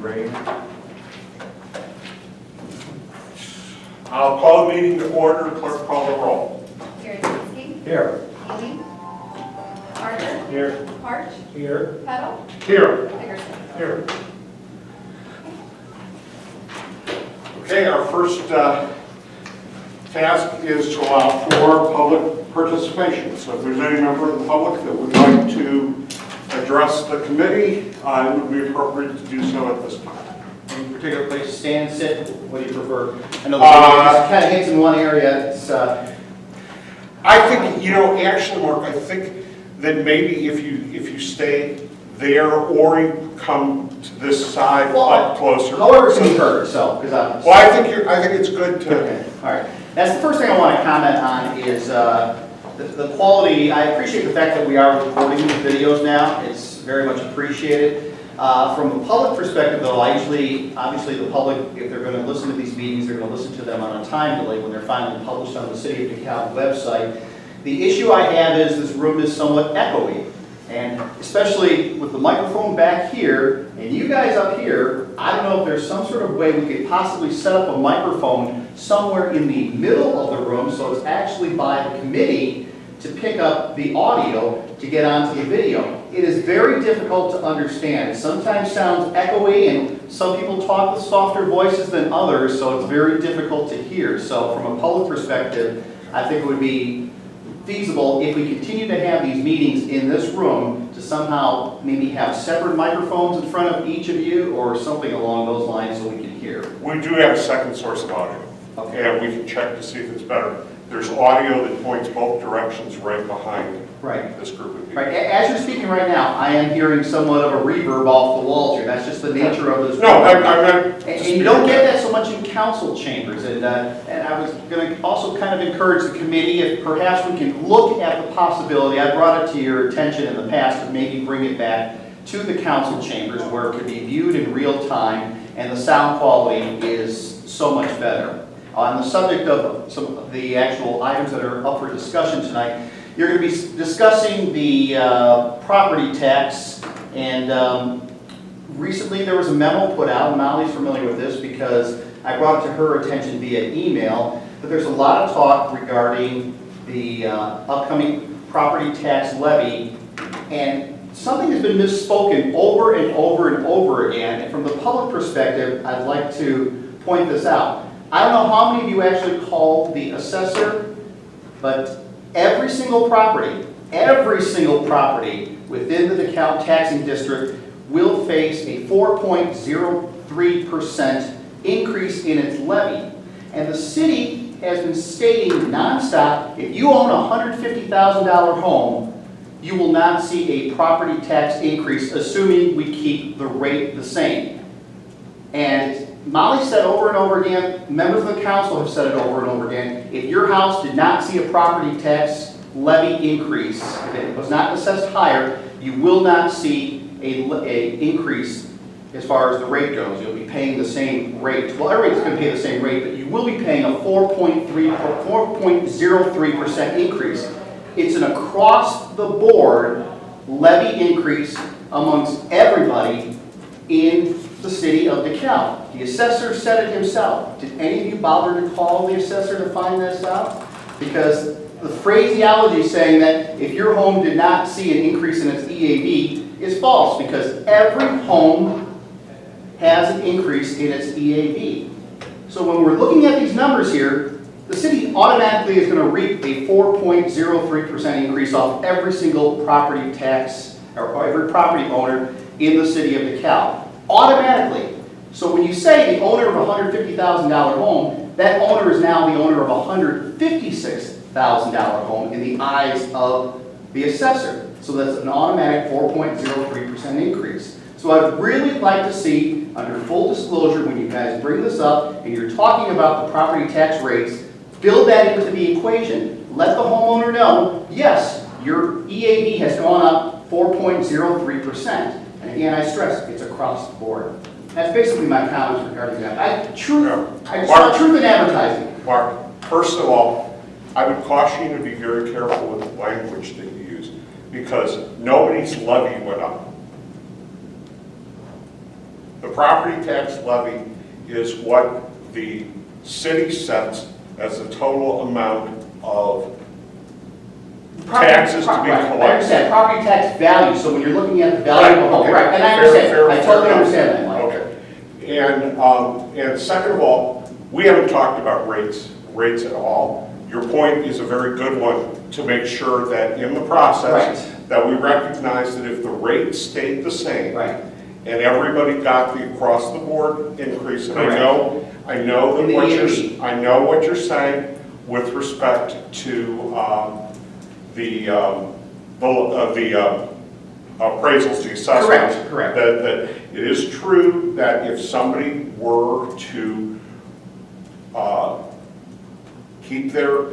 Ray. I'll call the meeting to order. Clerk, call the roll. Kieran. Here. Amy. Arthur. Here. Parch. Here. Petal. Here. Dickerson. Here. Okay, our first task is to allow for public participation. So if there's any member of the public that would like to address the committee, it would be appropriate to do so at this time. Any particular place to stand, sit? What do you prefer? I know this kind of hits in one area. It's, I think, you know, actually, Mark, I think that maybe if you stay there or you come to this side up closer. however it's been heard, so, because Well, I think it's good to. Okay, all right. That's the first thing I want to comment on is the quality. I appreciate the fact that we are recording the videos now. It's very much appreciated. From a public perspective, though, obviously the public, if they're going to listen to these meetings, they're going to listen to them on a time delay when they're finally published on the City of DeKalb website. The issue I have is this room is somewhat echoey. And especially with the microphone back here, and you guys up here, I don't know if there's some sort of way we could possibly set up a microphone somewhere in the middle of the room so it's actually by the committee to pick up the audio to get onto the video. It is very difficult to understand. It sometimes sounds echoey, and some people talk with softer voices than others, so it's very difficult to hear. So from a public perspective, I think it would be feasible if we continue to have these meetings in this room to somehow maybe have separate microphones in front of each of you or something along those lines so we can hear. We do have a second source of audio. Okay. And we can check to see if it's better. There's audio that points both directions right behind Right. this group of people. Right. As you're speaking right now, I am hearing somewhat of a reverb off the walls here. That's just the nature of this. No, I'm not. And you don't get that so much in council chambers. And I was going to also kind of encourage the committee, if perhaps we can look at the possibility, I brought it to your attention in the past, to maybe bring it back to the council chambers where it could be viewed in real time and the sound quality is so much better. On the subject of some of the actual items that are up for discussion tonight, you're going to be discussing the property tax, and recently there was a memo put out, and Molly's familiar with this because I brought it to her attention via email, that there's a lot of talk regarding the upcoming property tax levy, and something has been misspoken over and over and over again, and from the public perspective, I'd like to point this out. I don't know how many of you actually call the assessor, but every single property within the DeKalb taxing district will face a 4.03% increase in its levy. And the city has been stating nonstop, if you own a $150,000 home, you will not see a property tax increase, assuming we keep the rate the same. And Molly said over and over again, members of the council have said it over and over again, if your house did not see a property tax levy increase, if it was not assessed higher, you will not see a increase as far as the rate goes. You'll be paying the same rate. Well, everybody's going to pay the same rate, but you will be paying a 4.03% increase. It's an across-the-board levy increase amongst everybody in the city of DeKalb. The assessor said it himself. Did any of you bother to call the assessor to find this out? Because the phraseology saying that if your home did not see an increase in its EAV is false, because every home has an increase in its EAV. So when we're looking at these numbers here, the city automatically is going to reap a 4.03% increase off every single property tax, or every property owner in the city of DeKalb. Automatically. So when you say the owner of a $150,000 home, that owner is now the owner of a $156,000 home in the eyes of the assessor. So that's an automatic 4.03% increase. So I'd really like to see, under full disclosure, when you guys bring this up and you're talking about the property tax rates, build that into the equation. Let the homeowner know, yes, your EAV has gone up 4.03%. And again, I stress, it's across the board. That's basically my comments regarding that. I just want truth in advertising. Mark, first of all, I would caution you to be very careful with the language that you use, because nobody's levy went up. The property tax levy is what the city sets as the total amount of taxes to be Right, I collected. understand, property tax value, so when you're looking at the value of the home, okay. right, and I Fair, understand, I totally enough. understand that, Mike. Okay. And second of all, we haven't talked about rates at all. Your point is a very good one, to make sure that in the process, that we recognize that if the rate stayed the same, Right. and everybody got the across-the-board increase, and Correct. I know In that the what EMD. I know what you're saying with respect to the appraisals, the assessments. Correct. That it is true that if somebody were to keep their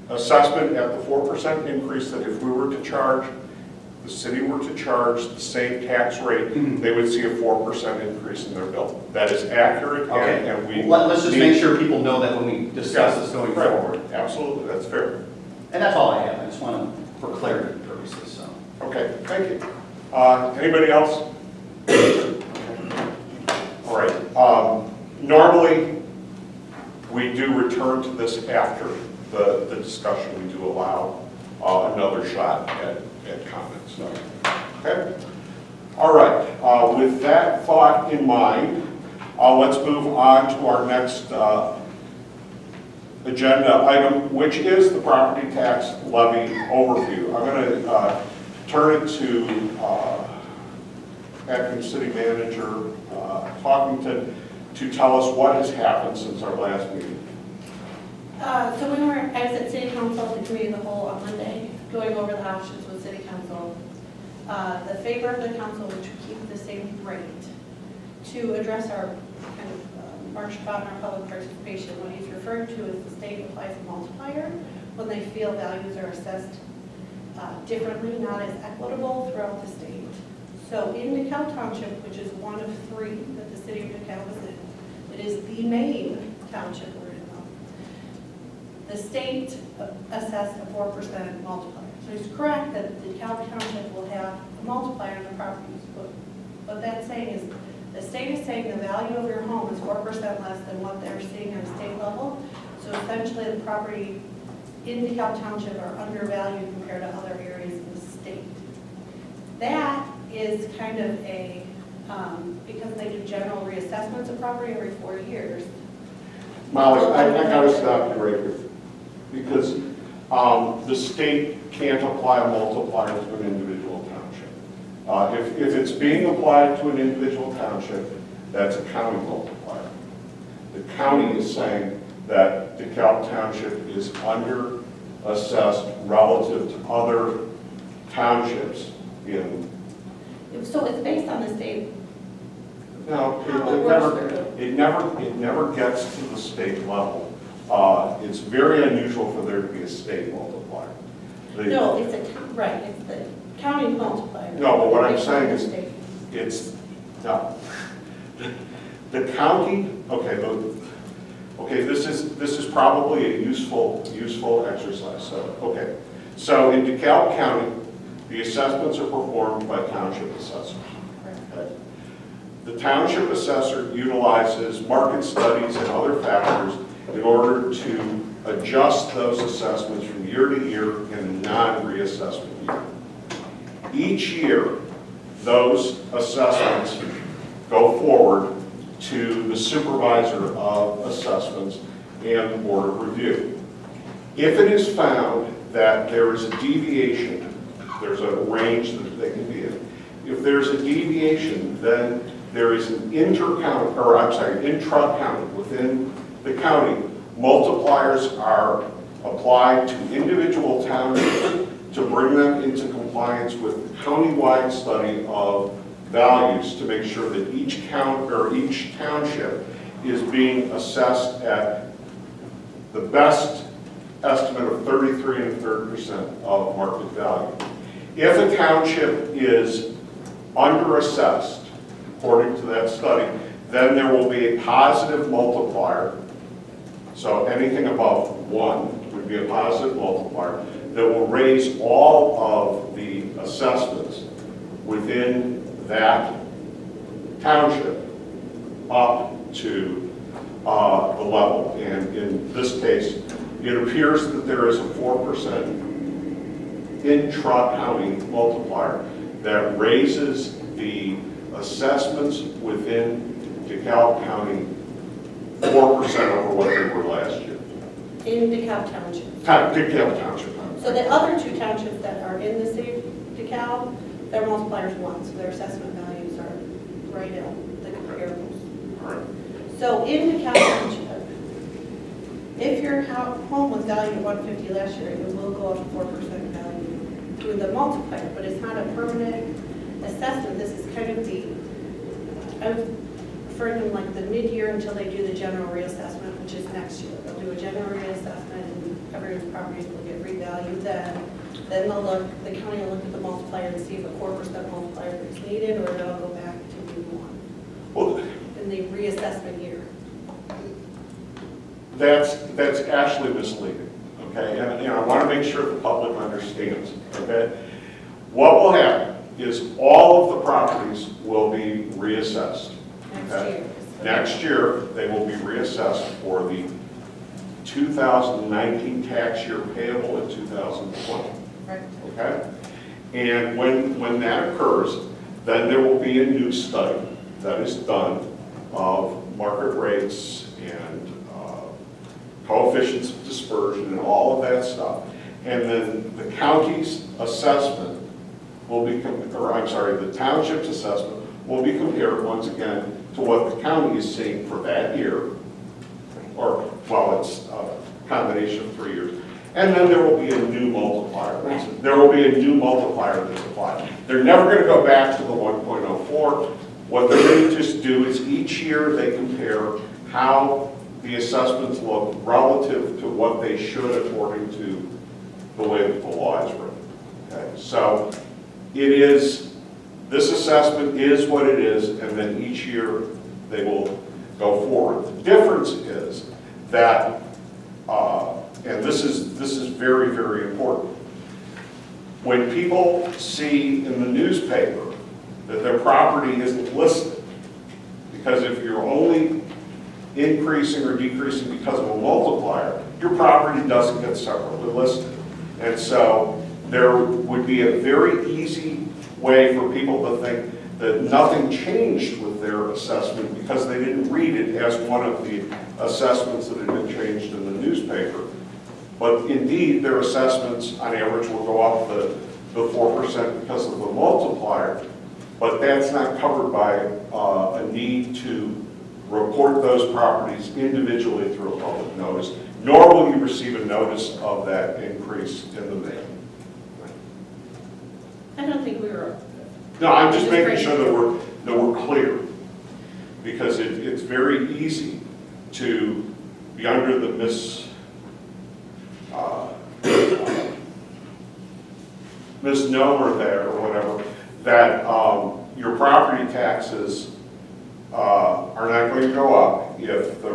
assessment at the 4% increase, that if we were to charge, the city were to charge the same tax rate, they would see a 4% increase in their bill. That is accurate, Okay, and we. let's just need- make sure people know that when we discuss this going Right. forward. Absolutely, that's fair. And that's all I have, I just want to, for clarity purposes, so. Okay, thank you. Anybody else? All right. Normally, we do return to this after the discussion. We do allow another shot at comments. Okay? All right. With that thought in mind, let's move on to our next agenda item, which is the property tax levy overview. I'm going to turn it to acting city manager Talkington to tell us what has happened since our last meeting. I was at City Council, the committee of the whole on Monday, going over the options with City Council. The favor of the council was to keep the same rate to address our kind of Mark Schabbat and our public participation. What he's referring to is the state applies a multiplier when they feel values are assessed differently, not as equitable throughout the state. So in DeKalb Township, which is one of three that the city of DeKalb is in, it is the main township we're in. The state assessed a 4% multiplier. So he's correct that the DeKalb Township will have a multiplier on the properties. But what that's saying is the state is saying the value of your home is 4% less than what they're seeing on a state level. So essentially the property in DeKalb Township are undervalued compared to other areas in the state. That is kind of a, because they do general reassessments of property every 4 years. Molly, I gotta stop you right here, because the state can't apply a multiplier to an individual township. If it's being applied to an individual township, that's a county multiplier. The county is saying that DeKalb Township is under assessed relative to other townships in. So it's based on the state. No, How it works it never gets to the state level. It's very unusual for there to be a state multiplier. No, it's right, it's the county multiplier. No, but what I'm Based on saying the is, state. it's, no. The county, okay, this is probably a useful exercise, so, okay. So in DeKalb County, the assessments are performed by township assessors. Okay. The township assessor utilizes market studies and other factors in order to adjust those assessments from year to year in a non-reassessment year. Each year, those assessments go forward to the supervisor of assessments and the board of review. If it is found that there is a deviation, there's a range that they can be in. If there's a deviation, then there is an intra-county, within the county, multipliers are applied to individual townships to bring them into compliance with the countywide study of values to make sure that each township is being assessed at the best estimate of 33 1/3% of market value. If a township is underassessed, according to that study, then there will be a positive multiplier. So anything above 1 would be a positive multiplier that will raise all of the assessments within that township up to the level. And in this case, it appears that there is a 4% intra-county multiplier that raises the assessments within DeKalb County 4% over what they were last year. In DeKalb Township. DeKalb Township. So the other two townships that are in the city of DeKalb, their multipliers 1, so their assessment values are right at the comparables. All right. So in DeKalb Township, if your home was valued at 150 last year, it will go up 4% value to the multiplier, but it's not a permanent assessment. This is kind of I was referring to like the mid-year until they do the general reassessment, which is next year. They'll do a general reassessment and everyone's properties will get revalued then. Then they'll look, the county will look at the multiplier and see if a 4% multiplier is needed, or they'll go back to do 1 Well, in the reassessment year. that's actually misleading, okay? And I want to make sure the public understands, okay? What will happen is all of the properties will be reassessed. Next okay? year. Next year, they will be reassessed for the 2019 tax year payable in 2020, Right. okay? And when that occurs, then there will be a new study that is done of market rates and coefficients of dispersion and all of that stuff. And then the county's assessment will be, the township's assessment will be compared once again to what the county is seeing for that year, or, well, it's a combination of 3 years. And then there will be a new multiplier. There will be a new multiplier that's applied. They're never going to go back to the 1.04. What they're going to just do is each year they compare how the assessments look relative to what they should according to the way that the law is written. Okay? So it is, this assessment is what it is, and then each year they will go forward. The difference is that, and this is very, very important, when people see in the newspaper that their property isn't listed, because if you're only increasing or decreasing because of a multiplier, your property doesn't get separately listed. And so there would be a very easy way for people to think that nothing changed with their assessment because they didn't read it as one of the assessments that had been changed in the newspaper. But indeed, their assessments on average will go up the 4% because of the multiplier, but that's not covered by a need to report those properties individually through a public notice, nor will you receive a notice of that increase in the mail. I don't think we were. No, I'm just making sure that we're clear, because it's very easy to be under the misnomer there or whatever, that your property taxes are not going to go up if the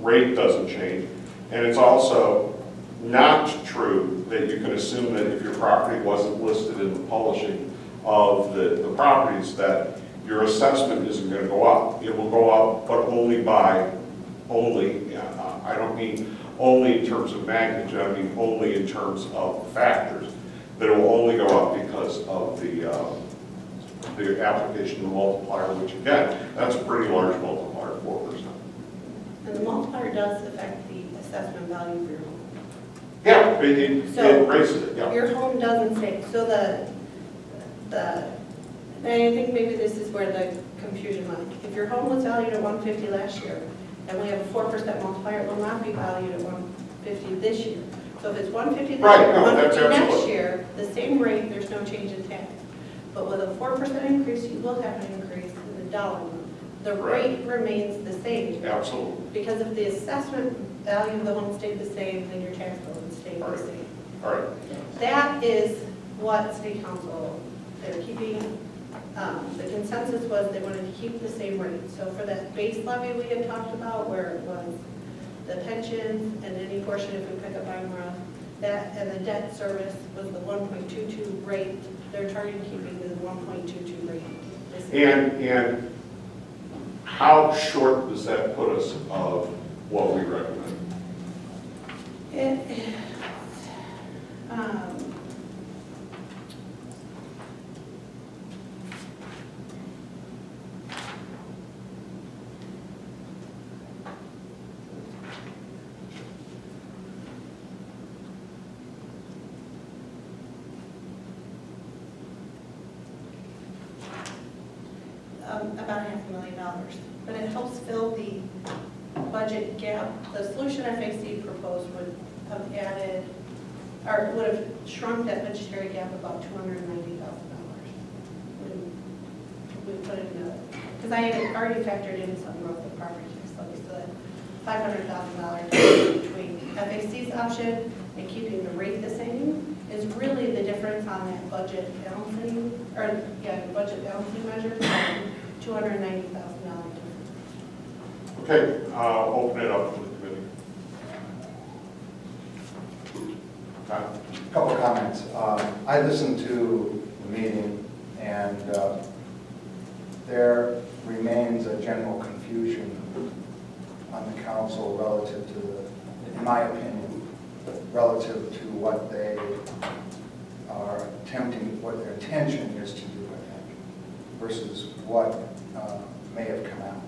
rate doesn't change. And it's also not true that you can assume that if your property wasn't listed in the publishing of the properties that your assessment isn't going to go up. It will go up, but I don't mean only in terms of magnitude, I mean only in terms of factors, that it will only go up because of the application of the multiplier, which again, that's a pretty large multiplier, 4%. And the multiplier does affect the assessment value of your home. Yeah, it So, raises it, yeah. Your home doesn't stay, so and I think maybe this is where the confusion lies. If your home was valued at 150 last year, and we have a 4% multiplier, it will not be valued at 150 this year. So if it's 150 this Right, year, no, that's 150 next absolutely. year, the same rate, there's no change in tax. But with a 4% increase, you will have an increase in the dollar amount. The Right. rate remains the same. Absolutely. Because if the assessment value of the home stayed the same, then your tax bill would stay Right. the same. All right. That is what city council, they're keeping, the consensus was they wanted to keep the same rate. So for that base levy we had talked about, where it was the pensions and any portion if we pick up IMRA, that and the debt service was the 1.22 rate. They're targeting keeping the 1.22 rate. the same. And how short does that put us of what we recommend? Um, about $500,000, but it helps fill the budget gap. The solution FAC proposed would have added, or would have shrunk that budgetary gap about $290,000. We put it in because I had already factored in some growth of property tax levy, so that $500,000 between FAC's option and keeping the rate the same is really the difference on that budget balancing, or the budget balancing measure, $290,000 difference. Okay, open it up to the committee. Tom? Couple of comments. I listened to the meeting, and there remains a general confusion on the council relative to the, in my opinion, relative to what they are attempting, what their intention is to do, I think, versus what may have come out.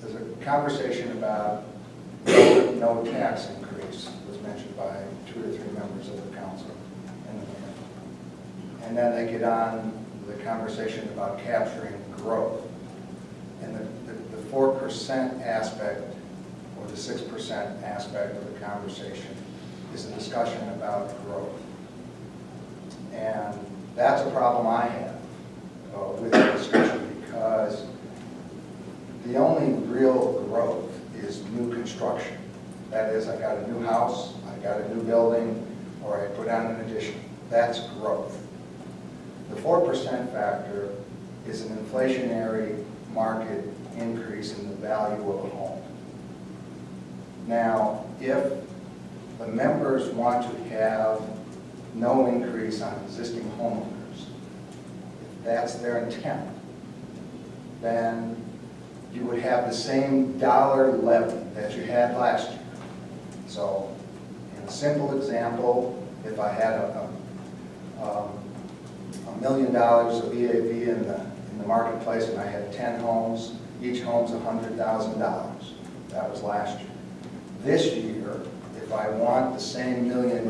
There's a conversation about no tax increase was mentioned by 2 or 3 members of the council in the meeting. And then they get on the conversation about capturing growth. And the 4% aspect or the 6% aspect of the conversation is a discussion about growth. And that's a problem I have with the discussion, because the only real growth is new construction. That is, I got a new house, I got a new building, or I put on an addition. That's growth. The 4% factor is an inflationary market increase in the value of a home. Now, if the members want to have no increase on existing homeowners, if that's their intent, then you would have the same dollar levy that you had last year. So, in a simple example, if I had $1 million of EAV in the marketplace and I had 10 homes, each home's $100,000. That was last year. This year, if I want the same $1 million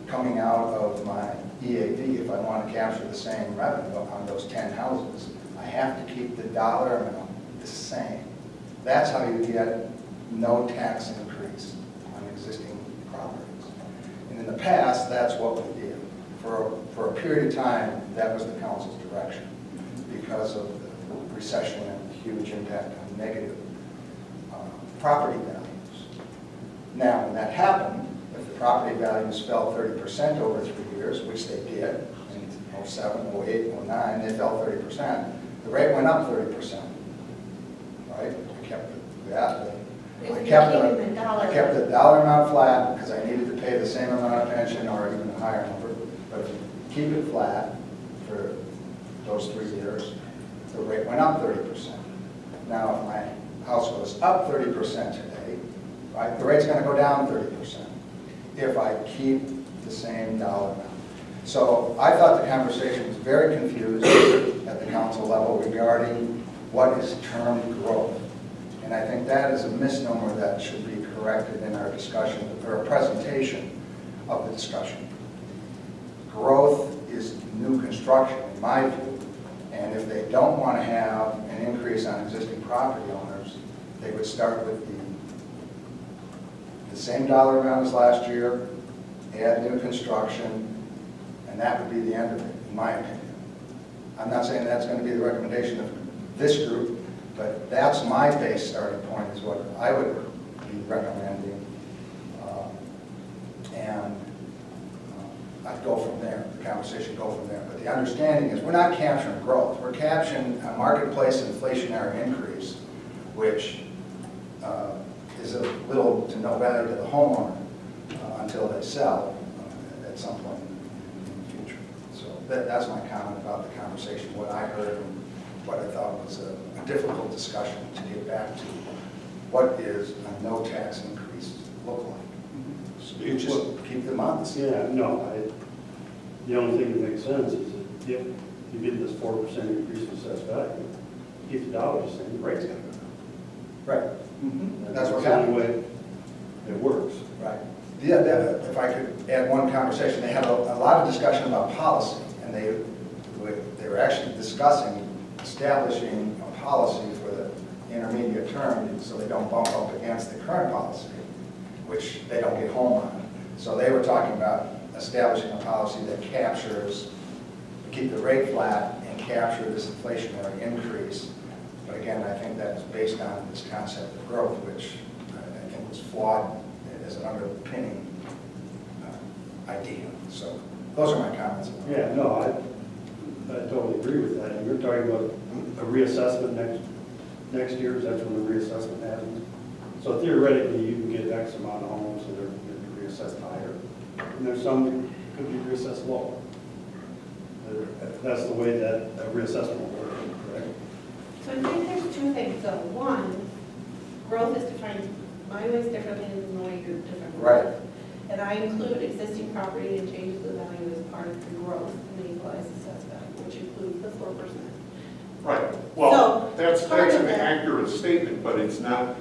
coming out of my EAV, if I want to capture the same revenue on those 10 houses, I have to keep the dollar amount the same. That's how you get no tax increase on existing properties. And in the past, that's what we did. For a period of time, that was the council's direction because of the recession and huge impact on negative property values. Now, when that happened, if the property values fell 30% over 3 years, which they did in 07, 08, 09, they fell 30%. The rate went up 30%, right? I kept that. I kept the dollar amount flat because I needed to pay the same amount of pension or even a higher number. But if you keep it flat for those 3 years, the rate went up 30%. Now, if my house goes up 30% today, right, the rate's going to go down 30% if I keep the same dollar amount. So I thought the conversation was very confused at the council level regarding what is termed growth. And I think that is a misnomer that should be corrected in our discussion, or a presentation of the discussion. Growth is new construction, in my view, and if they don't want to have an increase on existing property owners, they would start with the same dollar amount as last year, add new construction, and that would be the end of it, in my opinion. I'm not saying that's going to be the recommendation of this group, but that's my base starting point, is what I would be recommending. I'd go from there, the conversation go from there. But the understanding is we're not capturing growth. We're capturing a marketplace inflationary increase, which is of little to no value to the homeowner until they sell at some point in the future. So that's my comment about the conversation, what I heard and what I thought was a difficult discussion to get back to. What is a no tax increase look like? You just keep them on the same. Yeah, no, the only thing that makes sense is that if you get this 4% increase in assessed value, keep the dollars the same, the rate's gonna go down. Right. That's what the only happened. way it works. Right. Yeah, if I could add one conversation, they had a lot of discussion about policy, and they were actually discussing establishing a policy for the intermediate term so they don't bump up against the current policy, which they don't get home on. So they were talking about establishing a policy that captures, keep the rate flat and capture this inflationary increase. But again, I think that's based on this concept of growth, which I think was flawed as an underpinning idea. So those are my comments. Yeah, no, I totally agree with that. And you're talking about a reassessment next year, is that's when the reassessment happens? So theoretically, you can get X amount of homes that are going to be reassessed higher. And there's some that could be reassessed lower. That's the way that a reassessment will work, correct? So I think there's two things. So one, growth is defined my way is differently than the way you're different. Right. And I include existing property and changes the value as part of the growth in the equalized assessed value, which includes the 4%. Right, well, So, that's part of an that- accurate statement, but it's not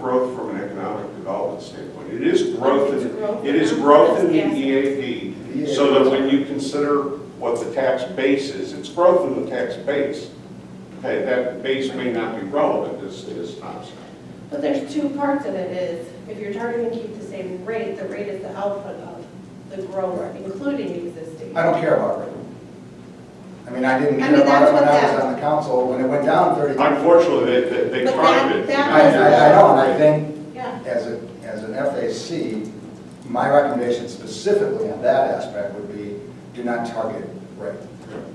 growth from an economic development standpoint. It is growth It's in, growth it is in growth in the yes. EAV, so that when you consider what the tax base is, it's growth in the tax base. Okay, that base may not be relevant, as Tom said. But there's two parts of it is, if you're targeting to keep the same rate, the rate is the output of the growth, Right. including existing. I don't care about rate. I mean, I didn't I care mean, about it that's when what I was that- on the council, when it went down 30. Unfortunately, they But targeted. that I know, and I think Yeah. as an FAC, my recommendation specifically on that aspect would be, do not target rate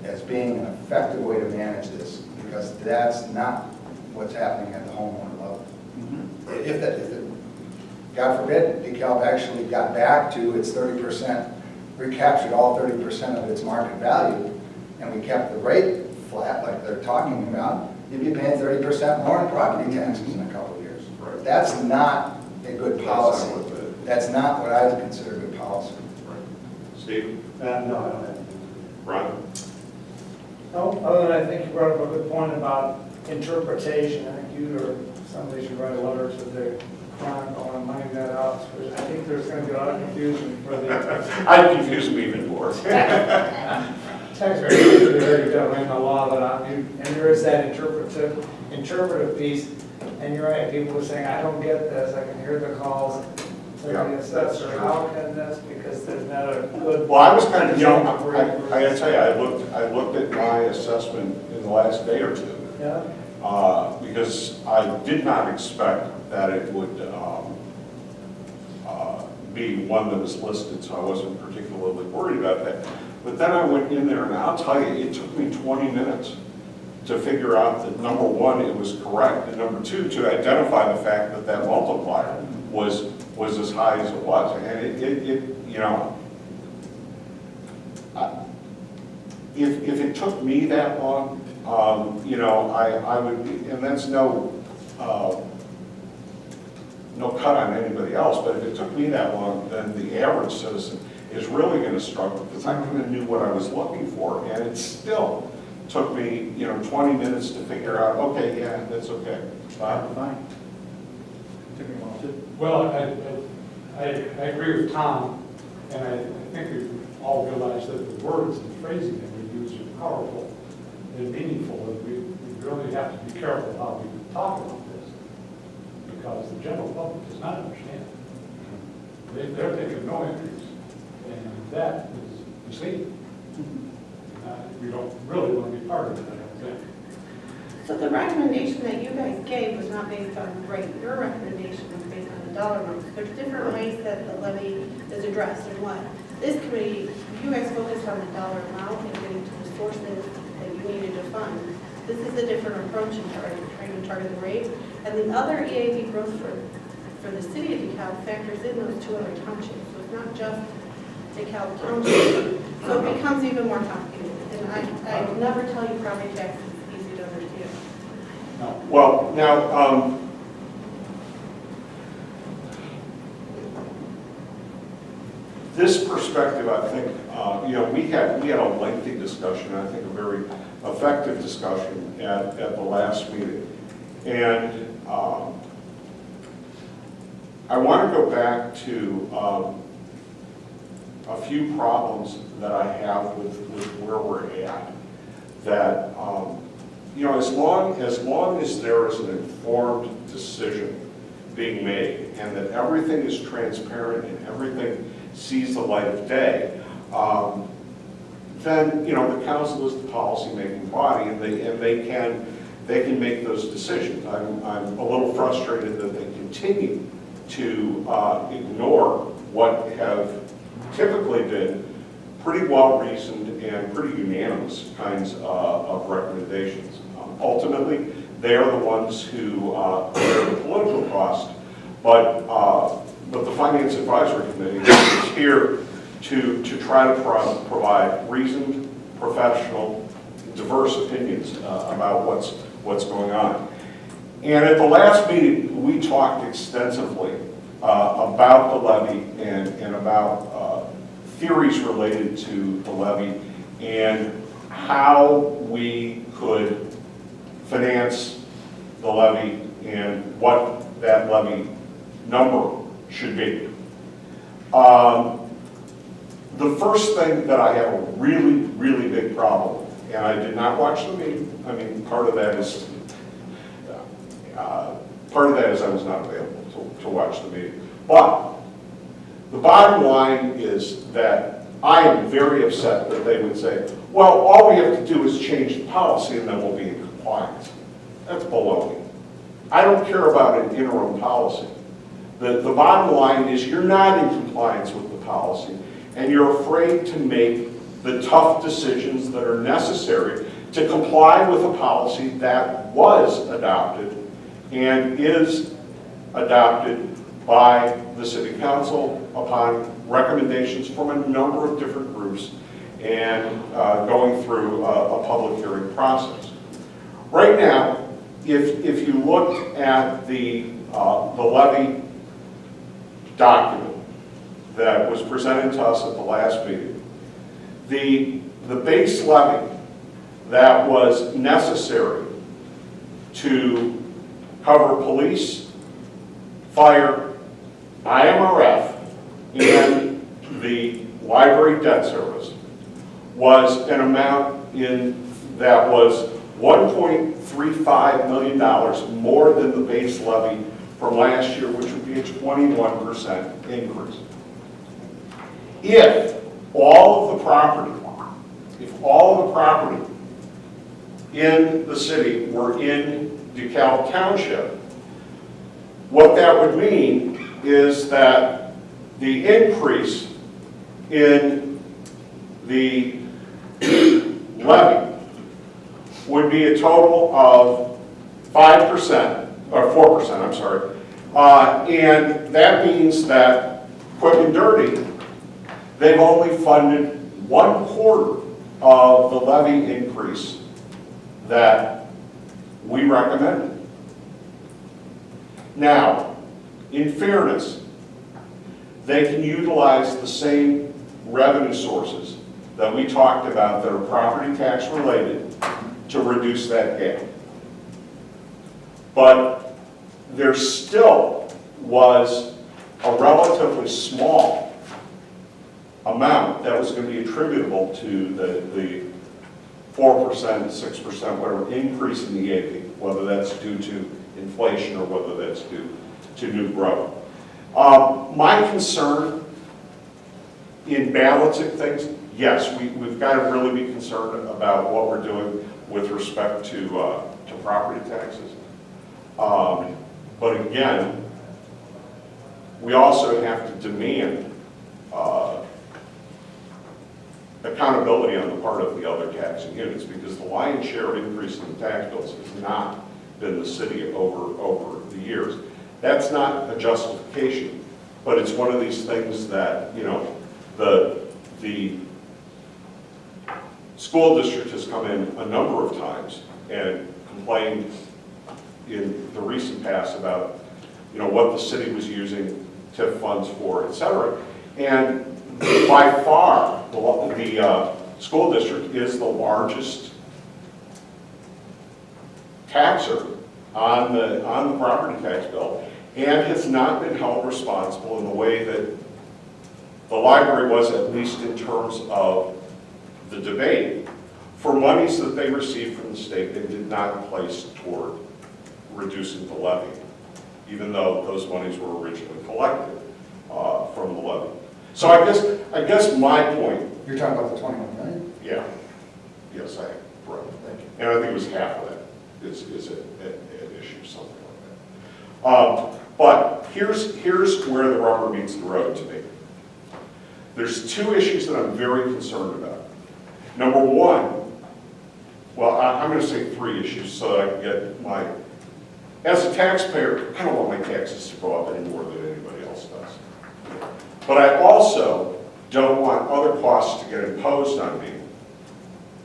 as being an effective way to manage this, because that's not what's happening at the homeowner level. If God forbid, DeKalb actually got back to its 30%, recaptured all 30% of its market value, and we kept the rate flat like they're talking about, you'd be paying 30% more in property taxes in a couple of years. Right. That's not a good That's not policy. what the- That's not what I would consider good policy. Right. Steve, No, I don't have anything. Ron? No, other than I think you brought up a good point about interpretation. I think you or somebody should write a letter to the Chronicle and laying that out. Because I think there's going to be a lot of confusion for the I'd confuse me even more. taxpayer. They already got in the law that on you, and there is that interpretive piece. And you're right, people are saying, I don't get this. I can hear the calls to Yeah, the assessor. How can this? Because there's not a good. Well, I was kind of, I gotta tell you, I looked at my assessment in the last day or two, Yeah. because I did not expect that it would be one that was listed, so I wasn't particularly worried about that. But then I went in there, and I'll tell you, it took me 20 minutes to figure out that, number one, it was correct, and number two, to identify the fact that that multiplier was as high as it was. And it you know, if it took me that long, you know, I would be, and that's no cut on anybody else, but if it took me that long, then the average citizen is really going to struggle, because I kind of knew what I was looking for, and it still took me, you know, 20 minutes to figure out, okay, yeah, that's okay. Bob? Fine. Well, I agree with Tom, and I think we all realize that the words and phrasing that we use are powerful and meaningful, and we really have to be careful how we talk about this, because the general public does not understand. They're thinking no increase, and that is misleading. We don't really want to be part of it, I don't think. So the recommendation that you guys gave was not based on rate. Your recommendation was based on the dollar amounts. There's different ways that the levy is addressed and what. This committee, you guys focused on the dollar amount and getting to the sources that you needed to fund. This is a different approach in trying to target the rate. And the other EAV growth for the city of DeKalb factors in those two other townships. So it's not just DeKalb Township. So it becomes even more complicated. And I never tell you property tax is easy to understand. No. Well, now, this perspective, I think, we had a lengthy discussion, I think a very effective discussion at the last meeting. And I want to go back to a few problems that I have with where we're at. That, as long as there is an informed decision being made and that everything is transparent and everything sees the light of day, then, the council is the policy-making body and they can make those decisions. I'm a little frustrated that they continue to ignore what have typically been pretty well-reasoned and pretty unanimous kinds of recommendations. Ultimately, they are the ones who bear the political cost, but the Finance Advisory Committee is here to try to provide reasoned, professional, diverse opinions about what's going on. And at the last meeting, we talked extensively about the levy and about theories related to the levy and how we could finance the levy and what that levy number should be. The first thing that I have a really, really big problem with, and I did not watch the meeting, I mean, part of that is I was not available to watch the meeting. But the bottom line is that I am very upset that they would say, well, all we have to do is change the policy and then we'll be in compliance. That's baloney. I don't care about an interim policy. The bottom line is you're not in compliance with the policy and you're afraid to make the tough decisions that are necessary to comply with a policy that was adopted and is adopted by the City Council upon recommendations from a number of different groups and going through a public hearing process. Right now, if you look at the levy document that was presented to us at the last meeting, the base levy that was necessary to cover police, fire, IMRF, and the library debt service was an amount that was $1.35 million more than the base levy from last year, which would be a 21% increase. If all of the property in the city were in DeKalb Township, what that would mean is that the increase in the levy would be a total of 5%, or 4%, I'm sorry. And that means that, quick and dirty, they've only funded 1/4 of the levy increase that we recommended. Now, in fairness, they can utilize the same revenue sources that we talked about that are property tax related to reduce that gap. But there still was a relatively small amount that was going to be attributable to the 4%, 6%, whatever increase in the EAP, whether that's due to inflation or whether that's due to new growth. My concern in balancing things, yes, we've got to really be concerned about what we're doing with respect to property taxes. But again, we also have to demand accountability on the part of the other taxing units, because the lion's share of increase in the tax bills has not been the city over the years. That's not a justification, but it's one of these things that, the school district has come in a number of times and complained in the recent past about, what the city was using TIF funds for, et cetera. And by far, the school district is the largest taxer on the property tax bill, and has not been held responsible in the way that the library was, at least in terms of the debate, for monies that they received from the state they did not place toward reducing the levy, even though those monies were originally collected from the levy. So I guess my point, You're talking about the 21 million? yeah, yes, I am, right. Thank you. And I think it was half of that is at issue, something like that. But here's where the rubber meets the road to me. There's two issues that I'm very concerned about. Number one, well, I'm going to say three issues so that I can get my, as a taxpayer, I don't want my taxes to go up any more than anybody else does. But I also don't want other costs to get imposed on me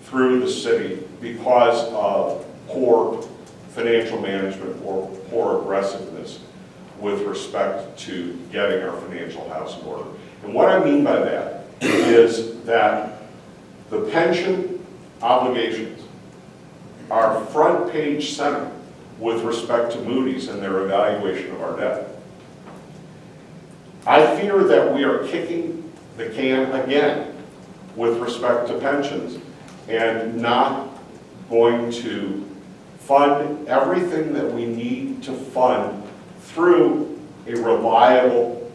through the city because of poor financial management or poor aggressiveness with respect to getting our financial house in order. And what I mean by that is that the pension obligations are front page center with respect to Moody's and their evaluation of our debt. I fear that we are kicking the can again with respect to pensions and not going to fund everything that we need to fund through a reliable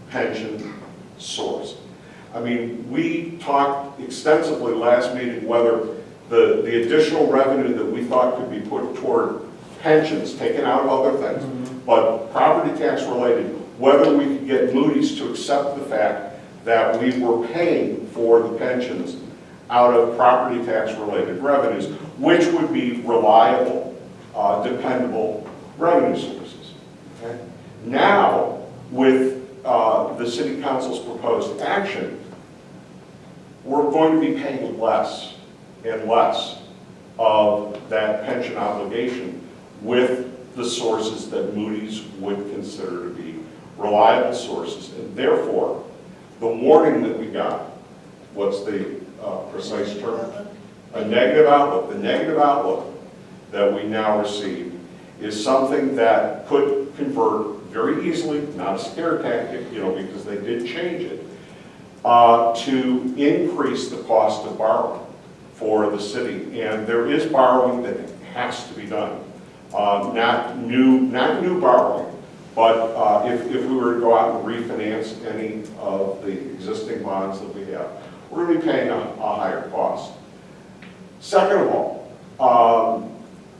pension source. I mean, we talked extensively last meeting whether the additional revenue that we thought could be put toward pensions, taken out of other things, but property tax related, whether we could get Moody's to accept the fact that we were paying for the pensions out of property tax related revenues, which would be reliable, dependable revenue sources. Okay? Now, with the City Council's proposed action, we're going to be paying less and less of that pension obligation with the sources that Moody's would consider to be reliable sources. And therefore, the warning that we got, what's the precise term? A negative outlook. The negative outlook that we now receive is something that could convert very easily, not a scare tactic, because they did change it, to increase the cost of borrowing for the city. And there is borrowing that has to be done. Not new borrowing, but if we were to go out and refinance any of the existing bonds that we have, we're going to be paying a higher cost. Second of all,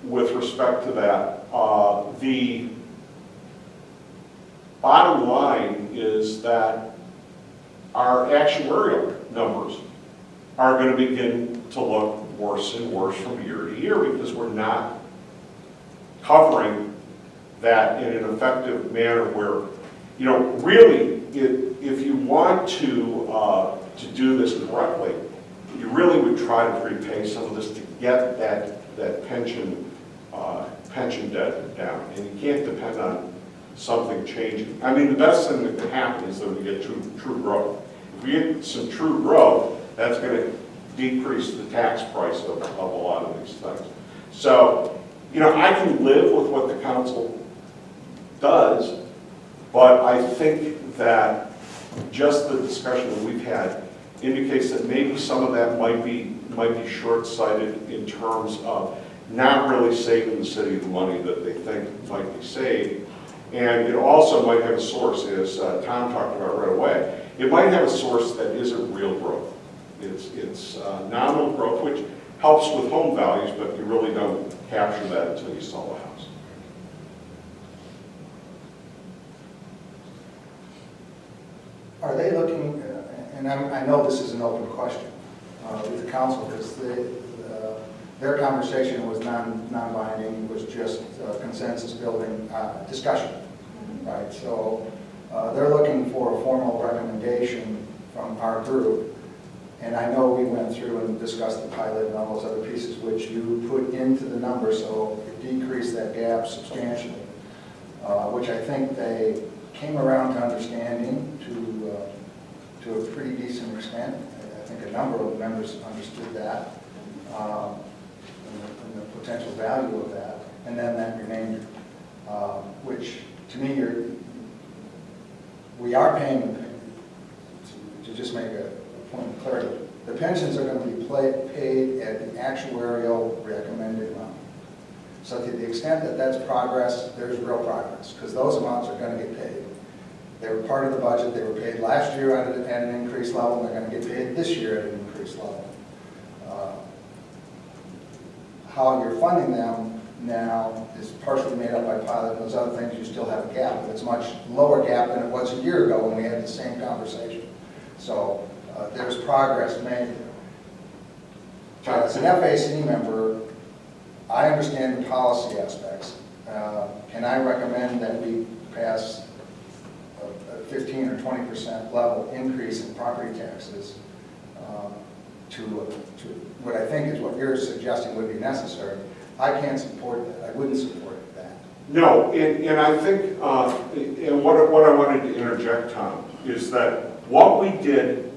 with respect to that, the bottom line is that our actuarial numbers are going to begin to look worse and worse from year to year because we're not covering that in an effective manner where, really, if you want to do this correctly, you really would try to prepay some of this to get that pension debt down. And you can't depend on something changing. I mean, the best thing that can happen is that we get true growth. If we get some true growth, that's going to decrease the tax price of a lot of these things. So, I can live with what the council does, but I think that just the discussion that we've had indicates that maybe some of that might be short-sighted in terms of not really saving the city the money that they think might be saved. And it also might have a source, as Tom talked about right away, it might have a source that isn't real growth. It's nominal growth, which helps with home values, but you really don't capture that until you sell the house. Are they looking, and I know this is an open question with the council, because their conversation was non-binding, was just consensus building discussion, right? So they're looking for a formal recommendation from our group, And I know we went through and discussed the pilot and all those other pieces, which you put into the number, so it decreased that gap substantially, which I think they came around to understanding to a pretty decent extent. I think a number of members understood that, and the potential value of that. And then that remainder, which to me, we are paying, to just make a point of clarity, the pensions are going to be paid at the actuarial recommended amount. So to the extent that that's progress, there's real progress, because those amounts are going to get paid. They were part of the budget, they were paid last year at an increased level, and they're going to get paid this year at an increased level. How you're funding them now is partially made up by pilot and those other things. You still have a gap, but it's a much lower gap than it was a year ago when we had the same conversation. So there's progress made there. As an FAC member, I understand the policy aspects. Can I recommend that we pass a 15 or 20% level increase in property taxes to what I think is what you're suggesting would be necessary? I can't support that. I wouldn't support that. No, and I think, and what I wanted to interject, Tom, is that what we did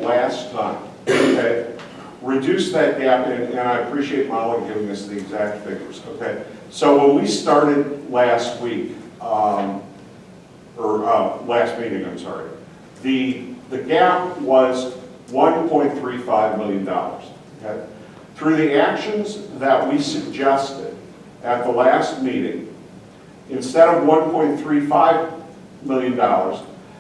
last time, okay, reduce that gap, and I appreciate Molly giving us the exact figures, okay? So when we started last week, last meeting, I'm sorry, the gap was $1.35 million, okay? Through the actions that we suggested at the last meeting, instead of $1.35 million,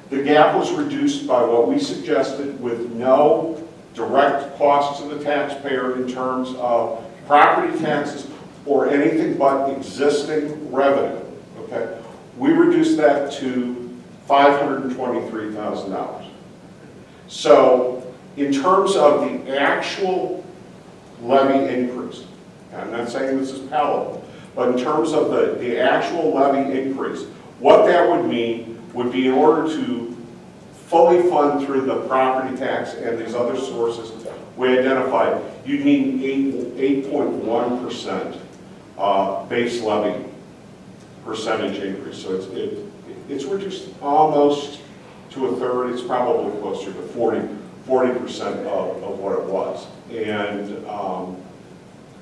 the gap was reduced by what we suggested with no direct costs to the taxpayer in terms of property taxes or anything but existing revenue, okay? We reduced that to $523,000. So in terms of the actual levy increase, I'm not saying this is palatable, but in terms of the actual levy increase, what that would mean would be in order to fully fund through the property tax and these other sources we identified, you'd need 8.1% base levy percentage increase. So it's reduced almost to a third. It's probably closer to 40% of what it was. And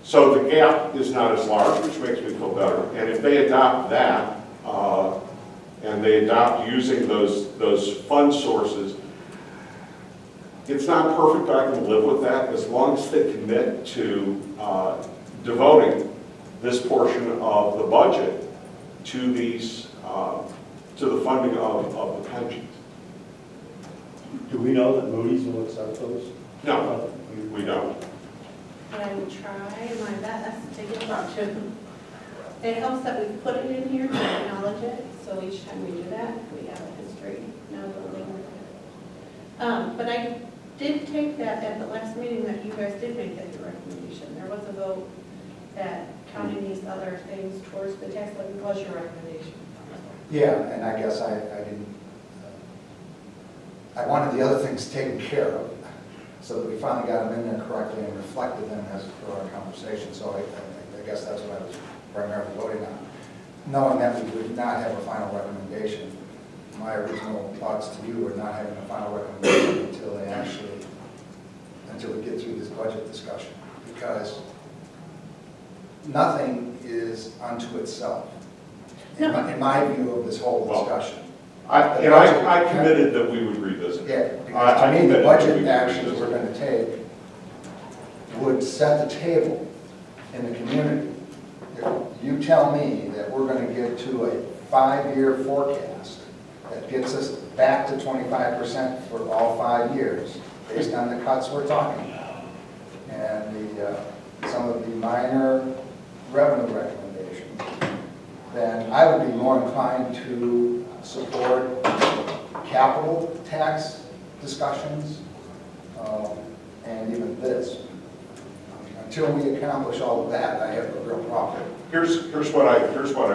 so the gap is not as large, which makes me feel better. And if they adopt that, and they adopt using those fund sources, it's not perfect, I can live with that, as long as they commit to devoting this portion of the budget to these, to the funding of the pensions. Do we know that Moody's will accept those? No, we don't. But I will try my best to get up to them. It helps that we put it in here to acknowledge it, so each time we do that, we have a history now building with it. But I did take that at the last meeting that you guys did make that your recommendation. There was a vote that counting these other things towards the tax levy was your recommendation. Yeah, and I guess I didn't, I wanted the other things taken care of, so that we finally got them in there correctly and reflected them as per our conversation. So I guess that's what I was primarily voting on. Knowing that we would not have a final recommendation, my original thoughts to you were not having a final recommendation until we get through this budget discussion, because nothing is unto itself, in my view of this whole discussion. I committed that we would revisit. Yeah, because to me, the budget actions we're going to take would set the table in the community. If you tell me that we're going to get to a 5-year forecast that gets us back to 25% for all 5 years, based on the cuts we're talking about, and some of the minor revenue recommendations, then I would be more inclined to support capital tax discussions, and even this. Until we accomplish all of that, I have a real problem. Here's what I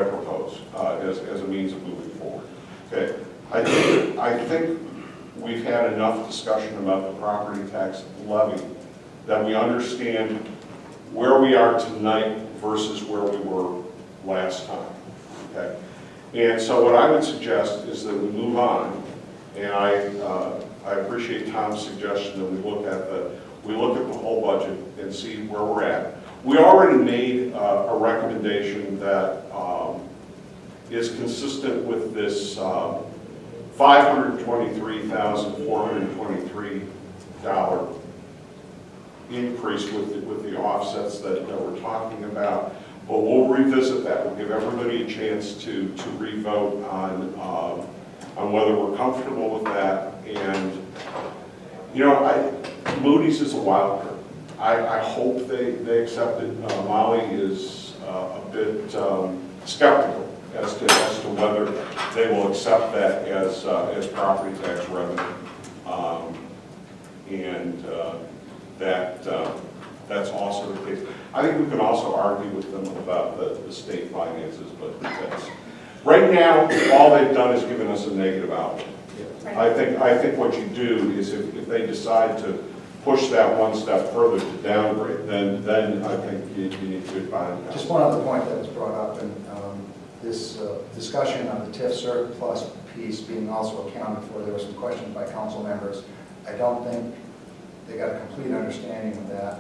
propose as a means of moving forward. Okay, I think we've had enough discussion about the property tax levy that we understand where we are tonight versus where we were last time, okay? And so what I would suggest is that we move on, and I appreciate Tom's suggestion that we look at the whole budget and see where we're at. We already made a recommendation that is consistent with this $523,423 increase with the offsets that we're talking about. But we'll revisit that. We'll give everybody a chance to re-vote on whether we're comfortable with that. And, you know, Moody's is a wild card. I hope they accept it. Molly is a bit skeptical as to whether they will accept that as property tax revenue. That's also the case. I think we can also argue with them about the state finances, but right now, all they've done is given us a negative outlook. I think what you do is if they decide to push that one step further to downgrade, then I think you need to find. Just one other point that was brought up, and this discussion of the TIF surplus piece being also accounted for, there were some questions by council members. I don't think they got a complete understanding of that.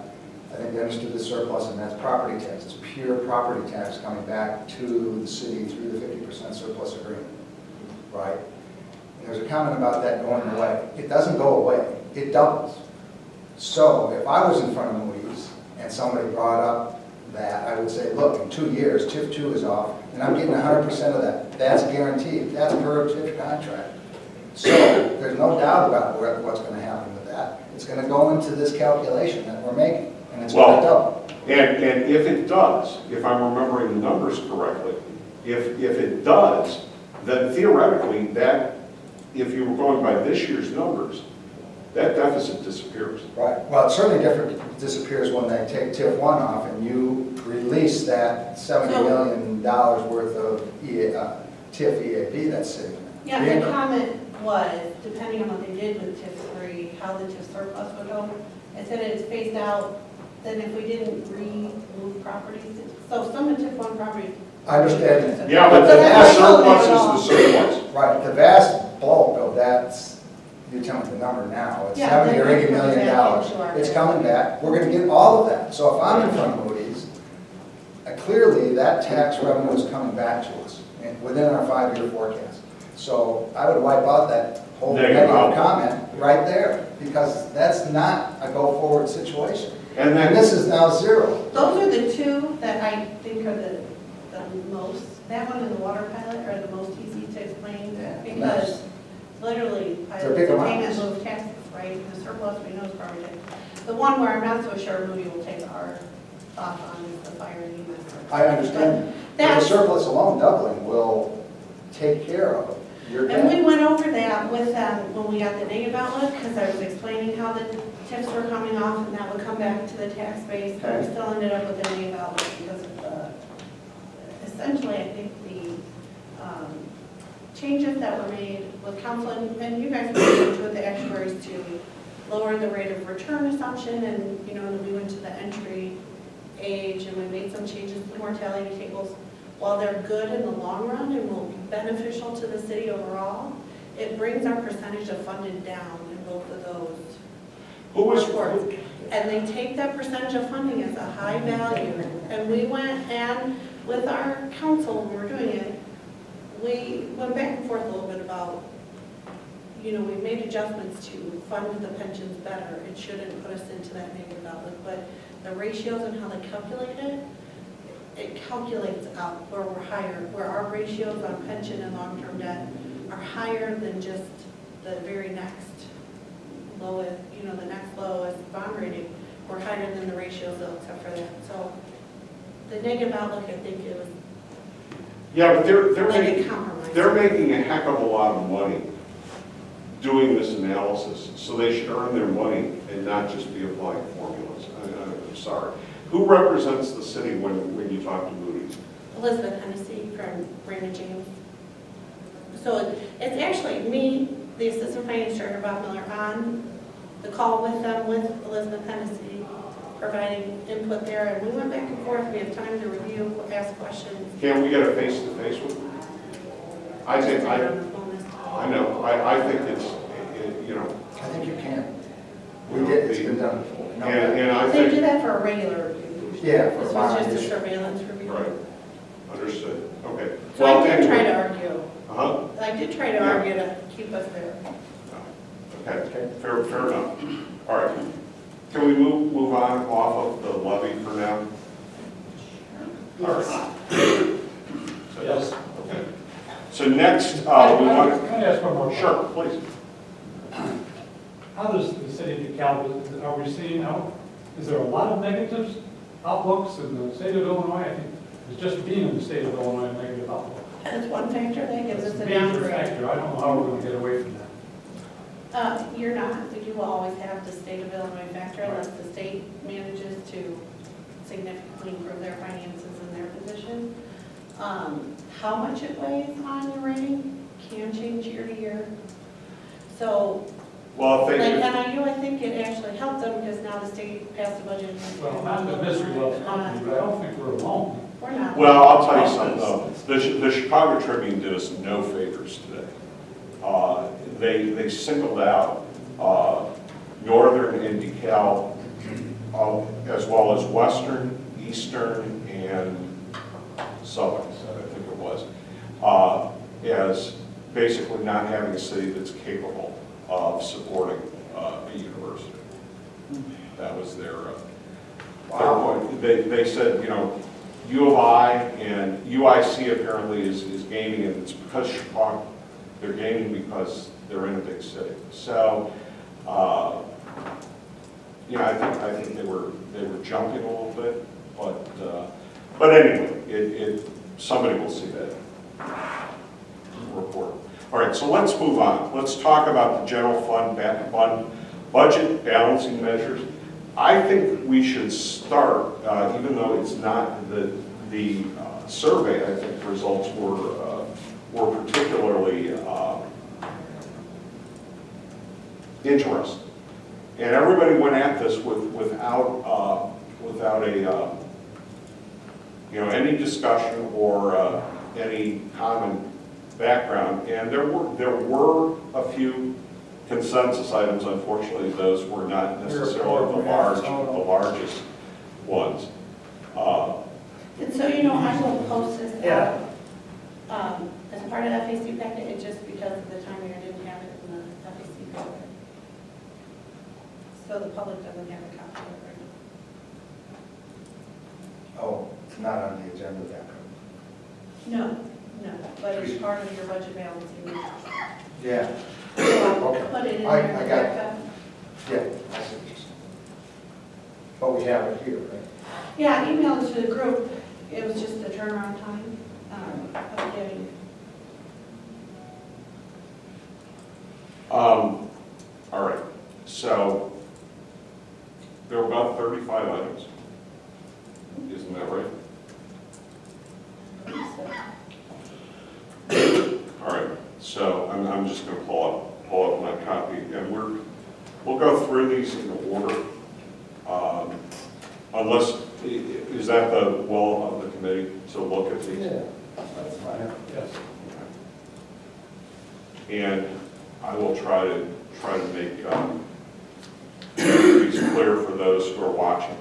I think they understood the surplus, and that's property tax. It's pure property tax coming back to the city through the 50% surplus agreement, right? And there's a comment about that going away. It doesn't go away. It doubles. So if I was in front of Moody's and somebody brought up that, I would say, look, in 2 years, TIF 2 is off, and I'm getting 100% of that. That's guaranteed. That's per TIF contract. So there's no doubt about what's going to happen with that. It's going to go into this calculation that we're making, and it's going to double. And if it does, if I'm remembering the numbers correctly, if it does, then theoretically that, if you were going by this year's numbers, that deficit disappears. Right. Well, it certainly disappears when they take TIF 1 off and you release that $70 million worth of TIF EAP that's sitting there. Yeah, the comment was, depending on what they did with TIF 3, how the TIF surplus would go. I said it's phased out, then if we didn't remove properties, so some of TIF 1 properties. I understand that. Yeah, but So the that's surplus all is the surplus. Right, the vast bulk of that, you tell me the number now, it's Yeah, 70 or $80 million. sure. It's coming back, we're gonna get all of that. So if I'm in front of Moody's, clearly that tax revenue is coming back to us within our 5-year forecast. So I would wipe out that whole negative comment right there, because that's not a go-forward situation. And then And this is now zero. Those are the two that I think are the most, that one and the water pilot are the most easy to explain, Yeah, because literally, They're big pilots payment amounts. move taxes, right? The surplus we know is property tax. The one where I'm not so sure Moody will take our thoughts on is the fire and EMS. I understand. But the That's- surplus alone doubling will take care of your And we debt. went over that with them when we got the negative outlook, because I was explaining how the TIFs were coming off, and that would come back to the tax base, but we still ended up with a negative outlook because of the, essentially, I think the changes that were made with council, and you guys were into the actuaries to lower the rate of return assumption, and, you know, then we went to the entry age, and we made some changes to the mortality tables. While they're good in the long run and will be beneficial to the city overall, it brings our percentage of funded down in both of those who was, reports. And they take that percentage of funding as a high value. And we went, and with our council, when we were doing it, we went back and forth a little bit about, you know, we made adjustments to fund the pensions better. It shouldn't put us into that negative outlook, but the ratios and how they calculate it, it calculates out where we're higher, where our ratios on pension and long-term debt are higher than just the very next lowest, you know, the next lowest bond rating. We're higher than the ratios though, except for that. So the negative outlook, I think it was yeah, but they're like making, a compromise. they're making a heck of a lot of money doing this analysis, so they should earn their money and not just be applying formulas. I'm sorry. Who represents the city when you talk to Moody's? Elizabeth Hennessy from Raymond James. So it's actually me, the Assistant Finance Director, Bob Miller, on the call with them, with Elizabeth Hennessy, providing input there, and we went back and forth. We have time to review, ask questions. Can we get a face-to-face with them? I think, Just on the phone this time. I know, I think it's, you know, I think you can. We did, it's been done before. No, and I They do think, that for a regular review. Yeah, for This a was bond just a issue. surveillance review. right, understood, okay. So I did try to argue. Uh-huh, I did try to Yeah. argue to keep us there. okay, fair enough. All right. Can we move on off of the levy for now? All right. Yes. Okay. So next, we want Can I ask one more? to, sure, please. How does the city of DeKalb, are we seeing, is there a lot of negatives, outlooks in the state of Illinois? I think it's just being in the state of Illinois, a negative outlook. That's one factor that gives us It's a a major downgrade. factor. I don't know how we're going to get away from that. You're not, you will always have the state of Illinois factor unless the state manages to significantly improve their finances and their position. How much it weighs on your rating can change year to year. So, Well, like thank you. NIU, I think it actually helped them because now the state passed the budget. Well, not the mystery loves company, but I don't think we're alone. We're not. Well, I'll tell you something, though. The Chicago Tribune did us no favors today. They singled out Northern and DeKalb, as well as Western, Eastern, and Southern, I think it was, as basically not having a city that's capable of supporting a university. That was their point. They said, you know, U of I and UIC apparently is gaining, and it's because Chicago, they're gaining because they're in a big city. So, you know, I think they were jumping a little bit, but anyway, somebody will see that report. All right, so let's move on. Let's talk about the general fund budget balancing measures. I think we should start, even though it's not the survey, I think the results were particularly interesting. And everybody went at this without a, you know, any discussion or any common background. And there were a few consensus items. Unfortunately, those were not necessarily the largest ones. And so, you know, I will post this Yeah. out as part of the FAC packet, it's just because of the timing, I didn't have it in the FAC packet. So the public doesn't have a copy of it right Oh, it's not on the agenda then. now. No, but it's part of your budget balancing. Yeah, So I'll Okay. put it in I there. got it. yeah, I see what you're saying. But we have it here, right? Yeah, I emailed it to the group, it was just the turnaround time of getting it. All right, so there were about 35 items. Isn't that right? All right, so I'm just going to pull up my copy, and we'll go through these in order. Unless, is that the will of the committee to look at these? That's fine. Yes. And I will try to make these clear for those who are watching,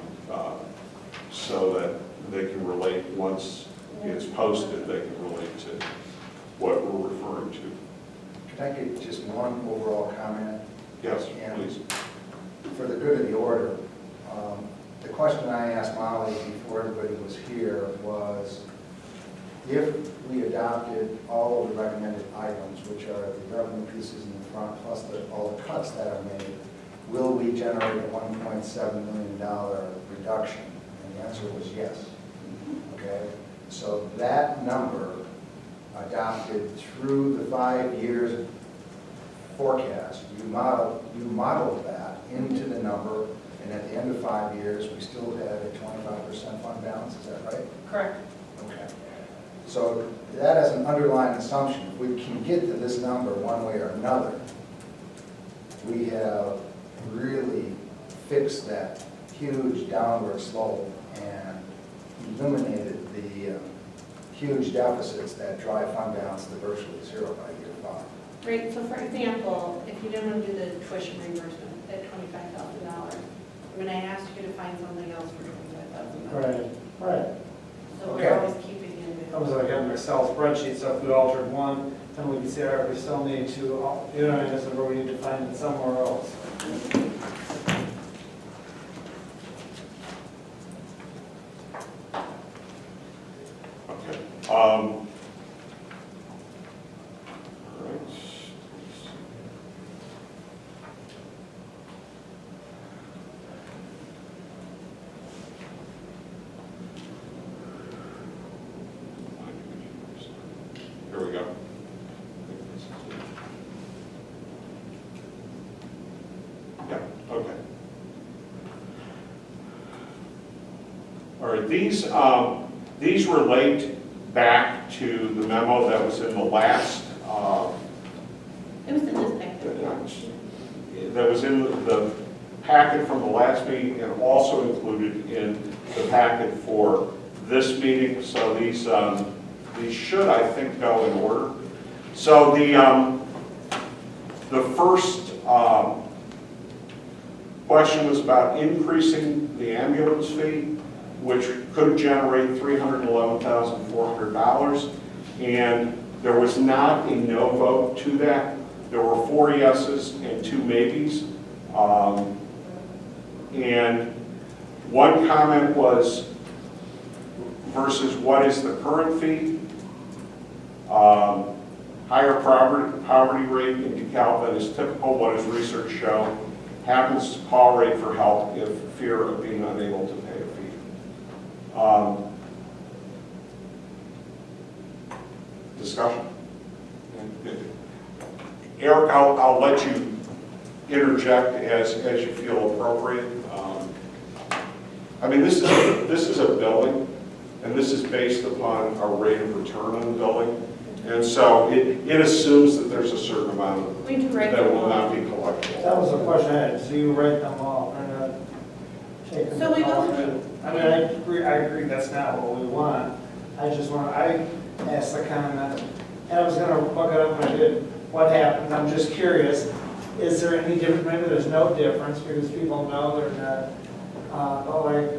so that they can relate, once it's posted, they can relate to what we're referring to. Can I get just one overall comment? Yes, Yeah. please. For the good of the order, the question I asked Molly before everybody was here was, if we adopted all of the recommended items, which are the revenue pieces in the front, plus all the cuts that are made, will we generate a $1.7 million reduction? And the answer was yes. Okay? So that number, adopted through the 5 years forecast, you modeled that into the number, and at the end of 5 years, we still had a 25% fund balance, is that right? Correct. Okay. So that as an underlying assumption, if we can get to this number one way or another, we have really fixed that huge downward slope and eliminated the huge deficits that drive fund balance to virtually zero by year 5. Right, so for example, if you didn't want to do the tuition reimbursement at $25,000, I'm going to ask you to find something else for $25,000. Right. So Okay. we're always keeping in It was like having an Excel spreadsheet, so if we altered one, then we could say, all right, we still need to, you know, this is where we need to find it somewhere else. Okay. All right. Here we go. Yeah, okay. All right, these relate back to the memo that was in the last, It was in this packet. that was in the packet from the last meeting and also included in the packet for this meeting. So these should, I think, go in order. So the first question was about increasing the ambulance fee, which could generate $311,400. And there was not a no vote to that. There were 4 yeses and 2 maybes. And one comment was versus what is the current fee? Higher poverty rate in DeKalb than is typical. What does research show? Happens to call rate for help if fear of being unable to pay a fee. Discussion? Eric, I'll let you interject as you feel appropriate. I mean, this is a building, and this is based upon a rate of return on the building. And so it assumes that there's a certain amount We do write that them will not all. be collectible. That was the question I had, do you write them all or not? Take them So we go all? through. I mean, I agree that's not what we want. I asked the comment, and I was gonna look it up when I did, what happened, I'm just curious, is there any difference, maybe there's no difference, because people know they're not, but like,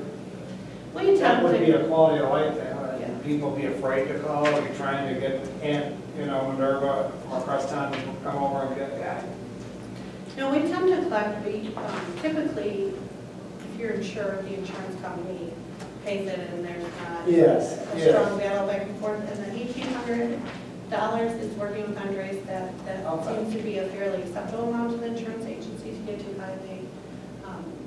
Well, you that tell would be them, a quality of life thing, Yeah. would people be afraid to call, are you trying to get, and, you know, when they're from across town, people come over and get, yeah. no, we tend to collect, typically, if you're insured, the insurance company pays it and there's not Yes, a yes. strong battle back and forth. And the $1,800 is working with Andres, that Okay. seems to be a fairly acceptable amount to the insurance agency to get too high, they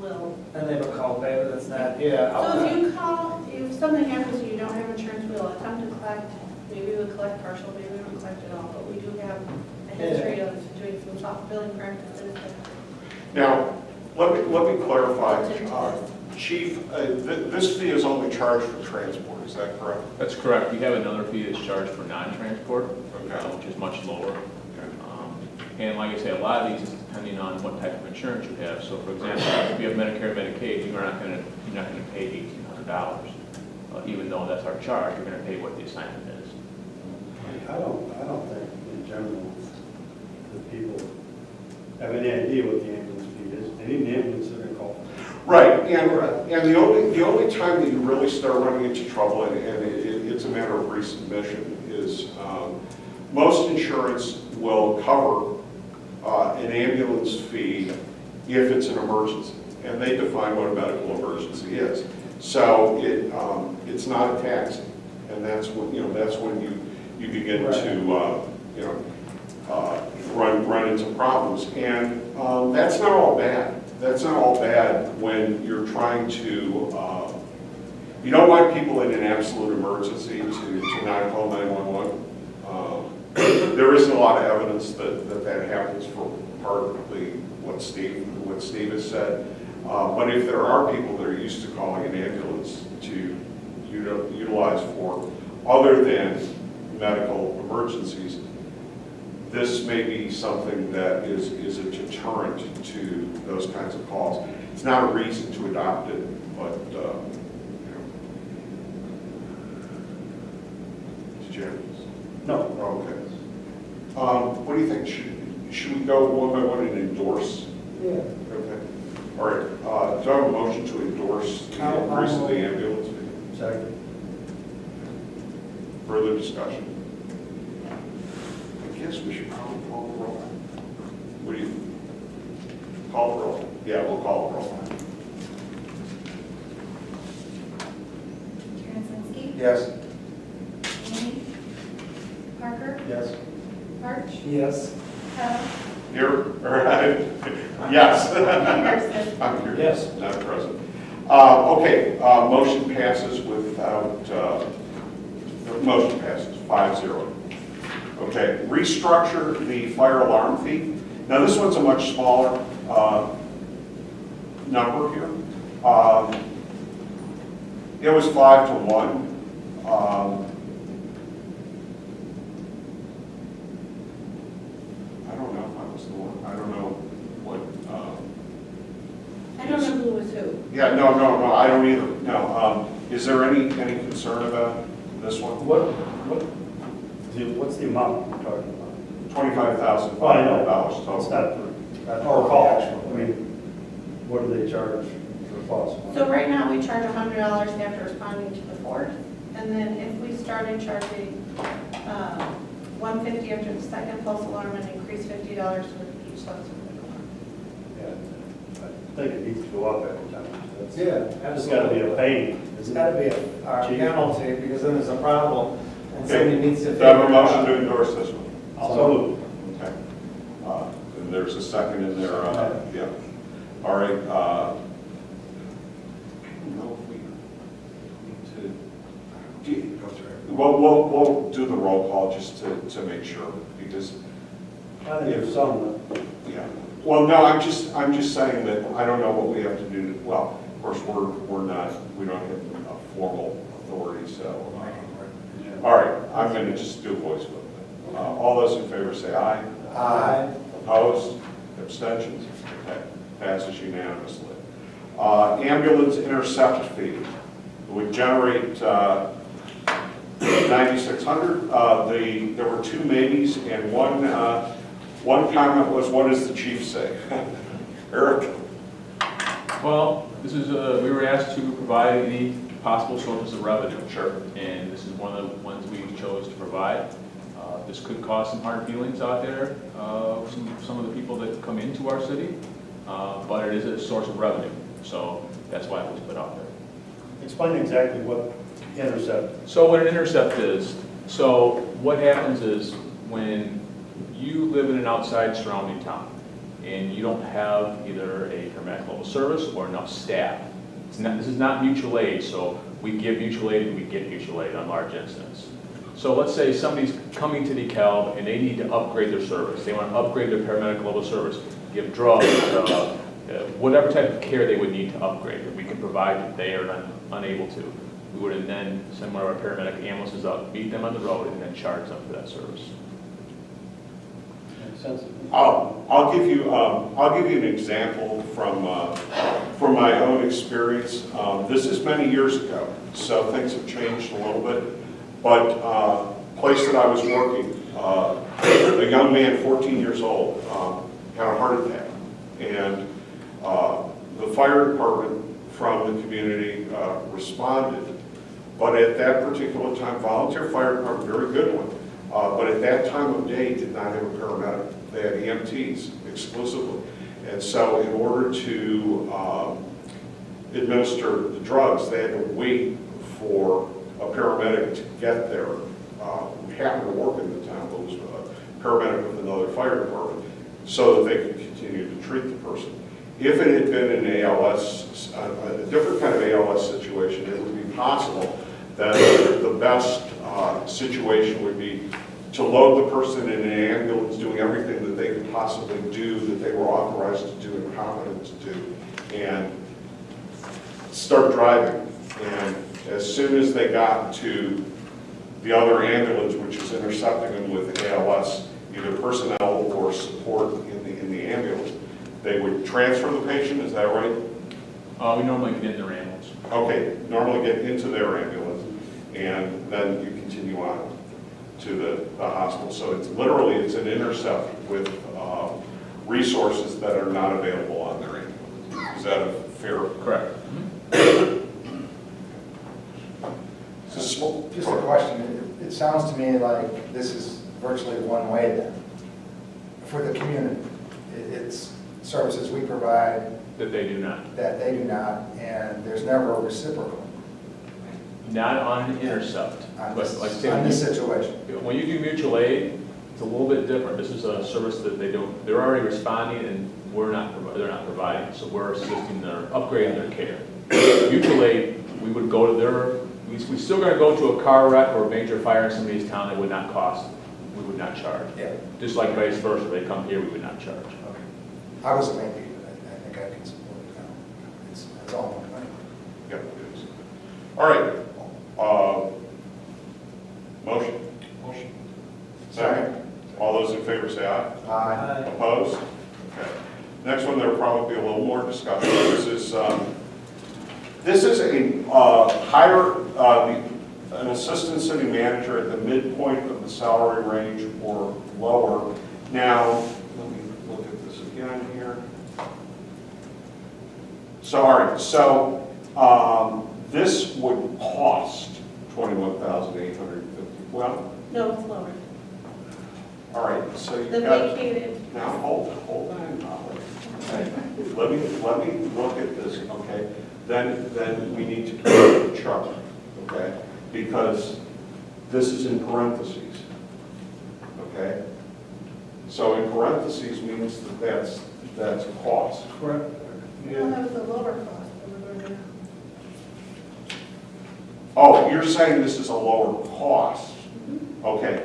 will. And they will call pay, but it's not, yeah. So okay. if you call, if something happens and you don't have insurance, we'll attempt to collect, maybe we'll collect partial, maybe we don't collect it all, but we do have a history of doing some soft billing practices. Now, let me clarify, Chief, this fee is only charged for transport, is that correct? That's correct. We have another fee that's charged for non-transport, Okay. which is much lower. Okay. And like I say, a lot of these is depending on what type of insurance you have. So for example, if you have Medicare, Medicaid, you're not going to pay $1,800. Even though that's our charge, you're going to pay what the assignment is. I don't think in general the people have any idea what the ambulance fee is. They need an ambulance, they're gonna call. Right, and the only time that you really start running into trouble, and it's a matter of resubmission, is most insurance will cover an ambulance fee if it's an emergency, and they define what a medical emergency is. So it's not a taxi, and that's when you begin to run into problems, and that's not all bad. That's not all bad when you're trying to, you don't want people in an absolute emergency to not call 911. There isn't a lot of evidence that happens for partly what Steve has said. But if there are people that are used to calling an ambulance to utilize for other than medical emergencies, this may be something that is a deterrent to those kinds of calls. It's not a reason to adopt it, but, Did you have? No. Oh, okay. What do you think? Should we go one by one and endorse? Yeah. Okay. All right, do I have a motion to endorse the increase of the ambulance fee? Second. Further discussion? I guess we should probably call the roll. What do you, call the roll? Yeah, we'll call the roll. Karazinski, Yes. Amy, Parker, Yes. March, Yes. Hess, Here, yes. Anderson. I'm here. Yes. Not present. Okay, motion passes without, motion passes 5-0. Okay, restructure the fire alarm fee. Now, this one's a much smaller number here. It was 5-1. I don't know if I was the one, I don't know what, I don't know who was who. yeah, no, I don't either, no. Is there any concern about this one? What's the amount we're talking about? $25,500 Oh, I know. total. It's not for call. I mean, what do they charge for calls? So right now, we charge $100 after responding to the fourth, and then if we started charging $150 after the second false alarm and increase $50 with each subsequent alarm. Yeah, I think it needs to go up every time. That's- Yeah, It's gotta be a pain. It's got to be a penalty, because then there's a problem, and Okay. somebody needs to. Do I have a figure it motion out. to endorse this one? So, Okay. And there's a second in there, yeah. All right, I don't know if we need to, we'll do the roll call just to make sure, because, I think there's some, yeah. Well, no, I'm just saying that I don't know what we have to do to, well, of course, we don't have a formal authority, so. All right, I'm going to just do a voice vote. All those in favor say aye. Aye. Opposed? Abstentions? Okay, passes unanimously. Ambulance intercept fee would generate 9,600. There were two maybes, and one comment was, what does the chief say? Eric? Well, this is, we were asked to provide any possible sources of revenue. Sure. And this is one of the ones we chose to provide. This could cause some hard feelings out there, some of the people that come into our city, but it is a source of revenue. So that's why it was put out there. explain exactly what intercept. So what an intercept is, so what happens is when you live in an outside surrounding town and you don't have either a paramedic level service or enough staff, this is not mutual aid, so we give mutual aid and we get mutual aid on large incidents. So let's say somebody's coming to DeKalb and they need to upgrade their service. They want to upgrade their paramedic level service, give drugs, whatever type of care they would need to upgrade that we can provide if they are unable to. We would then send one of our paramedic ambulances up, meet them on the road, and then charge them for that service. Makes sense. I'll give you an example from my own experience. This is many years ago, so things have changed a little bit. But place that I was working, a young man, 14 years old, had a heart attack, and the fire department from the community responded. But at that particular time, volunteer fire department, very good one. But at that time of day, did not have a paramedic. They had EMTs exclusively. And so in order to administer the drugs, they had to wait for a paramedic to get there. We happened to work in the town, but was a paramedic with another fire department, so that they could continue to treat the person. If it had been an ALS, a different kind of ALS situation, it would be possible that the best situation would be to load the person in an ambulance doing everything that they could possibly do, that they were authorized to do and competent to do, and start driving. And as soon as they got to the other ambulance, which was intercepting them with ALS, either personnel or support in the ambulance, they would transfer the patient, is that right? We normally get in their ambulance. Okay, normally get into their ambulance, and then you continue on to the hospital. So it's literally, it's an intercept with resources that are not available on their ambulance. Is that a fair? Correct. Just a question, it sounds to me like this is virtually one way then, for the community. It's services we provide That they do not. that they do not, and there's never a reciprocal Not on intercept, on but like I this, say, on this situation. when you do mutual aid, it's a little bit different. This is a service that they don't, they're already responding and they're not providing, so we're assisting their, upgrading their care. Mutual aid, we would go to their, we still gonna go to a car wreck or a major fire in somebody's town that would not cost, we would not charge. Yeah. Just like vice versa, they come here, we would not charge. Okay. I was a maybe, but I think I can support it now. It's all one way. Yep, it is. All right. Motion? Motion. Second. All those in favor say aye. Aye. Opposed? Okay. Next one, there'll probably be a little more discussion. This is a an assistant city manager at the midpoint of the salary range or lower. Now, let me look at this again here. So, all right, so this would cost $21,850. Well, No, it's lower. all right, so you've The got. vacated, Now, hold on, Molly. Let me look at this, okay? Then we need to create a chart, okay? Because this is in parentheses, okay? So in parentheses means that that's a cost. Correct. well, that was a lower cost. than we're gonna- Oh, you're saying this is a lower cost, okay?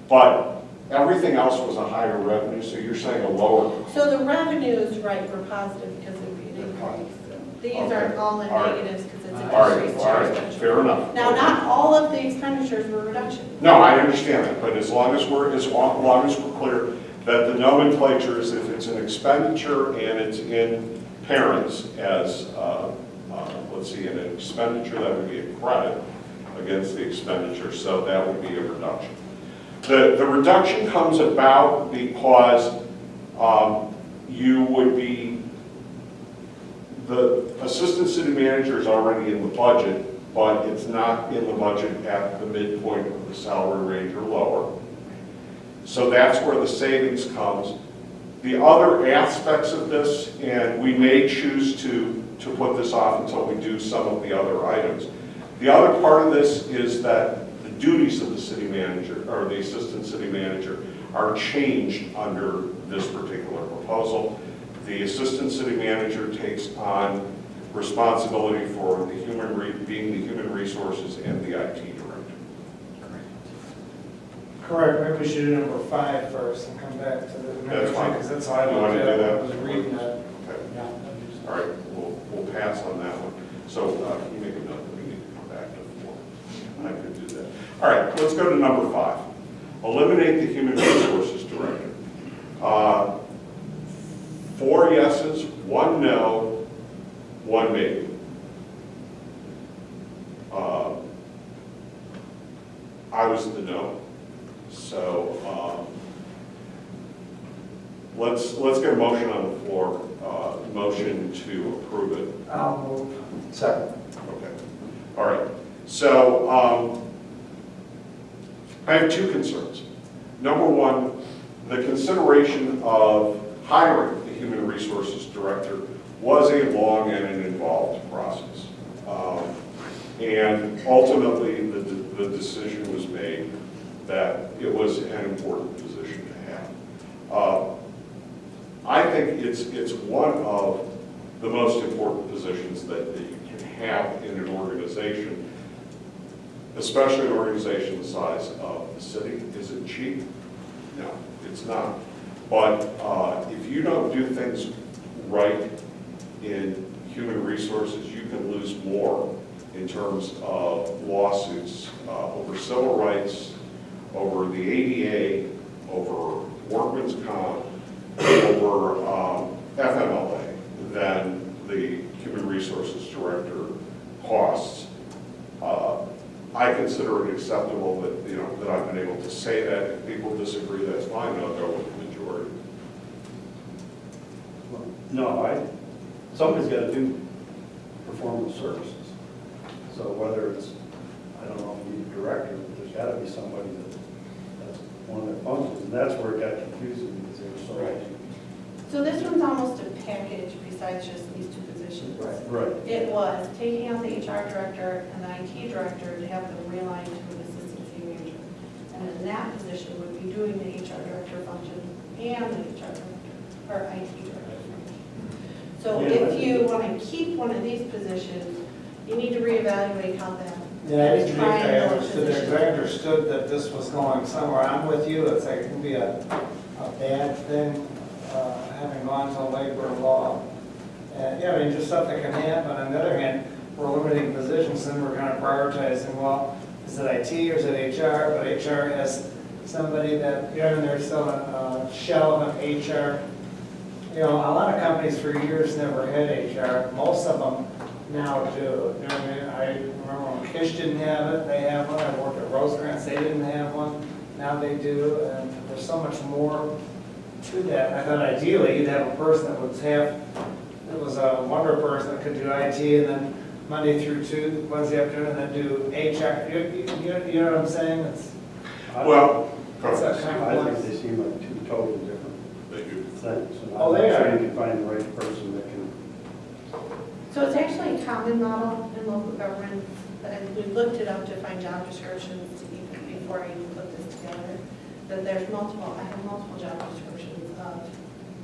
But everything else was a higher revenue, so you're saying a lower. So the revenue is right, we're positive because it would be an increase. These Okay. are all in All right. negatives because it's an All right, increase. all right, fair enough. Now, not all of the expenditures were reductions. No, I understand that, but as long as we're clear that the nomenclature is if it's an expenditure and it's in parents as, let's see, an expenditure, that would be a credit against the expenditure, so that would be a reduction. The reduction comes about because you would be, the assistant city manager is already in the budget, but it's not in the budget at the midpoint of the salary range or lower. So that's where the savings comes. The other aspects of this, and we may choose to put this off until we do some of the other items. The other part of this is that the duties of the city manager, or the assistant city manager, are changed under this particular proposal. The assistant city manager takes on responsibility for being the human resources and the IT director. Correct, maybe we should do number 5 first and come back to the That's next fine. one, because that's how I You wanna looked do at it, that? I was reading that. Okay. Yeah, that'd be- All right, we'll pass on that one. So can you make a note that we need to come back to 4? I could do that. All right, let's go to number 5. Eliminate the human resources director. 4 yeses, 1 no, 1 maybe. I was the no. So let's get a motion on the floor, motion to approve it. I'll move. Second. Okay, all right. So I have 2 concerns. Number 1, the consideration of hiring the human resources director was a long and an involved process. And ultimately, the decision was made that it was an important position to have. I think it's one of the most important positions that you can have in an organization, especially an organization the size of the city. Is it cheap? No, it's not. But if you don't do things right in human resources, you can lose more in terms of lawsuits over civil rights, over the ADA, over workman's comp, over FMLA than the human resources director costs. I consider it acceptable that, you know, that I've been able to say that. If people disagree, that's fine, I'll go with the majority. No, somebody's got to do performance services. So whether it's, I don't know, if you need a director, but there's got to be somebody that's one of their functions. And that's where it got confusing because they were so. So this one's almost a package besides just these two positions. Right. It was taking out the HR director and the IT director to have them realigned to an assistant city manager. And then that position would be doing the HR director function and the HR director, or IT director function. So Yeah, if that's- you want to keep one of these positions, you need to reevaluate how that. Yeah, I didn't think I triangle of understood, positions- I understood that this was going somewhere. I'm with you, it's like, it can be a bad thing, having gone to labor law. And, yeah, I mean, just stuff that can happen. On the other hand, we're limiting positions, and we're kind of prioritizing, well, is it IT or is it HR? But HR has somebody that, you know, and there's still a shell of an HR. You know, a lot of companies for years never had HR. Most of them now do. You know what I mean? I remember when Kish didn't have it, they have one. I worked at Rosecrans, they didn't have one. Now they do, and there's so much more to that. I thought ideally you'd have a person that was it was a wonder person that could do IT and then Monday through Wednesday afternoon, and then do HR. You know what I'm saying? It's Well, it's a kind I of think they seem like two totally different they do. things. And Oh, they I'm are. sure you can find the right person that can. So it's actually a common model in local government, and we looked it up to find job descriptions to even, before I even put this together, that I have multiple job descriptions of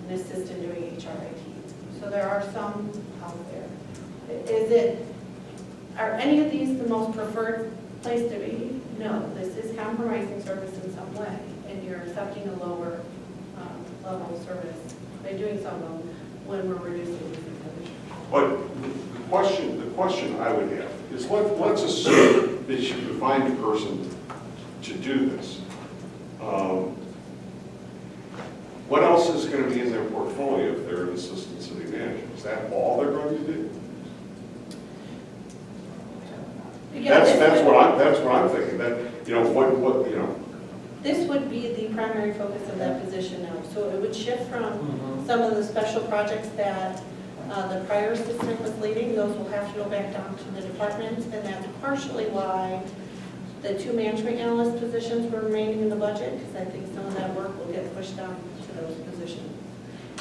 an assistant doing HRIT. So there are some out there. Are any of these the most preferred place to be? No, this is compromising service in some way, and you're accepting a lower level of service by doing some of them when we're reducing these positions. But the question I would have is, let's assume that you can find a person to do this. What else is going to be in their portfolio if they're an assistant city manager? Is that all they're going to do? Yeah, That's what I'm thinking. That, you know, what you know. This would be the primary focus of that position now. So it would shift from some of the special projects that the prior assistant was leading. Those will have to go back down to the departments, and that's partially why the two management analyst positions were remaining in the budget, because I think some of that work will get pushed down to those positions.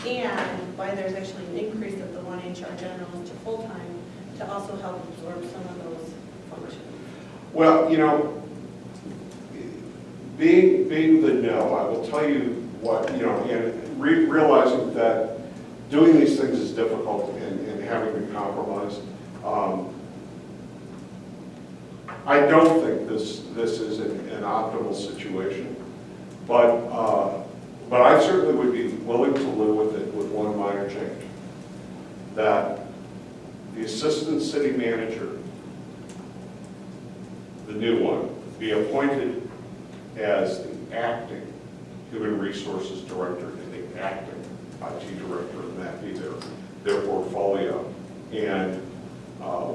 And why there's actually an increase of the one HR generalist to full-time to also help absorb some of those functions. Well, you know, being the no, I will tell you what, you know, and realizing that doing these things is difficult and having to compromise. I don't think this is an optimal situation, but I certainly would be willing to live with it with one minor change. That the assistant city manager, the new one, be appointed as the acting human resources director and the acting IT director, and that be their portfolio. And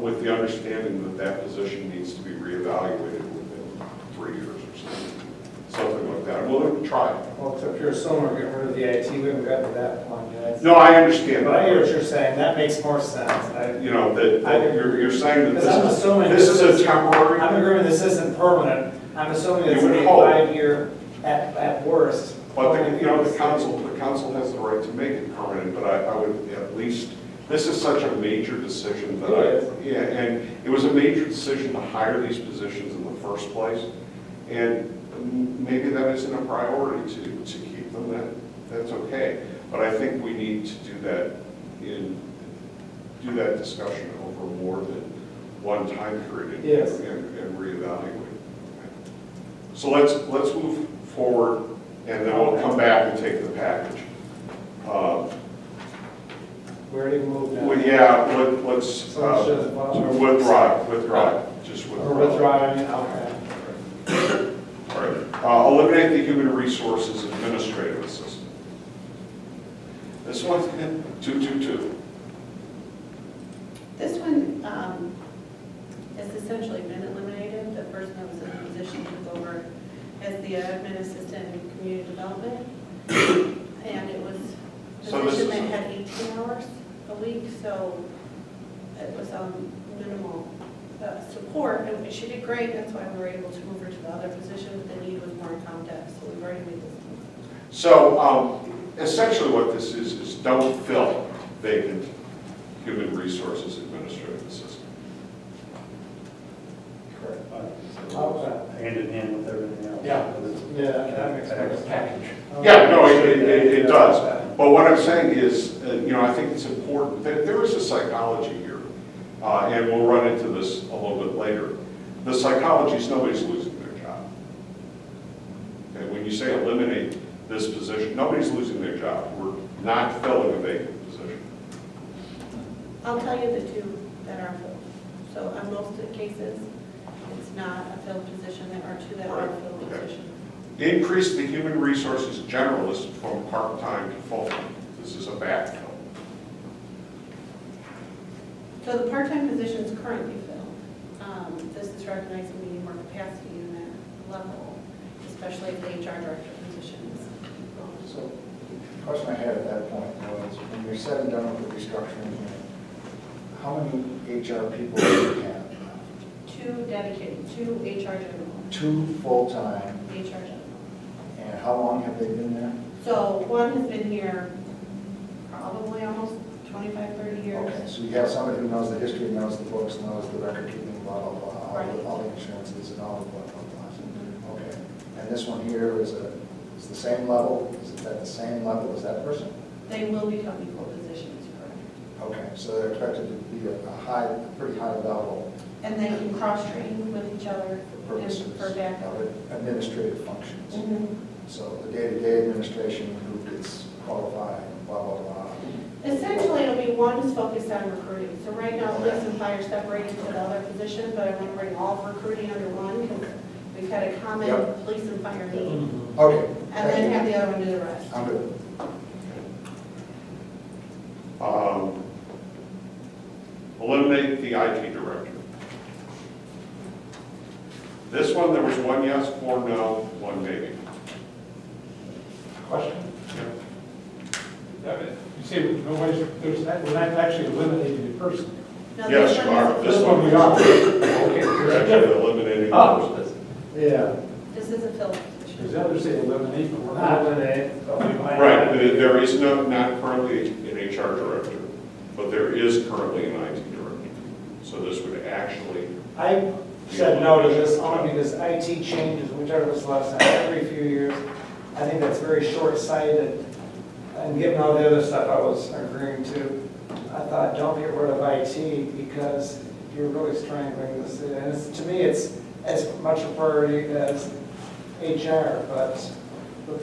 with the understanding that that position needs to be reevaluated within 3 years or something like that. I'm willing to try it. Well, except you're assuming we're getting rid of the IT, we haven't gotten to that point yet. No, I understand. But I hear what you're saying, that makes more sense. You know, that you're saying that Because I'm assuming this is a temporary. I'm agreeing this isn't permanent, I'm assuming it's You would a hope. 5-year at worst. But the council has the right to make it permanent, but I would at least, this is such a major decision that yeah, and it was a major decision to hire these positions in the first place. And maybe that isn't a priority to keep them, that's okay. But I think we need to do that discussion over more than one time period Yes. and reevaluate. So let's move forward, and then we'll come back and take the package. We already moved now. Well, yeah, let's So it's just, well, withdraw, just Or withdraw. withdraw, I mean, okay. All right. Eliminate the human resources administrative assistant. This one's 222. This one has essentially been eliminated. The person that was in the position took over as the admin assistant in community development. And it was a So this position is- that had 18 hours a week, so it was minimal support. And she did great, that's why we were able to move her to the other position, but the need was more in context, so we've already made this. So essentially what this is don't fill vacant human resources administrative assistant. Correct. Hand in hand with everything else. Yeah. Yeah, that makes sense. Package. Yeah, no, it does. But what I'm saying is, I think it's important, there is a psychology here, and we'll run into this a little bit later. The psychology is nobody's losing their job. Okay, when you say eliminate this position, nobody's losing their job. We're not filling a vacant position. I'll tell you the two that are filled. So on most of the cases, it's not a filled position, there are two that are Right, filled okay. positions. Increase the human resources generalist from part-time to full-time. This is a backfill. So the part-time position is currently filled. This is recognizing we need more capacity in that level, especially if the HR director position is gone. So the question I had at that point was, when you're said and done with the restructuring, how many HR people do you have? Two dedicated, two HR general, Two full-time, HR general. and how long have they been there? So one has been here probably almost 25, 30 years. Okay, so you have somebody who knows the history, knows the books, knows the record keeping, blah, blah, blah, Right. all the insurances and all the blah, blah, blah. Okay, and this one here is the same level, is it at the same level as that person? They will become equal positions, correct? Okay, so they're expected to be a pretty high level And they can cross-train with each other for purposes and for backup. of administrative functions. Mhm. So the day-to-day administration who gets qualified, blah, blah, blah. Essentially, it'll be one is focused on recruiting. So right now, police and fire separated to the other position, but I want to bring all of recruiting under one because we've had a common Yep. police and fire need. Okay. And then have the other one do the rest. I'm good. Eliminate the IT director. This one, there was one yes, 4 no, 1 maybe. Question? You say we're not actually eliminating the person. Now, Yes, this you one are. is- This one we are. Okay. You're actually eliminating the Oh. person. Yeah. This is a filled Because position. the others say eliminate, but we're not. Eliminate, but we might. Right, there is not currently an HR director, but there is currently an IT director. So this would actually, I said no to this only because IT changes, we talked about this last time, every few years. I think that's very short-sighted. And given all the other stuff I was agreeing to, I thought, don't get rid of IT because you're really strangling the city. And to me, it's as much a priority as HR, but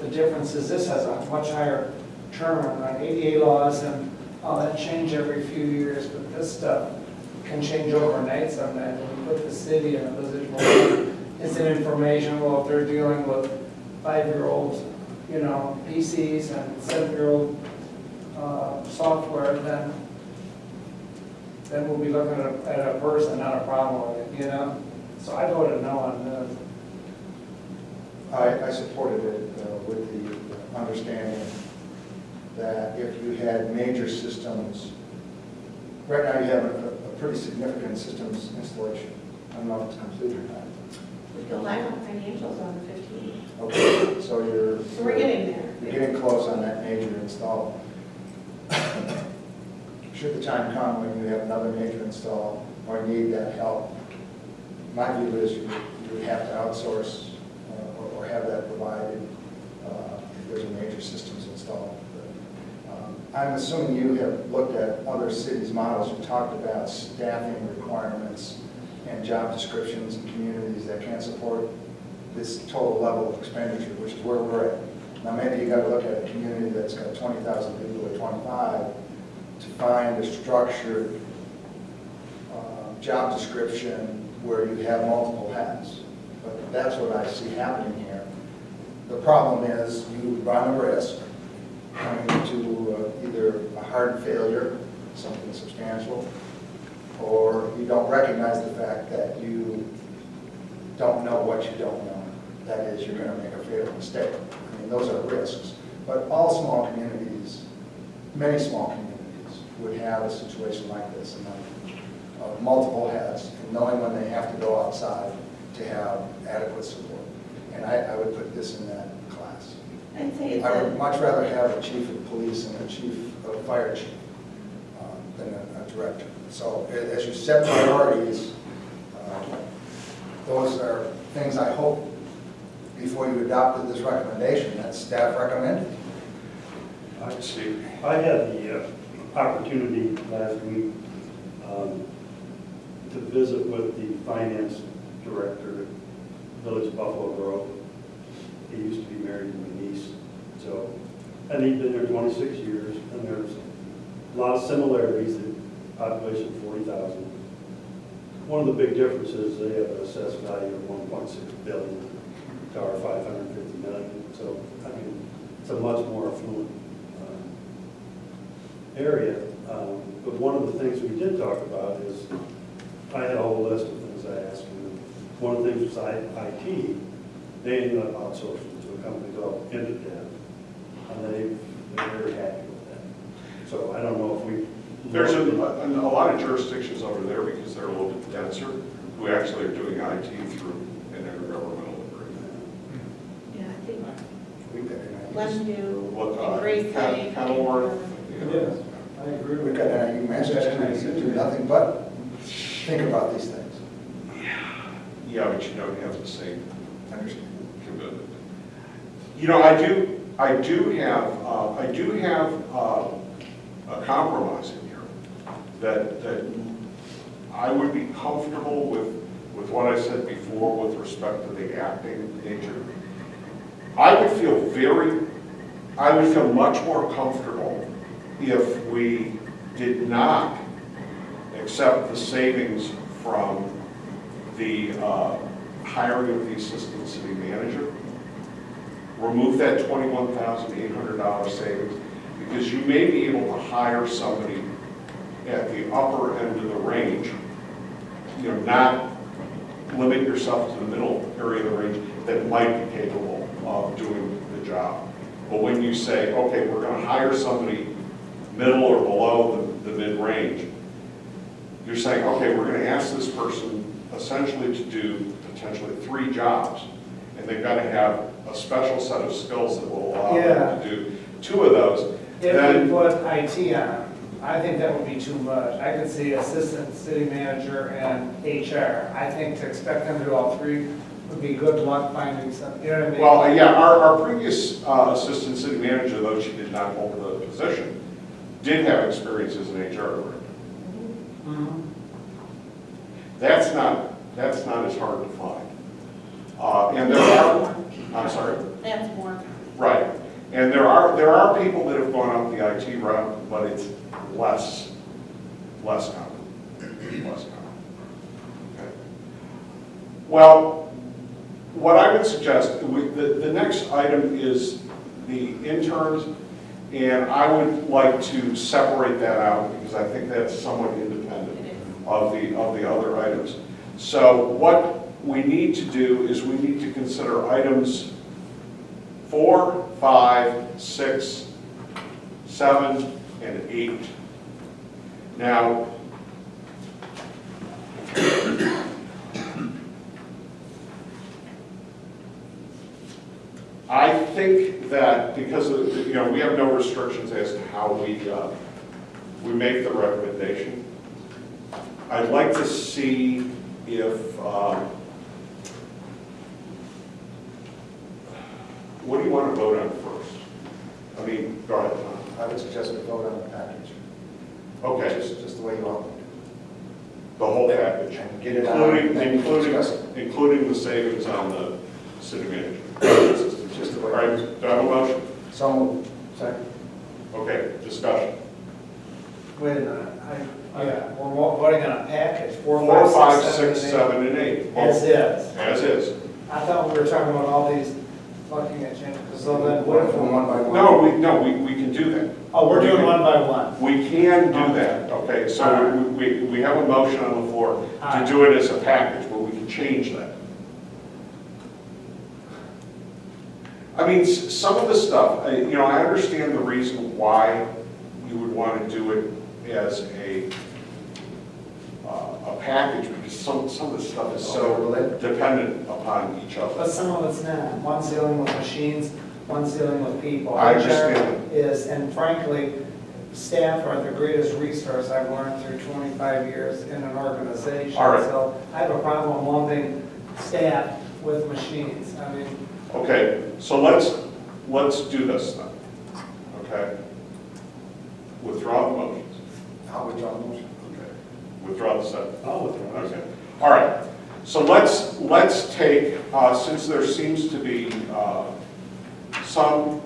the difference is this has a much higher term on ADA laws and all that change every few years, but this stuff can change overnight sometimes. When you put the city in a position where it's in information, well, if they're dealing with 5-year-old, PCs and 7-year-old software, then we'll be looking at a person, not a problem with it, So I voted no on this. I supported it with the understanding that if you had major systems, right now you have a pretty significant systems installation. I don't know if it's complete or not. We go live on financials on the 15th. Okay, so So we're getting there. you're getting close on that major install. Should the time come when you have another major install or need that help, my view is you would have to outsource or have that provided if there's a major systems installed. I'm assuming you have looked at other cities' models and talked about staffing requirements and job descriptions in communities that can't support this total level of expenditure, which is where we're at. Now, maybe you got to look at a community that's got 20,000 people or 25 to find a structured job description where you have multiple hats. But That's what I see happening here. The problem is you run a risk coming to either a hard failure, something substantial, or you don't recognize the fact that you don't know what you don't know. That is, you're going to make a fatal mistake. I mean, those are risks. But all small communities, many small communities, would have a situation like this, and multiple heads, and knowing when they have to go outside to have adequate support. And I would put this in that class. I'd say it's I would a, much rather have a chief of police and a chief of fire chief than a director. So as you set priorities, those are things I hope before you adopted this recommendation that staff recommended. Steve? I had the opportunity last week to visit with the finance director at Village of Buffalo Grove. He used to be married to my niece, so, and he'd been there 26 years, and there's a lot of similarities, the population of 40,000. One of the big differences, they have an assessed value of 1.6 billion to our 550 million, so, I mean, it's a much more affluent area. But one of the things we did talk about is, I had a whole list of things I asked him. One of the things was IT. They ended up outsourcing to a company called Interdev, and they're very happy with that. So I don't know if we. There's a lot of jurisdictions over there, because they're a little bit denser, who actually are doing IT through an intergovernmental agreement. yeah, I think We've got NIU. Glenview What, and Grace Lake. Kenilworth? Yes, I agree with We've got that. NIU Manchester, who do nothing but think about these things. Yeah, but you don't have the same Understand? commitment. You know, I do have a compromise in here that I would be comfortable with what I said before with respect to the acting nature. I would feel much more comfortable if we did not accept the savings from the hiring of the assistant city manager. Remove that $21,800 savings, because you may be able to hire somebody at the upper end of the range, you know, not limit yourself to the middle area of the range, that might be capable of doing the job. But when you say, okay, we're going to hire somebody middle or below the mid-range, you're saying, okay, we're going to ask this person essentially to do potentially 3 jobs, and they've got to have a special set of skills that will allow them to do 2 of those. If Then, we put IT on, I think that would be too much. I could see assistant city manager and HR. I think to expect them to do all 3 would be good luck finding some, you know what I mean? well, yeah, our previous assistant city manager, though she did not hold the position, did have experience as an HR director. Mhm. That's not as hard to find. And there are, I'm sorry? That's more. Right. And there are people that have gone up the IT route, but it's less common. Less common. Okay. Well, what I would suggest, the next item is the interns, and I would like to separate that out, because I think that's somewhat independent of the other items. So what we need to do is we need to consider items 4, 5, 6, 7, and 8. Now, I think that because we have no restrictions as to how we make the recommendation, I'd like to see if what do you want to vote on first? I mean, go ahead, Tom. I would suggest we vote on the package. Okay, Just the way you outlined the whole package, And get it on, and then we can discuss it. including the savings on the city manager. it. Just the All way. right, do I have a motion? So moved. Second. Okay, discussion. Wait a minute, yeah, we're voting on a package, 4, 4, 5, 5, 6, 6, 7, and 8. As is. As is. I thought we were talking about all these looking at changes, so then what if, From one by one? No, we can do that. oh, we're doing one by one. We can do that, okay? So we have a motion on the floor to do it as a package, but we can change that. I mean, some of the stuff, you know, I understand the reason why you would want to do it as a package, because some of the stuff is so dependent upon each But other. some of it's not. One's dealing with machines, one's dealing with people. I HR understand. is, and frankly, staff are the greatest resource I've learned through 25 years in an organization. All right. So I have a problem lumping staff with machines. I mean, Okay, so let's do this then, okay? Withdraw the motions. I'll withdraw the motion. Okay. Withdraw the second. I'll withdraw. Okay, all right. So let's take, since there seems to be some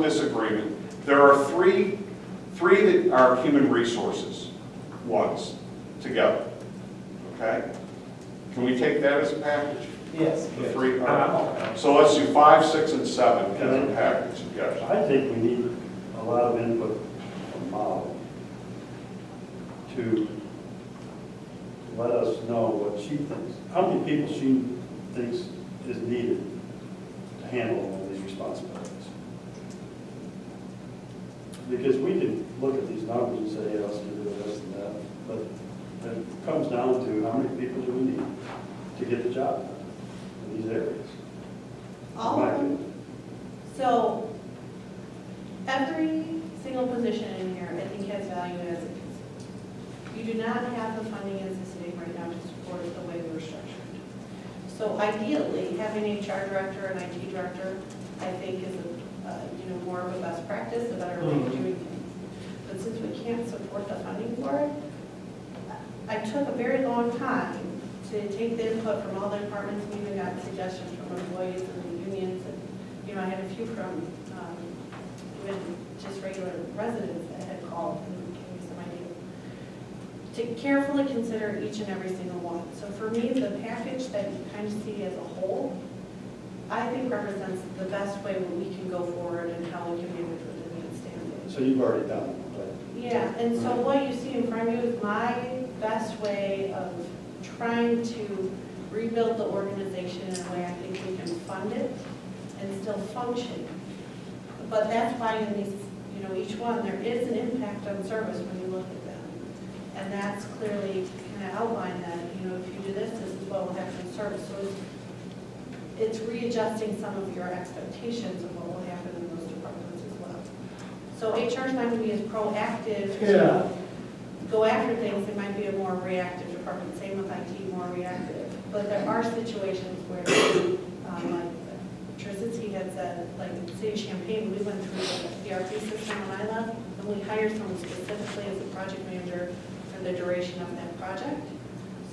disagreement, there are three that are human resources ones together, okay? Can we take that as a package? yes. The three, all right. So let's do 5, 6, and 7 as a package, yes. I think we need a lot of input from Molly to let us know what she thinks, how many people she thinks is needed to handle all these responsibilities. Because we can look at these numbers and say, yeah, let's do this and that, but it comes down to how many people do we need to get the job done in these areas. All of them. So every single position in here, I think, has value as it is. You do not have the funding as a city right now to support it the way we were structured. So ideally, having an HR director and IT director, I think, is more of a best practice, a better way of doing things. But since we can't support the funding for it, I took a very long time to take the input from all the departments. We even got suggestions from employees and the unions, and I had a few from even just regular residents that had called and gave me some ideas. To carefully consider each and every single one. So for me, the package that you kind of see as a whole, I think represents the best way that we can go forward and how we can manage with advanced standards. So you've already done it, right? Yeah, and so what you see in front of you is my best way of trying to rebuild the organization in a way I think we can fund it and still function. But that's why in these, each one, there is an impact on service when you look at them. And that's clearly kind of outlined that, if you do this, this is what will happen in service. So it's readjusting some of your expectations of what will happen in those departments as well. So HR is not going to be as proactive to go after things. It might be a more reactive department. Same with IT, more reactive. But there are situations where, like Trzynski had said, like in the city of Champaign, we went through the ERP system when I left, and we hired someone specifically as a project manager for the duration of that project.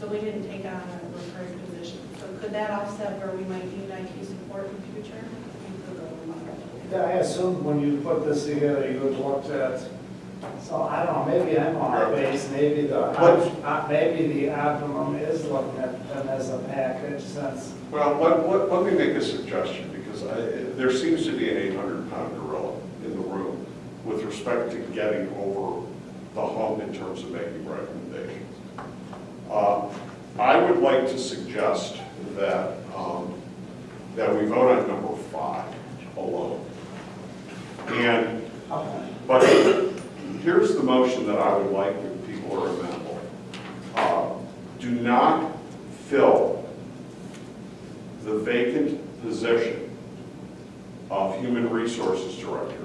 So we didn't take on a recurring position. So could that offset where we might need IT support in the future? Yeah, I assume when you put this together, you would look at, so I don't know, maybe I'm off base, maybe the optimum is looking at them as a package since. Well, let me make a suggestion, because there seems to be an 800-pound gorilla in the room with respect to getting over the hump in terms of making recommendations. I would like to suggest that we vote on number 5 alone. But here's the motion that I would like if people are amenable. Do not fill the vacant position of Human Resources Director.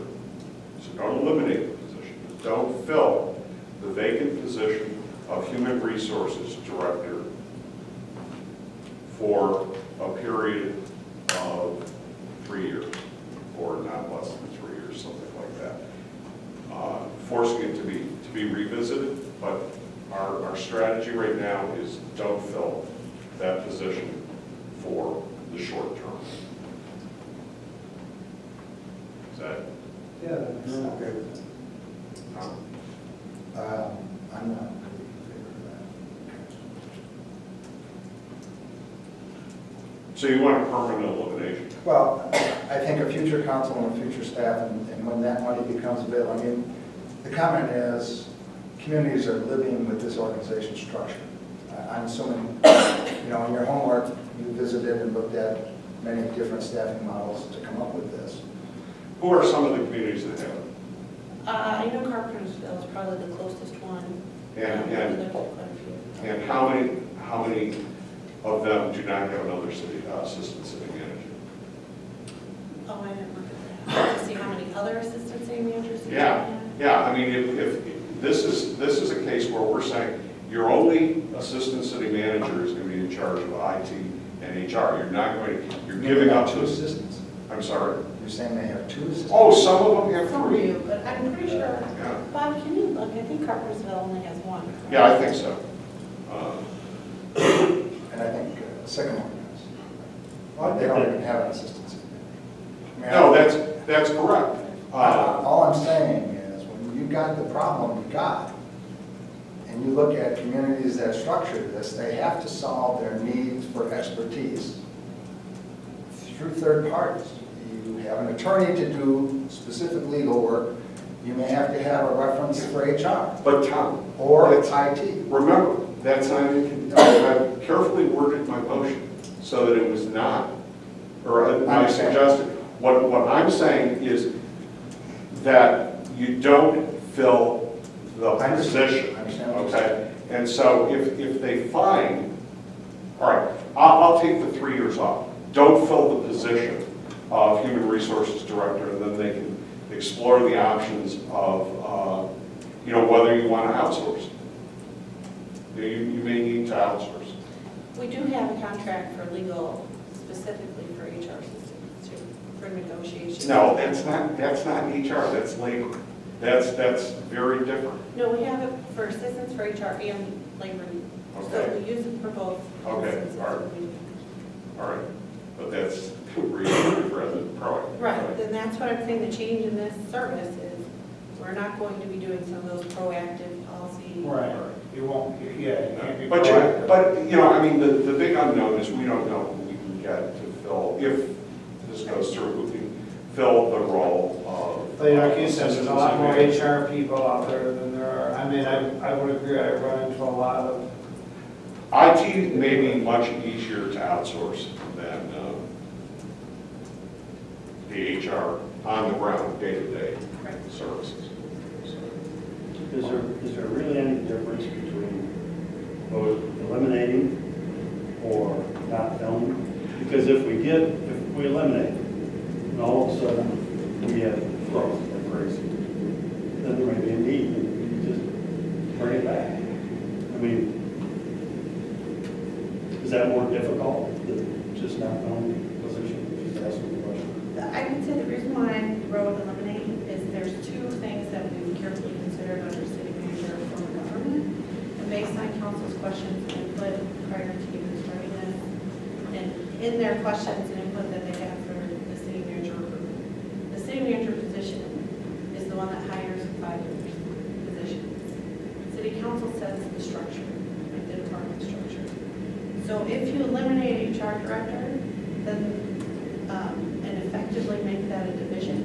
So don't eliminate the position. But don't fill the vacant position of Human Resources Director for a period of 3 years, or not less than 3 years, something like that. Forcing it to be revisited, but our strategy right now is don't fill that position for the short term. Is that? Yeah, that makes sense. Okay with Tom? that. I'm not really in favor of that. So you want a permanent elimination? Well, I think a future council and a future staff, and when that money becomes available, I mean, the comment is, communities are living with this organization structure. I'm assuming, you know, in your homework, you visited and looked at many different staffing models to come up with this. Who are some of the communities that have it? I know Carpentersville is probably the closest one. And There's quite a few. And how many of them do not have another assistant city manager? Oh, I didn't look at that. To see how many other assistant city managers. we Yeah, have. yeah, I mean, if this is a case where we're saying your only assistant city manager is going to be in charge of IT and HR. You're not going, you're giving up two to, assistants. I'm sorry. You're saying they have two assistants? Oh, some of them have Some three. do, but I'm pretty sure, Yeah, Bob, can you look? I think Carpentersville only has one. yeah, I think so. And I think Sycamore does. Well, they don't even have an assistant city manager. No, that's correct. All I'm saying is, when you got the problem you got, and you look at communities that structure this, they have to solve their needs for expertise through third parties. You have an attorney to do specific legal work, you may have to have a reference for HR But Tom, or That's- IT. remember, that's not, I carefully worded my motion so that it was not, or I suggested, what I'm saying is that you don't fill the I understand. position, I understand what you're okay? And so if they find, all right, I'll take the 3 years off. Don't fill the position of Human Resources Director, and then they can explore the options of, whether you want to outsource. You may need to outsource. We do have a contract for legal specifically for HR systems too, for negotiations. No, that's not HR, that's labor. That's very different. No, we have it for assistants for HR and labor. So Okay. we use it for both. Okay, instances. all right. All right, but that's rather proactive. Right, then that's what I'm saying, the change in this service is, we're not going to be doing some of those proactive policy. Right, you won't, yeah, you can't be But, proactive. I mean, the big unknown is we don't know who we can get to fill, if this goes through, who can fill the role of. But like you said, there's a lot more assistant HR people out there than there are, I mean, I would agree, I run into a lot of, IT may be much easier to outsource than the HR on the ground, day-to-day Right. services. Is there really any difference between eliminating or not filming? Because if we eliminate, and all of a sudden we have growth like crazy, then there may be a need, and you just bring it back. I mean, is that more difficult than just not knowing the position? Just asking the question. I would say the reason why I wrote eliminate is there's two things that we've carefully considered under city manager form of government. And based on council's questions and input prior to even starting this, and in their questions and input that they have for the city manager recruitment. The city manager position is the one that hires 5 years positions. City council sets the structure, like the department structure. So if you eliminate HR director, then and effectively make that a division,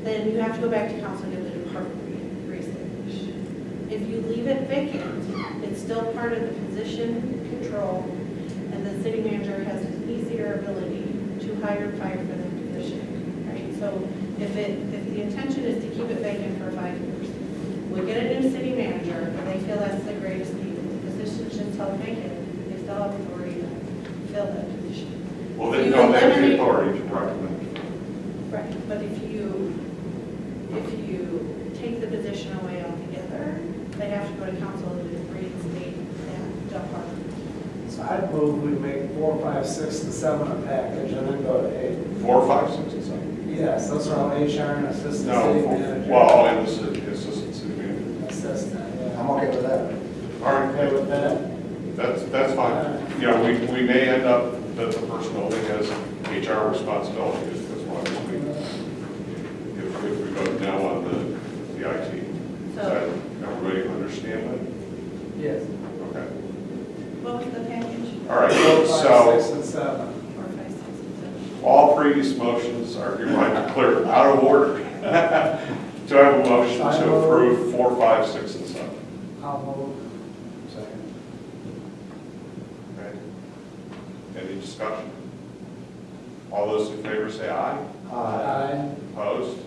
then you have to go back to council and get the department reestablished. If you leave it vacant, it's still part of the position control, and the city manager has an easier ability to hire and fire for the position, right? So if the intention is to keep it vacant for 5 years, we get a new city manager, and they feel that's the greatest need, the position should still vacant, they still have authority to fill that position. Well, You they don't have the eliminate- authority to recommend. Right, but if you take the position away altogether, they have to go to council to reinstate that department. so I'd move we make 4, 5, 6, and 7 a package and then go to 8. 4, 5, 6, and 7. Yes, those are all HR and assistant No, city manager. well, and the assistant city manager. Assistant, yeah. I'm okay with that. All right, Okay with that? that's fine. You know, we may end up that the person only has HR responsibility as long as if we vote now on the IT. Does So- everybody understand that? Yes. Okay. What was the package? All right, 4, 5, so 6, and 7. 4, 5, 6, and 7. all previous motions are hereby declared out of order. Do I have a motion to approve 4, 5, 6, and 7? I'll move. Second. Okay. Any discussion? All those in favor say aye. Aye. Opposed?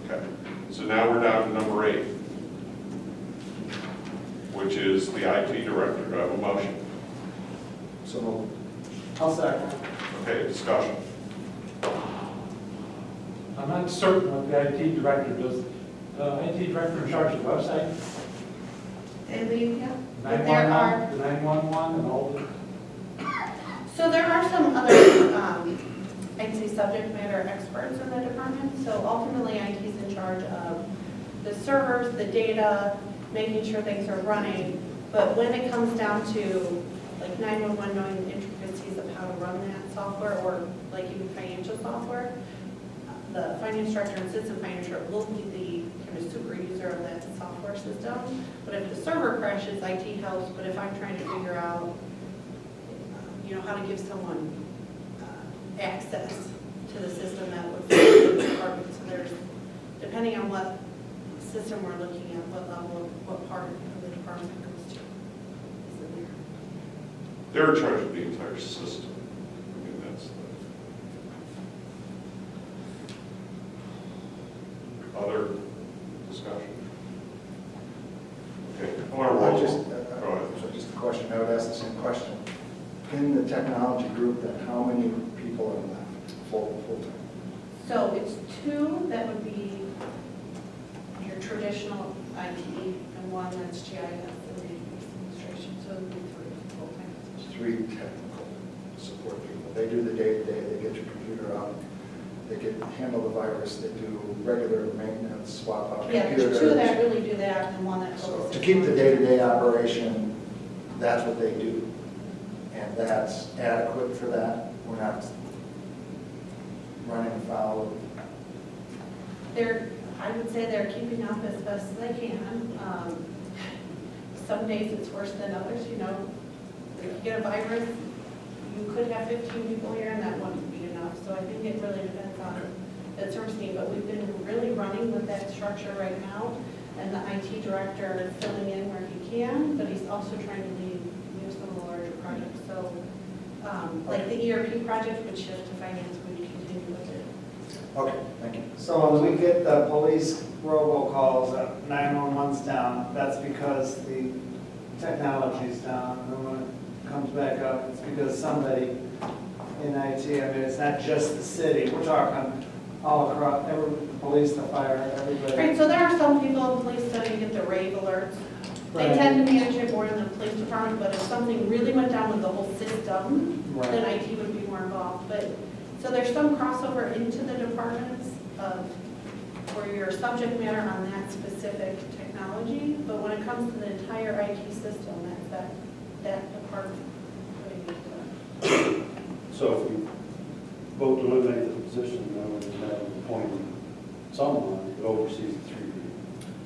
Okay. So now we're down to number 8, which is the IT director. Do I have a motion? So moved. I'll second. Okay, discussion. I'm not certain what the IT director does. IT director in charge of the website, They leave, yeah. But there are, 911, the 911 and all the, so there are some other, I'd say subject matter experts in the department. So ultimately, IT is in charge of the servers, the data, making sure things are running. But when it comes down to like 911, knowing the intricacies of how to run that software, or like even financial software, the finance director and assistant finance director will be the kind of super user of that software system. But if the server crashes, IT helps. But if I'm trying to figure out, how to give someone access to the system, that would fit the department. So there's, depending on what system we're looking at, what level, what part of the department it goes to. is in there. They're in charge of the entire system. I mean, that's the... Other discussion? Okay, I want to roll. Go ahead. So just a question, I would ask the same question. In the technology group, then how many people are left, full-time? So it's 2 that would be your traditional IT, and 1 that's GIS and database administration. So it would be 3 full-time positions. 3 technical support people. They do the day-to-day, they get your computer out, they get handle the virus, they do regular maintenance, swap out Yeah, computers. there's 2 that really do that, and 1 that So focuses. to keep the day-to-day operation, that's what they do. And that's adequate for that. We're not running afoul of... I would say they're keeping up as best as they can. Some days it's worse than others, If you get a virus, you could have 15 people here and that wouldn't be enough. So I think it really depends on the service need. But we've been really running with that structure right now. And the IT director is filling in where he can, but he's also trying to lead some of the larger projects. So like the ERP project would shift to finance, we would continue with it. Okay, thank you. So when we get the police robocalls, 911's down, that's because the technology's down. And then when it comes back up, it's because somebody in IT, it's not just the city, we're talking all across, the police, the fire, everybody. Right, so there are some people in police that get the rave alerts. They Right. tend to manage it more in the police department, but if something really went down with the whole system, then Right. IT would be more involved. But, so there's some crossover into the departments of, for your subject matter on that specific technology, but when it comes to the entire IT system, that's that department putting it to. So if we vote to eliminate the position, then we can have appointed someone that oversees the 3 people.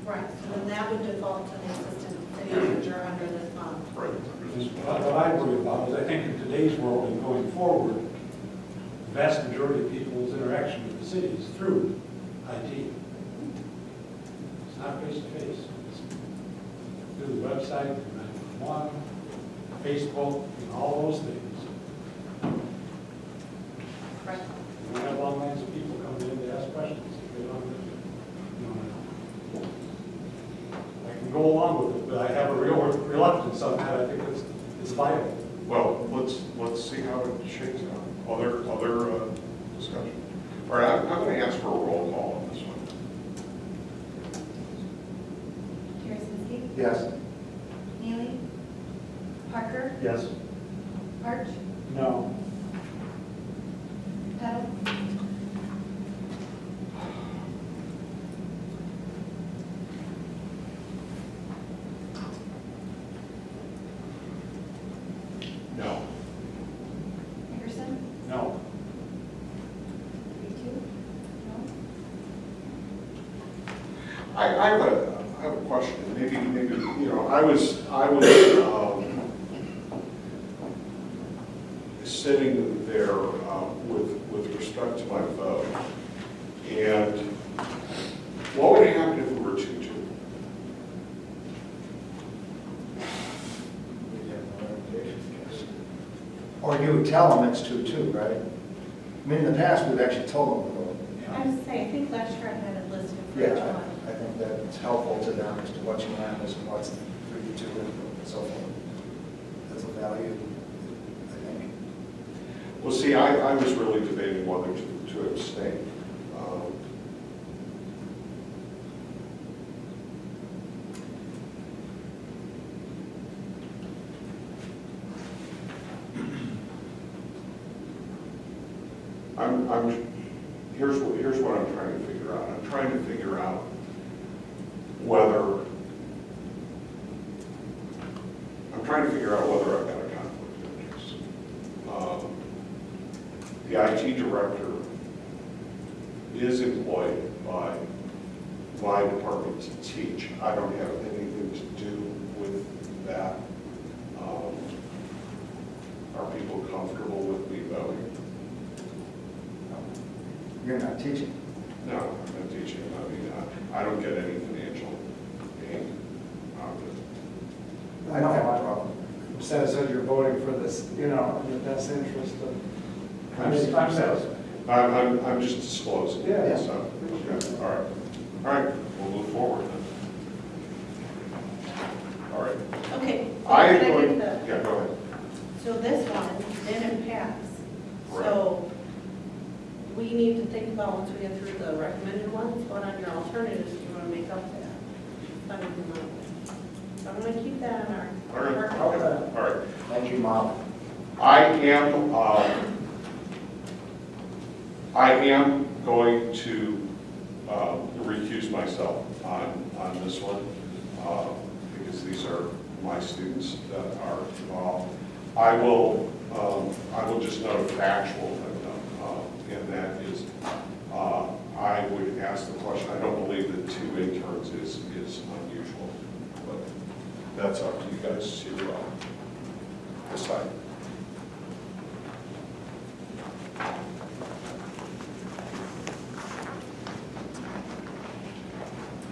Right, so then that would default to the assistant city manager under this model. Right. what I worry about is I think in today's world and going forward, the vast majority of people's interaction with the city is through IT. It's not face-to-face. It's through the website, through 911, Facebook, and all those things. Right. We have all kinds of people coming in to ask questions. If they don't, I can go along with it, but I have a real reluctance on that. I think it's vital. Well, let's see how it shakes out. Other discussion. All right, I'm going to ask for a roll call on this one. Karasinski, Yes. Neely, Parker, Yes. Parch, No. Pettle, No. Nickerson, No. 3-2, no. I have a question. Maybe I was sitting there with respect to my vote. And what would happen if we were 2-2? Or you would tell them it's 2-2, right? I mean, in the past, we've actually told them to vote. I was saying, I think last year I had it listed for each Yeah, one. I think that it's helpful to them as to what you want is and what's 3-2 and so forth. That's a value, I think. Well, see, I was really debating whether to abstain. Here's what I'm trying to figure out. I'm trying to figure out whether I've got a conflict of interest. The IT director is employed by my department to teach. I don't have anything to do with that. Are people comfortable with me voting? You're not teaching. No, I'm not teaching. I mean, I don't get any financial gain out of it. I don't have a problem. Says you're voting for this, in the best interest of, I'm satisfied. I'm just disclosing. Yeah. So, okay, all right, we'll move forward then. All right. Okay. so I can am going, give the- yeah, go ahead. So this one didn't pass. Correct. So we need to think about, once we get through the recommended ones, what on your alternatives do you want to make up that? funding amount. So I'm going to keep that on our. All right, okay, all right. Thank you, Molly. I am going to recuse myself on this one, because these are my students that are involved. I will just note a factual thing, and that is, I would ask the question, I don't believe that 2 interns is unusual, but that's up to you guys to decide.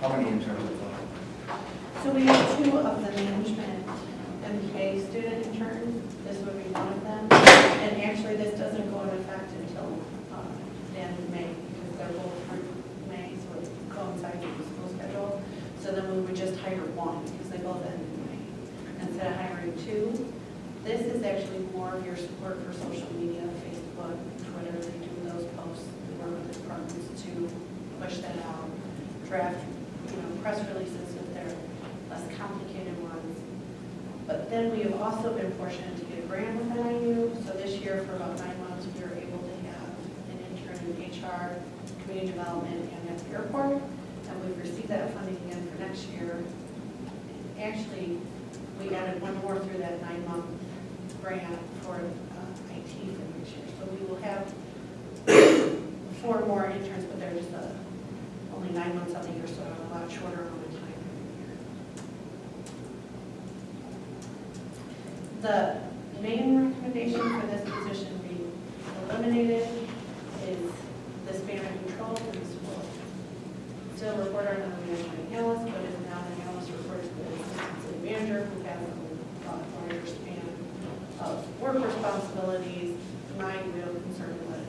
How many interns are there? So we have 2 of the management MBA student interns. This would be one of them. And actually, this doesn't go into effect until the end of May, because they're both through May, so it coincides with the school schedule. So then we would just hire 1, because they both end in May, instead of hiring 2. This is actually more of your support for social media, Facebook, Twitter. They do those posts, we work with the departments to push that out, draft, press releases if they're less complicated ones. But then we have also been fortunate to get a grant with NIU. So this year, for about 9 months, we were able to have an intern in HR, community development, and at the airport. And we've received that funding again for next year. Actually, we added 1 more through that 9-month grant for IT for next year. So we will have 4 more interns, but they're just only 9 months of the year, so a lot shorter amount of time. The main recommendation for this position being eliminated is the span of control for the school. Still reported under the management analyst, but is now the analyst reports to the assistant city manager, who has a larger span of work responsibilities. My real concern was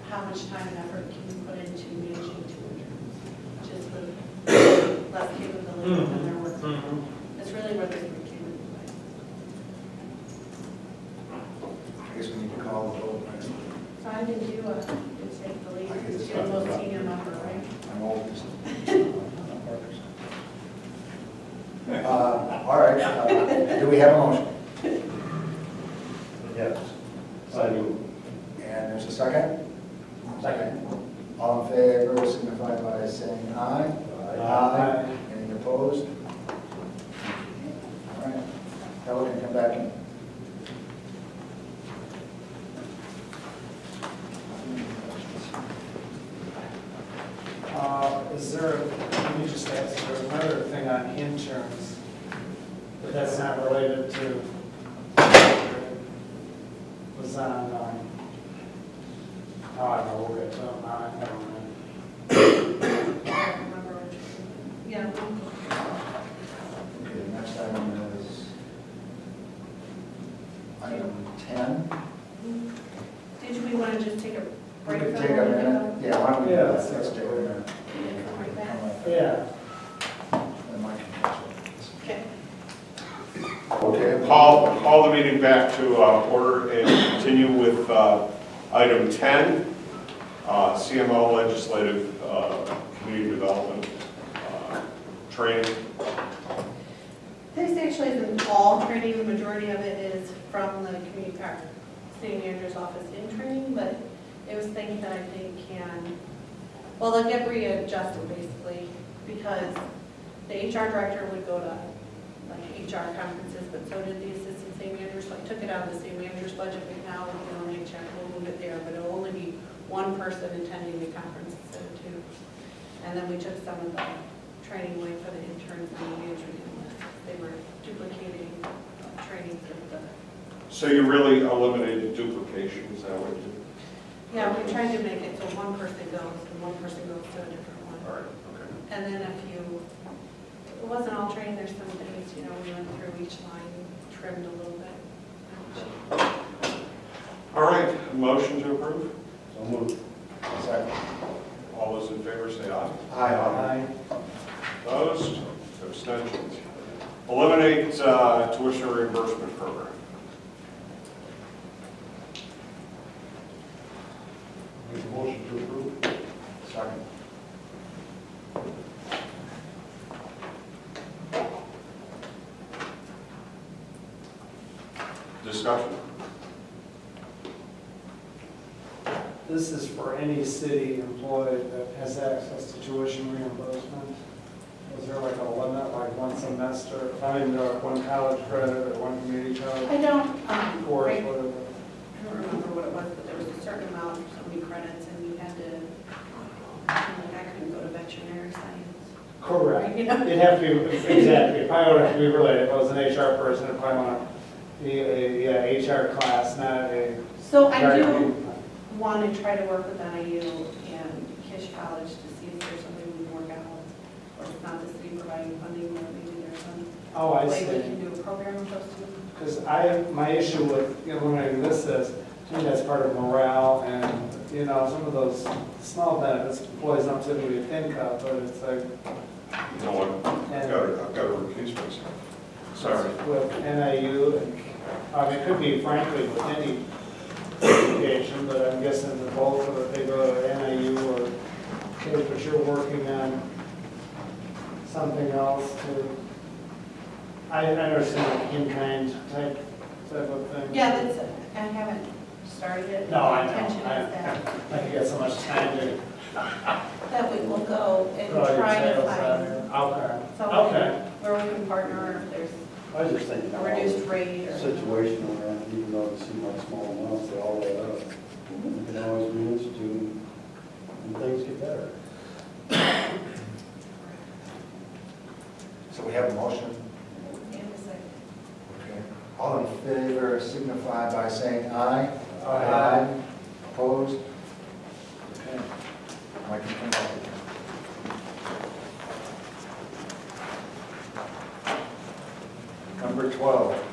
how much time and effort can you put into managing 2 interns, just with less capability than their work. That's really where this one came into play. I guess we need to call the vote next. So I didn't do take the lead, I guess you're the most senior member, right? I'm oldest. All right, do we have a motion? Yes. I do. And there's a second? Second. All in favor, signify by saying aye. Aye. Any opposed? All right, now we can come back in. Let me just ask, there's another thing on interns, but that's not related to, was on, oh, I don't know, we'll get to them, never mind. I don't remember which one. Yeah. Okay, the next item is item 10. Did we want to just take a We break? could for take a minute. Yeah, why don't we do Yeah, that? let's Let's take take a a minute. Right back. Yeah. And Mike can catch up. Okay. Okay. Call the meeting back to order and continue with item 10, CMO legislative community development training. This actually isn't all training, the majority of it is from the community, city manager's office in training, but it was things that I think can, well, they'll get readjusted basically, because the HR director would go to like HR conferences, but so did the assistant city manager, so I took it out of the city manager's budget right now, we can only check, we'll move it there, but it'll only be one person attending the conference instead of two. And then we took some of the training away for the interns and the management analysts. They were duplicating trainings of the, So you really eliminated duplication, is that what you did? yeah, we tried to make it so one person goes and one person goes to a different one. All right, okay. And then if you, it wasn't all training, there's some things, you know, we went through each line, trimmed a little bit. All right, motion to approve? So moved. Second. All those in favor say aye. Aye. Opposed? Abstentions? Eliminate tuition reimbursement program. Make a motion to approve. Second. Discussion? This is for any city employee that has access to tuition reimbursement. Is there like a limit, like one semester, I mean, one college credit or one community I college don't, course, right, whatever? I don't remember what it was, but there was a certain amount for so many credits and you had to, like, I couldn't go to veterinary science. Correct. You know? It'd have to be, exactly, it probably would have to be related. If I was an HR person, I'd probably want to be a HR class, not a. So I do want to try to work with NIU and Kish College to see if there's something we can work out. Or if not the city providing funding, or maybe there's some Oh, I way we see. can do a program with those two. Because my issue with eliminating this is, to me, that's part of morale and, you know, some of those small benefits employees don't typically think of, but it's like, You know what? I've got to recuse myself. Sorry. with NIU, and, I mean, it could be frankly with any education, but I'm guessing the bulk of it, they go to NIU or, okay, but you're working on something else to, I understand like in-kind type of thing. Yeah, that's, I haven't started it. No, I know. My intention is that, I could get so much time to. that we will go and throw your try to tails out find here. Okay, something okay. where we can partner, if there's I was just thinking. a reduced rate or. Situation where even though it seemed like small amounts, they all add up. You can always reinstitute and things get better. So we have a motion. And a second. Okay. All in favor signify by saying aye. Aye. Opposed? Okay. Mike, you come up again. Number 12.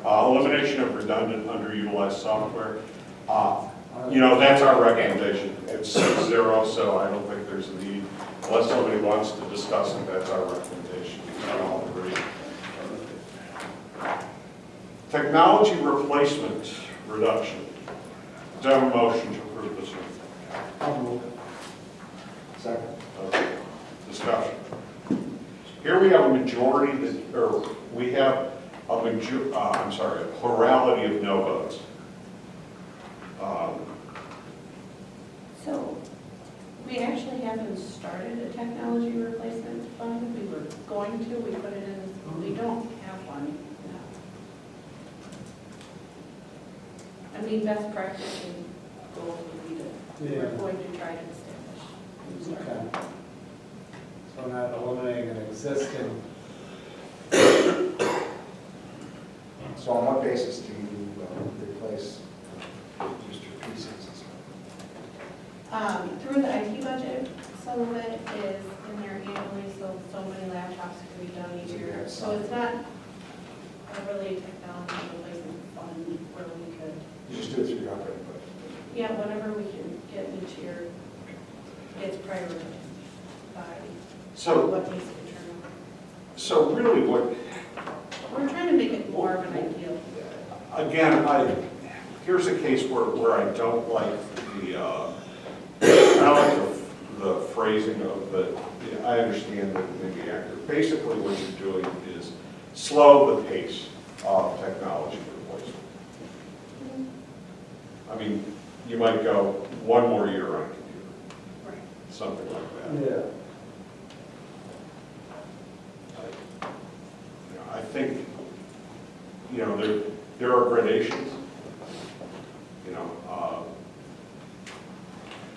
Elimination of redundant, underutilized software. You know, that's our recommendation. It's 6-0, so I don't think there's a need. Unless somebody wants to discuss it, that's our recommendation. We all agree. Technology replacement reduction. Do I have a motion to approve this one? I'll move it. Second. Okay. Discussion. Here we have a majority that, or we have a plurality of no votes. So, we actually haven't started a technology replacement fund. We were going to, we put it in, we don't have one now. I mean, best practice and goals would be to, we're Yeah. going to try to establish. Okay. So we're not eliminating an existing So on what basis do you replace just your PCs and stuff? Through the IT budget, some of it is in there annually, so many laptops can be done each year. So it's not a really technology replacement fund where we could, You just do it through your operating budget. yeah, whatever we can get each year, it's prioritized by So, what needs to be turned on. so really what, We're trying to make it more of an ideal. again, here's a case where I don't like I don't like the phrasing of the, I understand that it may be accurate. Basically, what you're doing is slow the pace of technology replacement. I mean, you might go one more year on a computer, Right. something like that. Yeah. I think, there are gradations.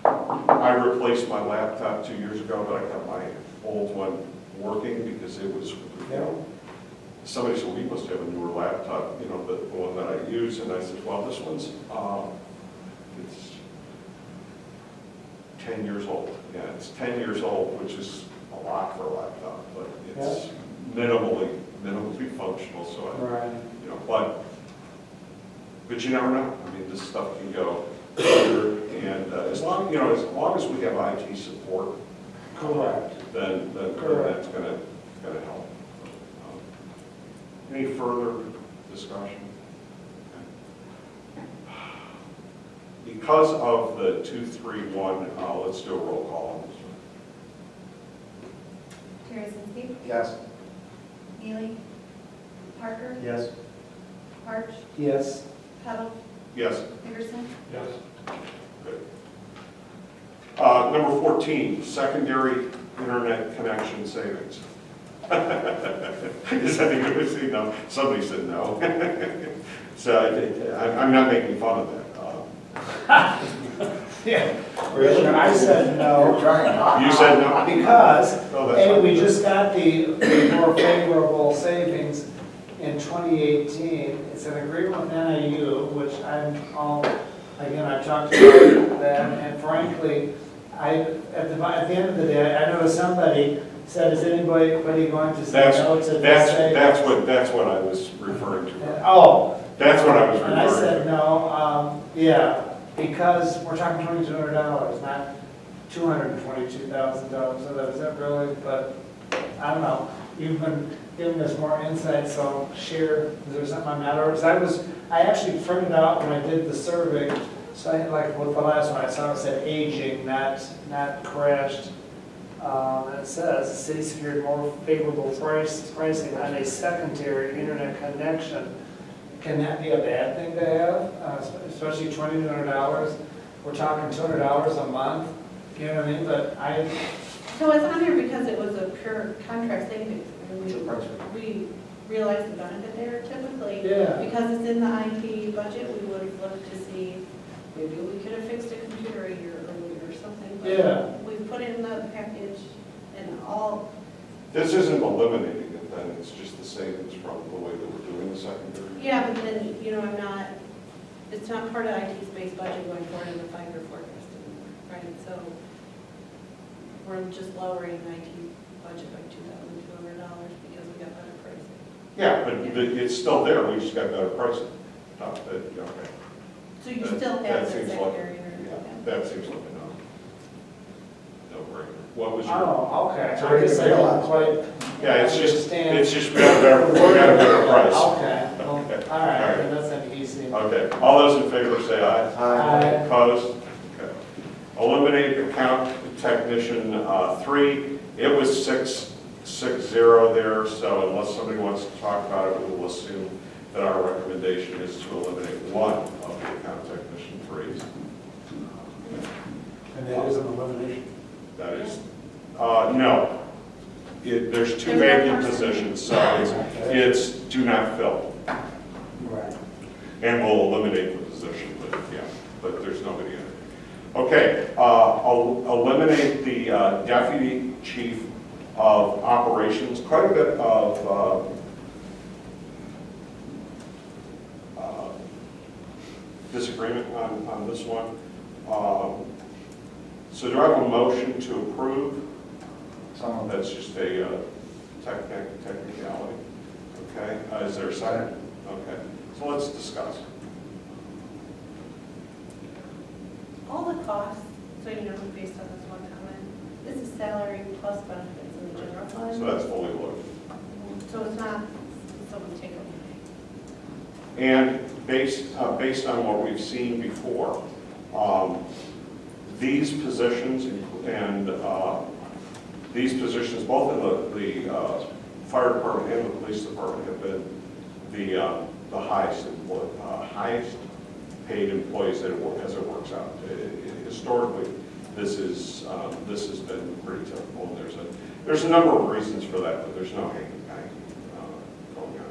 I replaced my laptop 2 years ago, but I kept my old one working because it was, somebody said, well, you must have a newer laptop, the one that I use, and I said, well, this one's, it's 10 years old. Yeah, it's 10 years old, which is a lot for a laptop, but it's minimally functional, so I, Right. but you never know. I mean, this stuff can go further, and as long as we have IT support, Correct. then Correct. that's gonna help. Any further discussion? Because of the 2-3-1, let's do a roll call on this one. Terrence. Yes. Neely. Parker. Yes. Parch. Yes. Kettle. Yes. Hickerson. Yes. Good. Number 14, secondary internet connection savings. Is that a good thing? No, somebody said no. So I'm not making fun of that. Yeah. Really? I said no. You're trying not. You said no? Because, Oh, that's A, fine. we just got the more favorable savings in 2018. It's an agreement with NIU, which I've talked about that, and frankly, at the end of the day, I know somebody said, is anybody going to say no to this savings? That's what I was referring to. Oh. That's what I was And I referring said, to. no, yeah, because we're talking $2,200, not $222,000. So that is that really, but I don't know. You've been giving us more insight, so share, is there something I'm not, or, I actually printed out when I did the survey, so like with the last one, I saw it said aging, not crashed. And it says, the city secured more favorable pricing on a secondary internet connection. Can that be a bad thing to have, especially $2,200? We're talking $200 a month, you know what I mean? But So it's on here because it was a pure contract savings. I mean, It's a price. we realized the benefit there typically. Yeah. Because it's in the IT budget, we would have looked to see, maybe we could have fixed a computer a year earlier or something. But Yeah. we put it in the package and all, This isn't eliminating it then, it's just the savings from the way that we're doing the secondary. yeah, but then, it's not part of IT's base budget going forward in the 5-year forecast anymore, right? So we're just lowering the IT budget by $2,200 because we got better pricing. Yeah, but it's still there, we just got better pricing. Okay. So you That- still that have the seems like- secondary Yeah, internet? that seems like a no-brainer. What was your? Oh, okay. It's already I guess I didn't quite Yeah, it's understand. just we got a better price. Okay, well, all Okay. right, then that's an easy. Okay, all those in favor say aye. Aye. Opposed? Okay. Eliminate account technician 3. It was 660 there, so unless somebody wants to talk about it, we will assume that our recommendation is to eliminate one of the account technician 3s. And that is an elimination. That is, no. There's 2 There's no vacant person. positions, so it's do not fill. Right. And we'll eliminate the position, but there's nobody in it. Okay, eliminate the deputy chief of operations. Quite a bit of disagreement on this one. So do I have a motion to approve? Some of That's just a technicality. Okay, is there a second? Okay, so let's discuss. All the costs, so you know, based on this one comment, this is salary plus benefits in the general fund. So that's fully loaded. So it's not someone take away. And based on what we've seen before, these positions and these positions, both in the fire department and the police department, have been the highest paid employees as it works out. Historically, this has been pretty typical. And there's a number of reasons for that, but there's no hanging going on.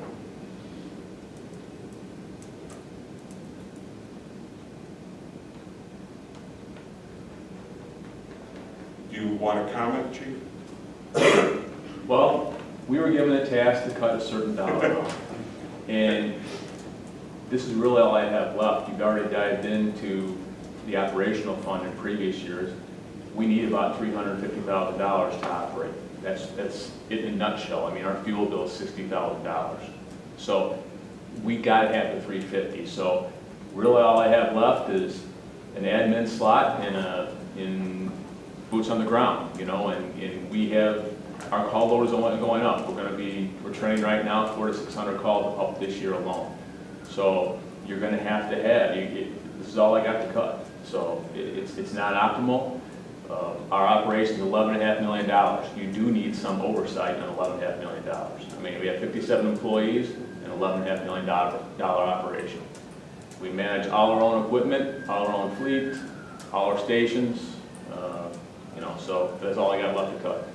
Do you want to comment, Chief? Well, we were given a task to cut a certain dollar amount. And this is really all I have left. You've already dived into the operational fund in previous years. We need about $350,000 to operate. That's it in a nutshell. I mean, our fuel bill is $60,000. So we got to have the 350. So really all I have left is an admin slot and in boots on the ground, you know, and we have, our call load is only going up. We're training right now 400 to 600 calls up this year alone. So you're going to have, this is all I got to cut. So it's not optimal. Our operation is $11.5 million. You do need some oversight on $11.5 million. I mean, we have 57 employees and $11.5 million operation. We manage all our own equipment, all our own fleet, all our stations, you know, so that's all I got left to cut.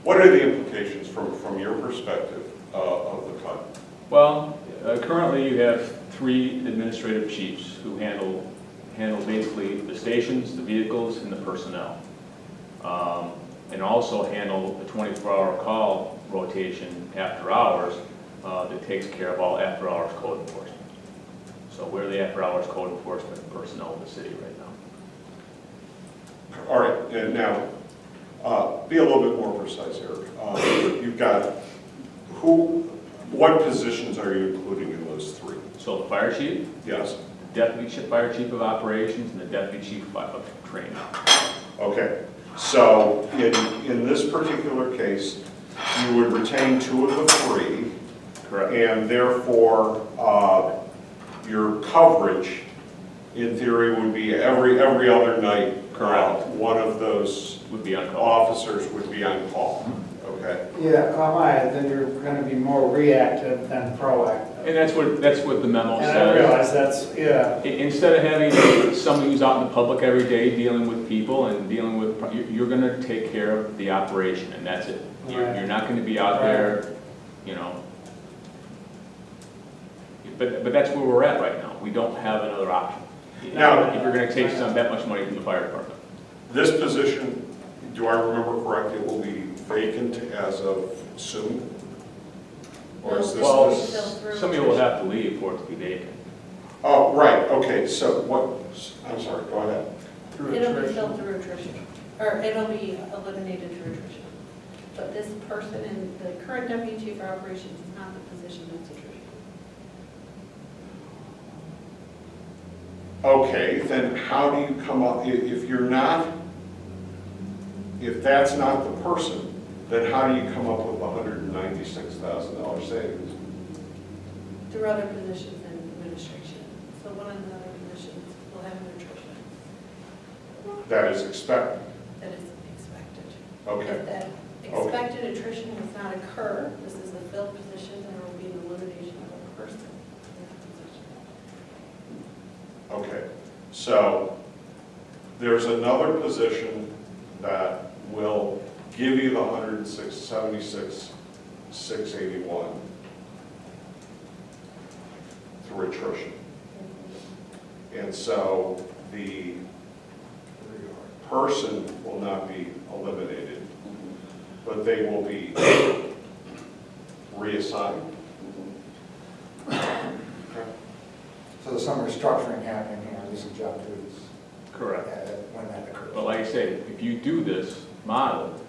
What are the implications from your perspective of the cut? Well, currently you have 3 administrative chiefs who handle basically the stations, the vehicles, and the personnel. And also handle the 24-hour call rotation after hours that takes care of all after-hours code enforcement. So we're the after-hours code enforcement personnel of the city right now. All right, and now, be a little bit more precise here. You've got what positions are you including in those 3? So the fire chief, Yes? fire chief of operations, and the deputy chief of training. Okay, so in this particular case, you would retain 2 of the 3. Correct. And therefore, your coverage, in theory, would be every other night. Correct. One of those Would be on call. officers would be on call. Okay. Yeah, then you're gonna be more reactive than proactive. And that's what the memo And I says. realize that's, yeah. Instead of having somebody who's out in the public every day dealing with people and dealing with, you're gonna take care of the operation, and that's it. Right. You're not gonna be out there, you know. But that's where we're at right now. We don't have another option. Now- If you're gonna take that much money from the fire department. This position, do I remember correctly, it will be vacant as of soon? Or is this? Well, this- somebody will have to leave for it to be vacant. Oh, right, okay, so what, I'm sorry, go ahead. It'll be filled through attrition, or it'll be eliminated through attrition. But this person and the current deputy chief of operations is not the position that's attrition. Okay, then how do you come up, if that's not the person, then how do you come up with $196,000 savings? Through other positions in administration. So one of the other positions will have an attrition That is expected. that is expected. Okay, If that expected attrition does not occur, this is a filled position, there will be an elimination of a person in that position. okay. So there's another position that will give you the $176,681 through attrition. And so the person will not be eliminated, but they will be reassigned. Okay. So So some restructuring happening here, these are job duties Correct. when that occurs. But like I say, if you do this model,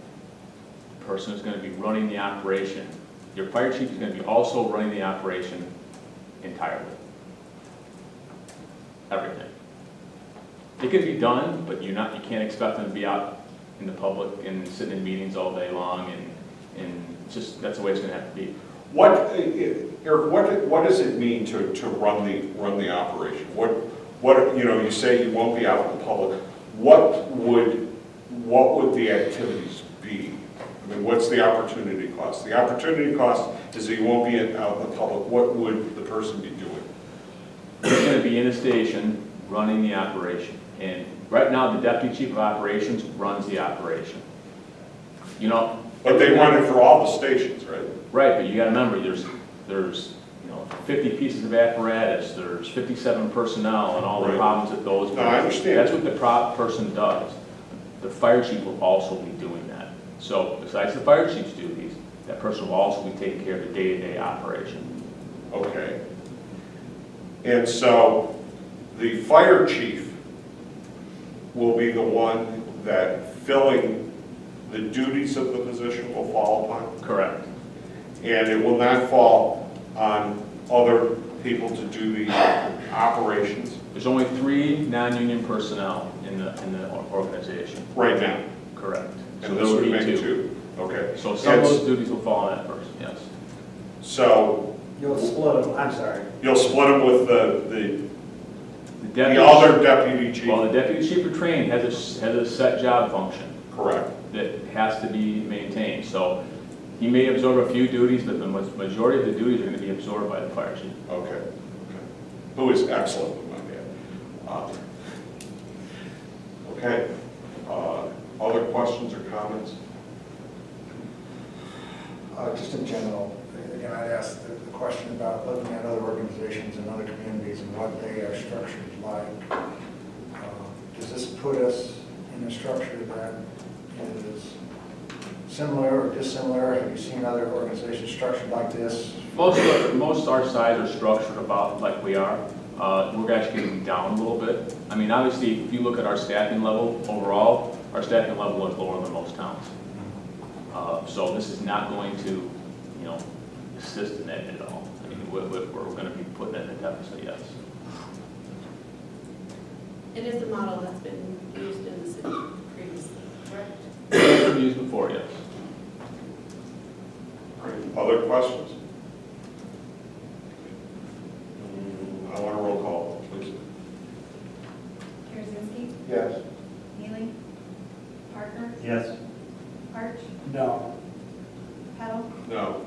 the person is going to be running the operation. Your fire chief is going to be also running the operation entirely. Everything. It can be done, but you can't expect them to be out in the public and sitting in meetings all day long, and just, that's the way it's going to have to be. Eric, what does it mean to run the operation? What, you say you won't be out in the public. What would the activities be? I mean, what's the opportunity cost? The opportunity cost is that you won't be out in the public. What would the person be doing? They're going to be in the station running the operation. And right now, the deputy chief of operations runs the operation. But they run it for all the stations, right? Right, but you got to remember, there's 50 pieces of apparatus, there's 57 personnel, and all the Right. problems that those. No, I understand. That's what the person does. The fire chief will also be doing that. So besides the fire chief's duties, that person will also be taking care of the day-to-day operation. Okay. And so the fire chief will be the one that filling the duties of the position will fall upon? Correct. And it will not fall on other people to do the operations There's only 3 non-union personnel in the organization. right now? Correct. So And there this would would be make 2. 2? Okay. So some of And those duties will fall on that person, yes. So You'll split them, I'm sorry. you'll split them with the deputy- other deputy chief? Well, the deputy chief of training has a set job function Correct. that has to be maintained. So he may absorb a few duties, but the majority of the duties are going to be absorbed by the fire chief. Okay. Who is excellent with my dad. Okay. Other questions or comments? Just in general, again, I'd ask the question about looking at other organizations and other communities and what they are structured like. Does this put us in a structure that is similar or dissimilar? Have you seen other organizations structured like this? Most our size are structured about like we are. We're actually getting down a little bit. I mean, obviously, if you look at our staffing level overall, our staffing level is lower than most towns. So this is not going to, assist in that at all. I mean, we're going to be putting it in a deficit, yes. It is a model that's been used in the city previously, correct? It's been used before, yes. Other questions? I want a roll call, please. Karazinski, Yes. Neely, Parker, Yes. Parch, No. Kettle, No.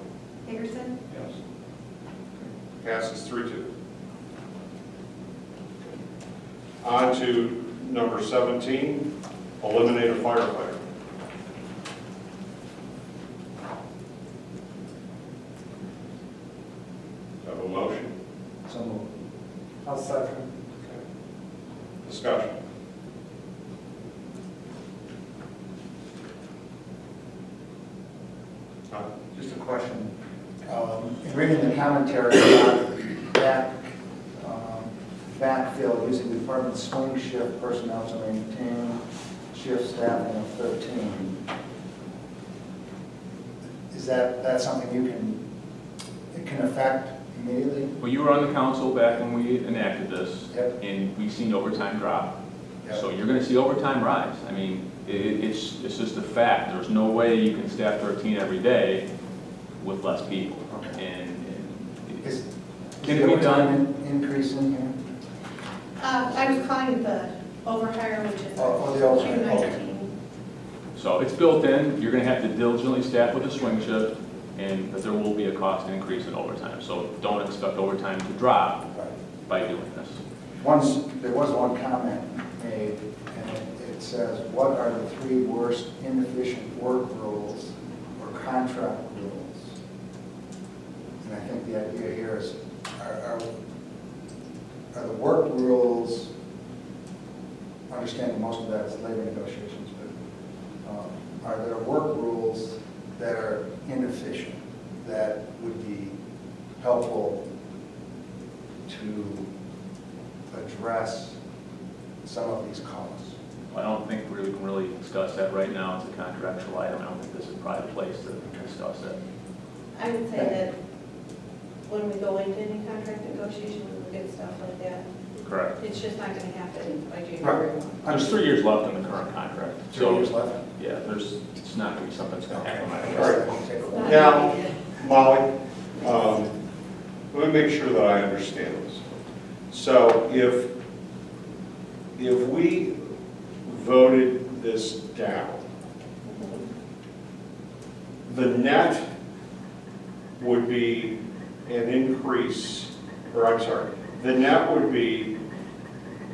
Higgerson, Yes. Passes 3-2. On to number 17, eliminate a firefighter. Have a motion? So moved. I'll second. Discussion. Just a question. In reading the commentary about backfill using the department swing shift personnel to maintain shift staffing of 13, is that something it can affect immediately? Well, you were on the council back when we enacted this, Yep. and we've seen overtime drop. Yep. So you're gonna see overtime rise. I mean, it's just a fact. There's no way you can staff 13 every day with less people. Okay. And Is Can the it be overtime increase in here? I was calling it the overhire, which is Oh, the overhire, okay. Q19. so it's built in. You're gonna have to diligently staff with a swing shift, but there will be a cost increase in overtime. So don't expect overtime to drop Right. by doing this. There was one comment made, and it says, what are the 3 worst inefficient work rules or contract rules? And I think the idea here is, are the work rules, understanding most of that is labor negotiations, but are there work rules that are inefficient that would be helpful to address some of these costs? I don't think we can really discuss that right now. It's a contractual item. I don't think this is a private place to discuss that. I would say that when we go into any contract negotiation, we look at stuff like that. Correct. It's just not gonna happen by January 1. There's 3 years left in the current contract. 3 years left? Yeah, it's not going to be something that's going to happen right All away. right. It's not Now, gonna be- Molly, let me make sure that I understand this. So if we voted this down, the net would be an increase, or I'm sorry, the net would be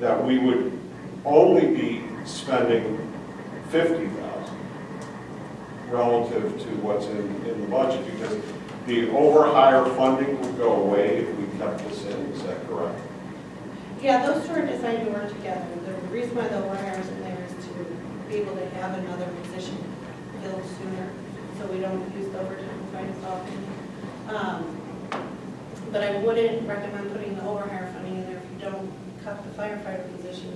that we would only be spending 50,000 relative to what's in the budget, because the over-hire funding would go away if we kept this in, is that correct? Yeah, those two are designed to work together. The reason why the overhire is in there is to be able to have another position filled sooner, so we don't use the overtime quite as often. But I wouldn't recommend putting the overhire funding in there if you don't cut the firefighter position,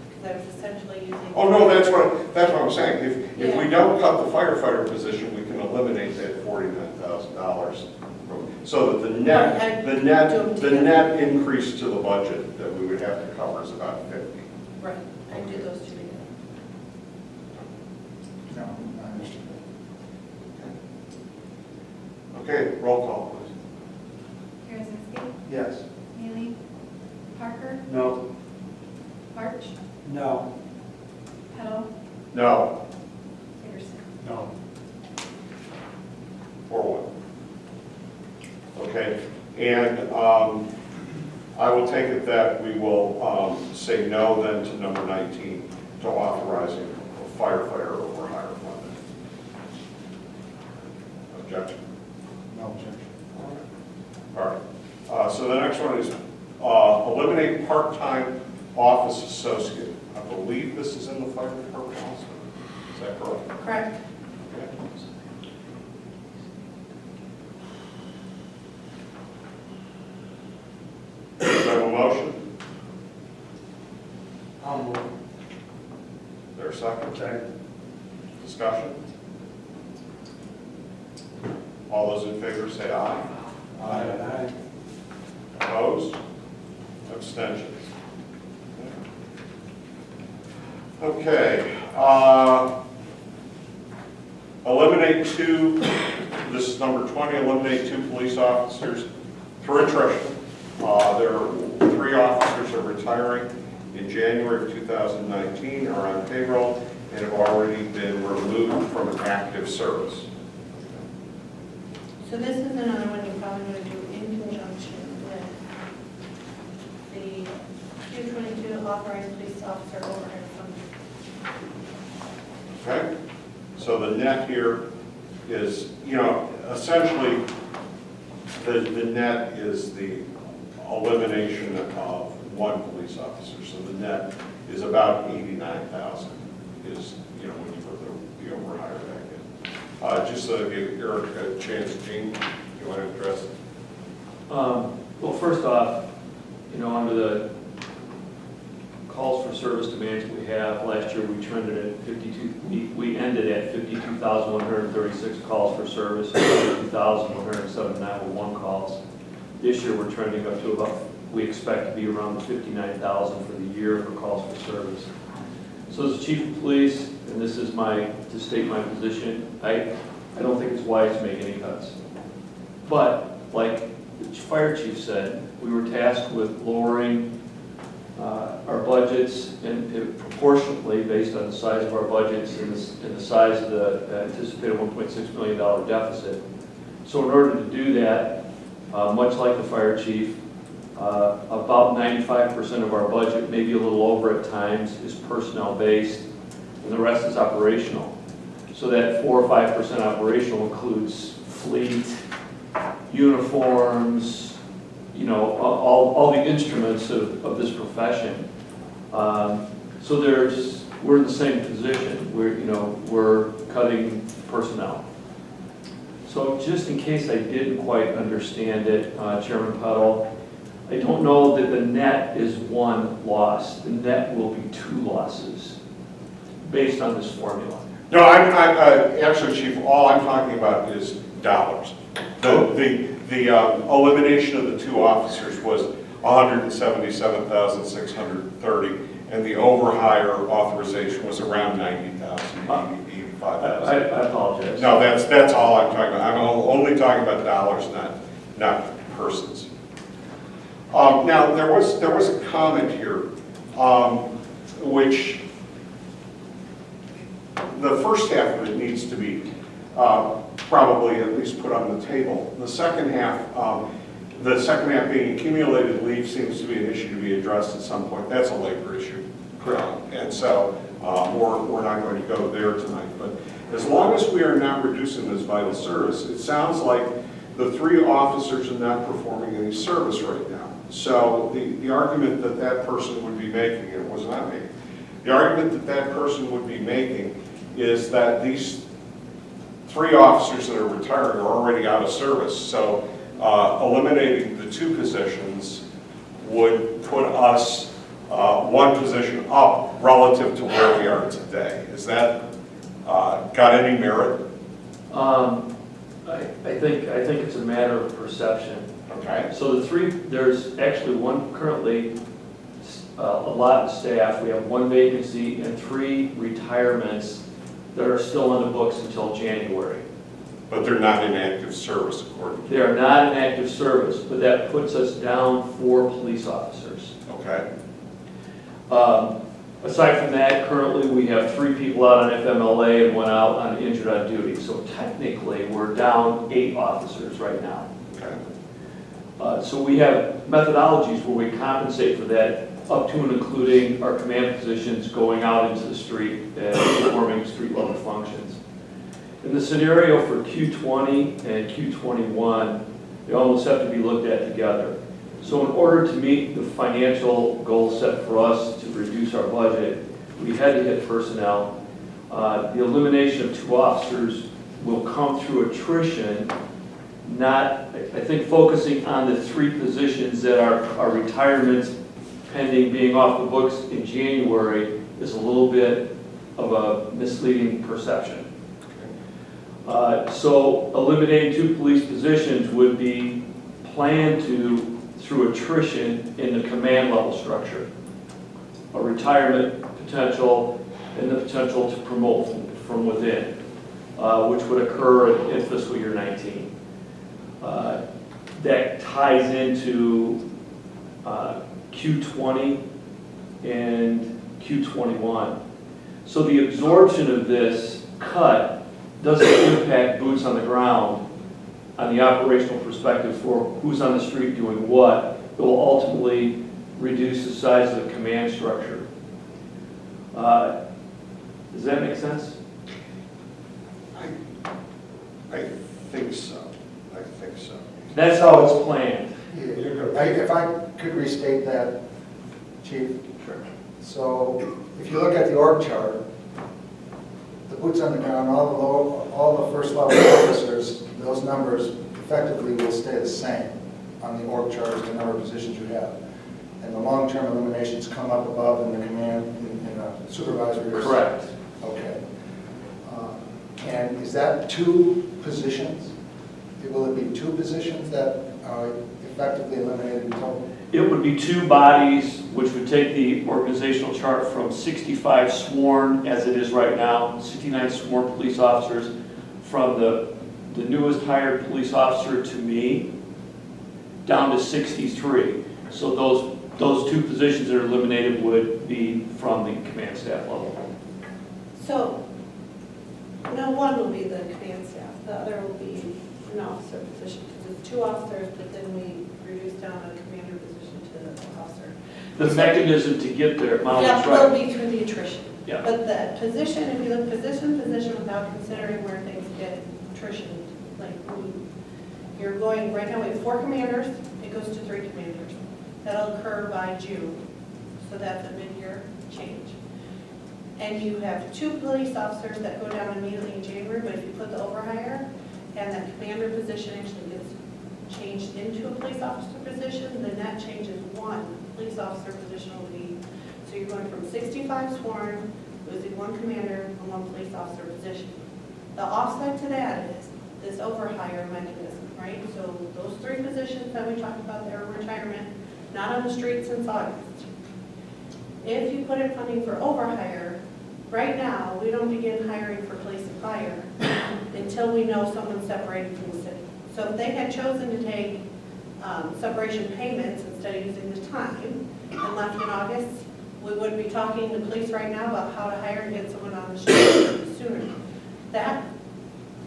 because I was essentially using. Oh, no, that's what I'm saying. If we Yeah. don't cut the firefighter position, we can eliminate that $49,000. So that the net increase to the budget that we would have to cover is about 50. Right, I do those two together. No, I understand. Okay, roll call, please. Karazinski, Yes. Neely, Parker, No. Arch, No. Petal, No, Dickerson. No. 4-1. Okay, and I will take it that we will say no then to number 19, to authorizing firefighter overhire funding. Objection? No objection. All right. So the next one is eliminate part-time office associate. I believe this is in the fire department also. Is that correct? Correct. Okay. Do I have a motion? I'll move. Is there a second? Second. Discussion? All those in favor say aye. Aye. Opposed? Abstentions? Okay. Eliminate 2, this is number 20, eliminate 2 police officers through attrition. There are 3 officers are retiring in January of 2019, are on payroll, and have already been removed from active service. So this is another one you're probably going to do in conjunction with the 222 authorized police officer overhead funding. Okay? So the net here is, essentially, the net is the elimination of 1 police officer. So the net is about 89,000 is, when you put the overhire back in. Just to give Eric a chance, Gene, you want to address it? Well, first off, under the calls for service demands we have, last year we trended at 52, we ended at 52,136 calls for service, and 52,107 911 calls. This year we're trending up to about, we expect to be around 59,000 for the year for calls for service. So as chief of police, and this is to state my position, I don't think it's wise to make any cuts. But like the fire chief said, we were tasked with lowering our budgets and proportionately based on the size of our budgets and the size of the anticipated $1.6 million deficit. So in order to do that, much like the fire chief, about 95% of our budget, maybe a little over at times, is personnel based, and the rest is operational. So that 4 or 5% operational includes fleet, uniforms, all the instruments of this profession. So we're in the same position. We're cutting personnel. So just in case I didn't quite understand it, Chairman Petal, I don't know that the net is one loss. The net will be two losses based on this formula. No, actually, Chief, all I'm talking about is dollars. The elimination of the two officers was $177,630, and the overhire authorization was around $90,000, I 85,000. apologize. No, that's all I'm talking about. I'm only talking about dollars, not persons. Now, there was a comment here, which the first half of it needs to be probably at least put on the table. The second half being accumulated leave seems to be an issue to be addressed at some point. That's a labor issue. And so we're not going to go there tonight. But as long as we are not reducing this vital service, it sounds like the 3 officers are not performing any service right now. So the argument that that person would be making, it was not me, the argument that that person would be making is that these 3 officers that are retired are already out of service. So eliminating the 2 positions would put us 1 position up relative to where we are today. Is that got any merit? I think it's a matter of perception. Okay. So there's actually 1 currently, a lot of staff. We have 1 vacancy and 3 retirements that are still on the books until January. But they're not in active service, according to They are not in active service, but that puts us down 4 police officers. Okay. Aside from that, currently we have 3 people out on FMLA and 1 out on injured on duty. So technically, we're down 8 officers right now. Okay. So we have methodologies where we compensate for that, up to and including our command positions going out into the street and performing street-level functions. In the scenario for Q20 and Q21, they almost have to be looked at together. So in order to meet the financial goal set for us to reduce our budget, we had to hit personnel. The elimination of 2 officers will come through attrition, not, I think, focusing on the 3 positions that are retirements pending being off the books in January is a little bit of a misleading perception. So eliminating 2 police positions would be planned through attrition in the command level structure. A retirement potential and the potential to promote from within, which would occur in fiscal year 19. That ties into Q20 and Q21. So the absorption of this cut doesn't impact boots on the ground on the operational perspective for who's on the street doing what. It will ultimately reduce the size of the command structure. Does that make sense? I think so. I think so. That's how it's planned. If I could restate that, Chief. Sure. So if you look at the org chart, the boots on the ground, all the first level officers, those numbers effectively will stay the same on the org chart as the number of positions you have. And the long-term eliminations come up above in the command, in the supervisory. Correct. Okay. And is that 2 positions? Will it be 2 positions that are effectively eliminated in total? It would be 2 bodies, which would take the organizational chart from 65 sworn, as it is right now, 69 sworn police officers, from the newest hired police officer to me, down to 63. So those 2 positions that are eliminated would be from the command staff level. So, no, 1 will be the command staff, the other will be an officer position, because it's 2 officers, but then we reduce down a commander position to the officer. The mechanism to get there, Molly's Yeah, will right. be through the attrition. Yeah. But the position, if you look position without considering where things get attrition, like you're going, right now we have 4 commanders, it goes to 3 commanders. That'll occur by June, so that's a mid-year change. And you have 2 police officers that go down immediately in January, but if you put the overhire, and that commander position actually gets changed into a police officer position, the net change is 1 police officer position will be, so you're going from 65 sworn, losing 1 commander and 1 police officer position. The offset to that is this overhire mechanism, right? So those 3 positions that we talked about there are retirement, not on the street since August. If you put in funding for overhire, right now, we don't begin hiring for police and fire until we know someone's separated from the city. So if they had chosen to take separation payments instead of using the time and left in August, we would be talking to police right now about how to hire and get someone on the street sooner. That,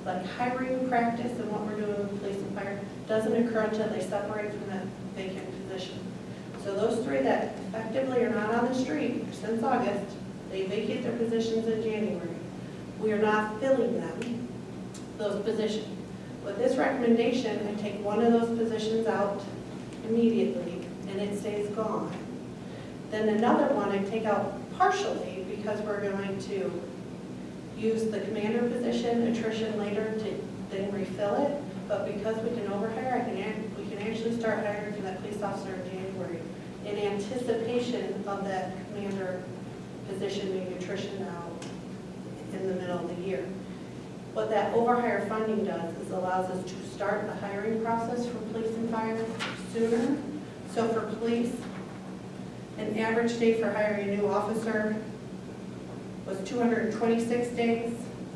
like hiring practice and what we're doing with police and fire, doesn't occur until they separate from that vacant position. So those 3 that effectively are not on the street since August, they vacate their positions in January. We are not filling them, those positions. With this recommendation, I take one of those positions out immediately and it stays gone. Then another one I take out partially because we're going to use the commander position, attrition later to then refill it. But because we can overhire, we can actually start hiring for that police officer in January in anticipation of that commander position being attrition out in the middle of the year. What that overhire funding does is allows us to start the hiring process for police and fire sooner. So for police, an average day for hiring a new officer was 226 days.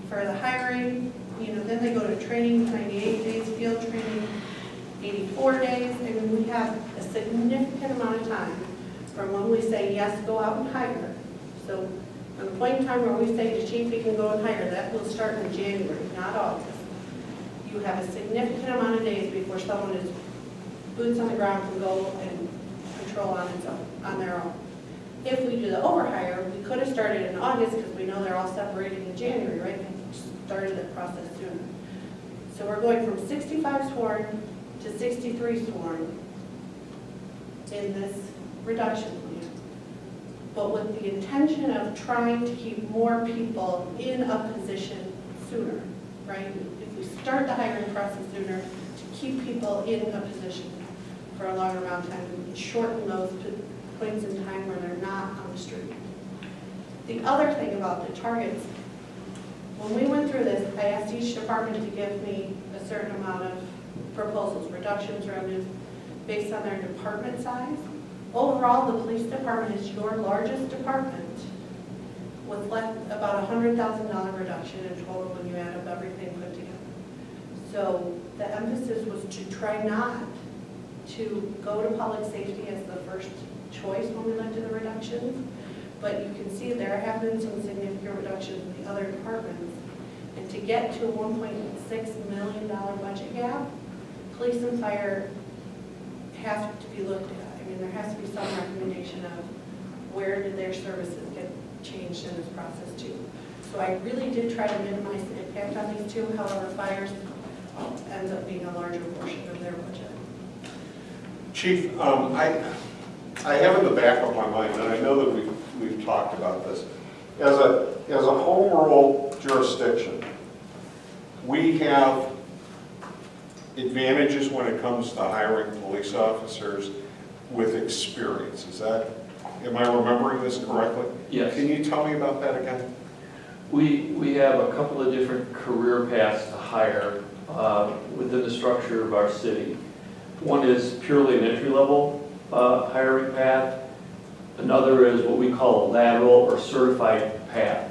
For the hiring, then they go to training, 98 days, field training, 84 days, and we have a significant amount of time from when we say, yes, go out and hire. So from the point in time where we say to chief, we can go and hire, that will start in January, not August. You have a significant amount of days before someone is boots on the ground can go and control on their own. If we do the overhire, we could have started in August because we know they're all separated in January, right? And started that process sooner. So we're going from 65 sworn to 63 sworn in this reduction plan. But with the intention of trying to keep more people in a position sooner, right? If we start the hiring process sooner, to keep people in a position for a longer amount of time, and shorten those points in time where they're not on the street. The other thing about the targets, when we went through this, I asked each department to give me a certain amount of proposals, reductions, revenues, based on their department size. Overall, the police department is your largest department with about $100,000 reduction in total when you add up everything put together. So the emphasis was to try not to go to public safety as the first choice when we looked at the reductions. But you can see there have been some significant reductions in the other departments. And to get to a $1.6 million budget gap, police and fire have to be looked at. I mean, there has to be some recommendation of where did their services get changed in this process too. So I really did try to minimize the impact on these two. However, fires ends up being a larger portion of their budget. Chief, I have in the back of my mind, and I know that we've talked about this, as a home rule jurisdiction, we have advantages when it comes to hiring police officers with experience. Am I remembering this correctly? Yes. Can you tell me about that again? We have a couple of different career paths to hire within the structure of our city. One is purely an entry-level hiring path. Another is what we call a lateral or certified path.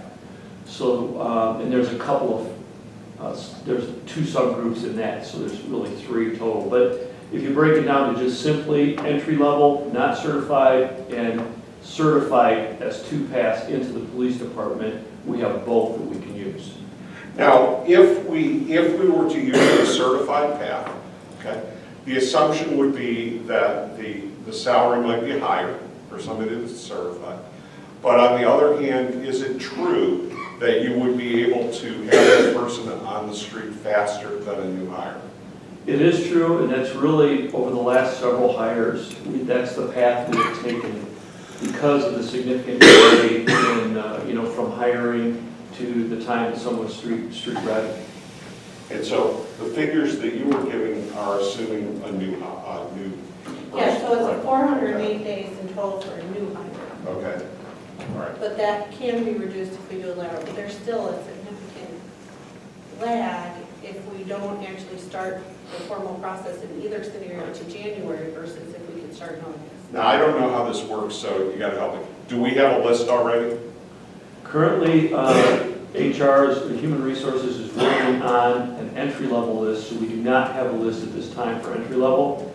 So, and there's a couple of, there's 2 subgroups in that, so there's really 3 total. But if you break it down to just simply entry-level, not certified, and certified as 2 paths into the police department, we have both that we can use. Now, if we were to use a certified path, okay, the assumption would be that the salary might be higher for somebody that's certified. But on the other hand, is it true that you would be able to have this person on the street faster than a new hire? It is true, and that's really, over the last several hires, that's the path we have taken because of the significant delay in, from hiring to the time that someone's street ready. And so the figures that you were giving are assuming a new. Yeah, so it's 408 days in total for a new hire. Okay, all right. But that can be reduced if we do a lateral, but there's still a significant lag if we don't actually start the formal process in either scenario to January versus if we can start in August. Now, I don't know how this works, so you gotta help me. Do we have a list already? Currently, HR's, Human Resources is working on an entry-level list, so we do not have a list at this time for entry-level.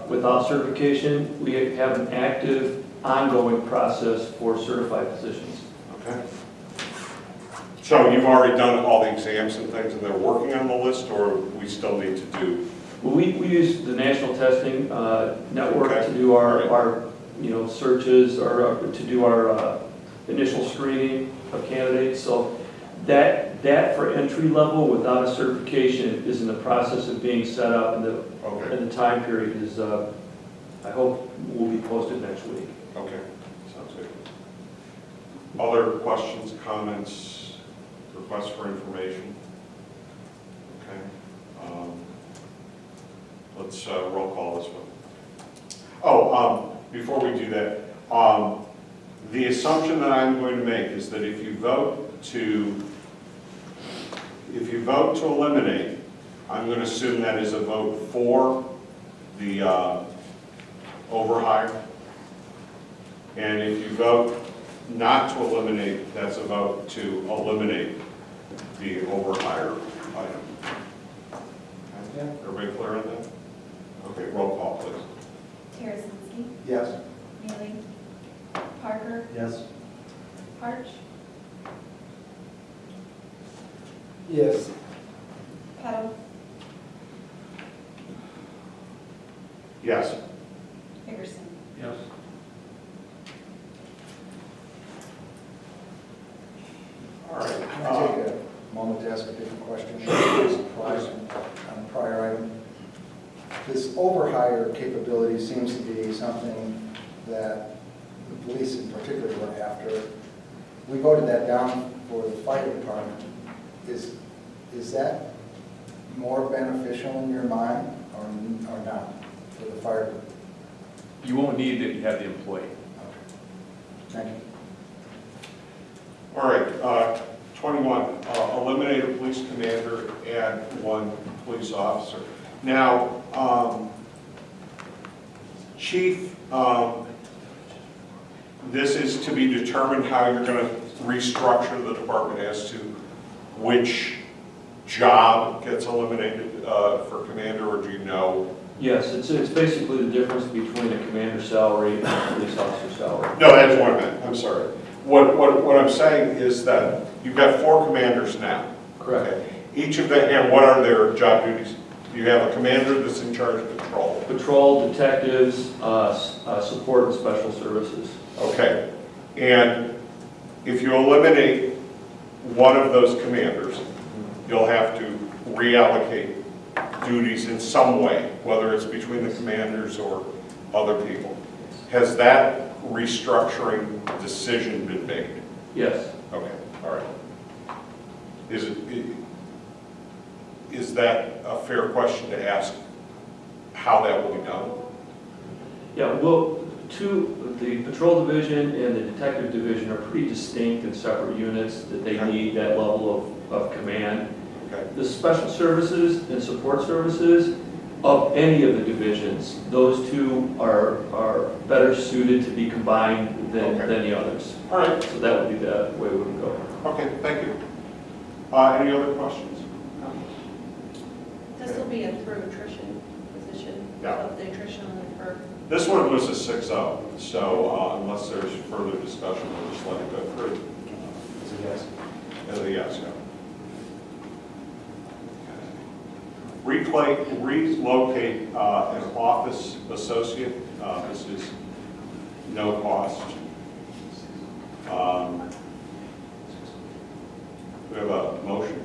Without certification, we have an active, ongoing process for certified positions. Okay. So you've already done all the exams and things, and they're working on the list, or we still need to do? Well, we use the National Testing Network Okay. to do All right. our searches, or to do our initial screening of candidates. So that for entry level without a certification is in the process of being set up, and Okay, the time period is, I hope, will be posted next week. okay, sounds good. Other questions, comments, requests for information? Okay. Let's roll call this one. Oh, before we do that, the assumption that I'm going to make is that if you vote to eliminate, I'm going to assume that is a vote for the overhire. And if you vote not to eliminate, that's a vote to eliminate the overhire item. Okay, everybody clear on that? Okay, roll call, please. Tarasinski, Yes. Neely, Parker, Yes. Parch, Yes. Pettle, Yes. Hickerson. Yes. All right. Can I take a moment to ask a different question? On the prior item. This overhire capability seems to be something that the police in particular were after. We voted that down for the fire department. Is that more beneficial in your mind or not for the fire department? You won't need that, you have the employee. Thank you. All right, 21, eliminate a police commander, add one police officer. Now, Chief, this is to be determined how you're going to restructure the department as to which job gets eliminated for commander, or do you know? Yes, it's basically the difference between a commander's salary and a police officer's salary. No, that's what I meant, I'm sorry. What I'm saying is that you've got 4 commanders now. Correct. Okay. Each of them, and what are their job duties? You have a commander that's in charge of patrol. Patrol, detectives, support and special services. Okay. And if you eliminate one of those commanders, you'll have to reallocate duties in some way, whether it's between the commanders or other people. Has that restructuring decision been made? Yes. Okay, all right. Is that a fair question to ask, how that will be done? Yeah, well, the patrol division and the detective division are pretty distinct and separate units that they need that level of command. Okay, The special services and support services of any of the divisions, those two are better suited to be combined than the others. all right, So that would be the way we would go. okay, thank you. Any other questions? This will be a through attrition position. Yeah. So the attrition or This one was a 6-0, so unless there's further discussion, we'll just let it go through. Is it yes? As a yes, yeah. Relocate an office associate. This is no cost. We have a motion.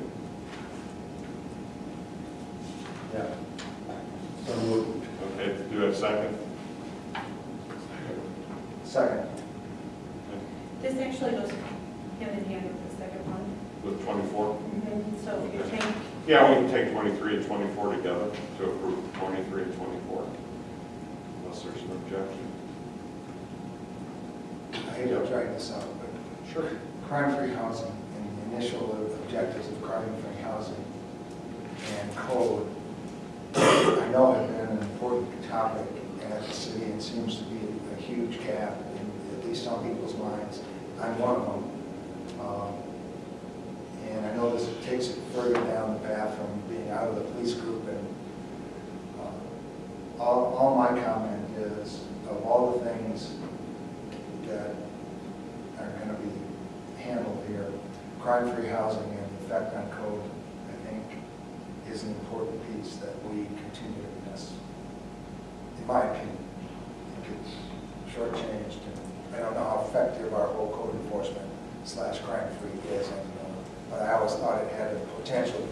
Yeah. So moved. Okay, do we have a second? Second. this actually goes hand in hand with the second one. With 24? So if you take Yeah, we can take 23 and 24 together to approve 23 and 24, unless there's an objection. I hate to drag this out, but Sure. crime-free housing and the initial objectives of crime-free housing and code, I know have been an important topic at the city and seems to be a huge gap in at least some people's minds. I'm one of them. And I know this takes it further down the path from being out of the police group, and all my comment is, of all the things that are going to be handled here, crime-free housing and the effect on code, I think, is an important piece that we continue to miss, in my opinion. I think it's shortchanged, and I don't know how effective our whole code enforcement / crime-free is anymore. But I always thought it had the potential to be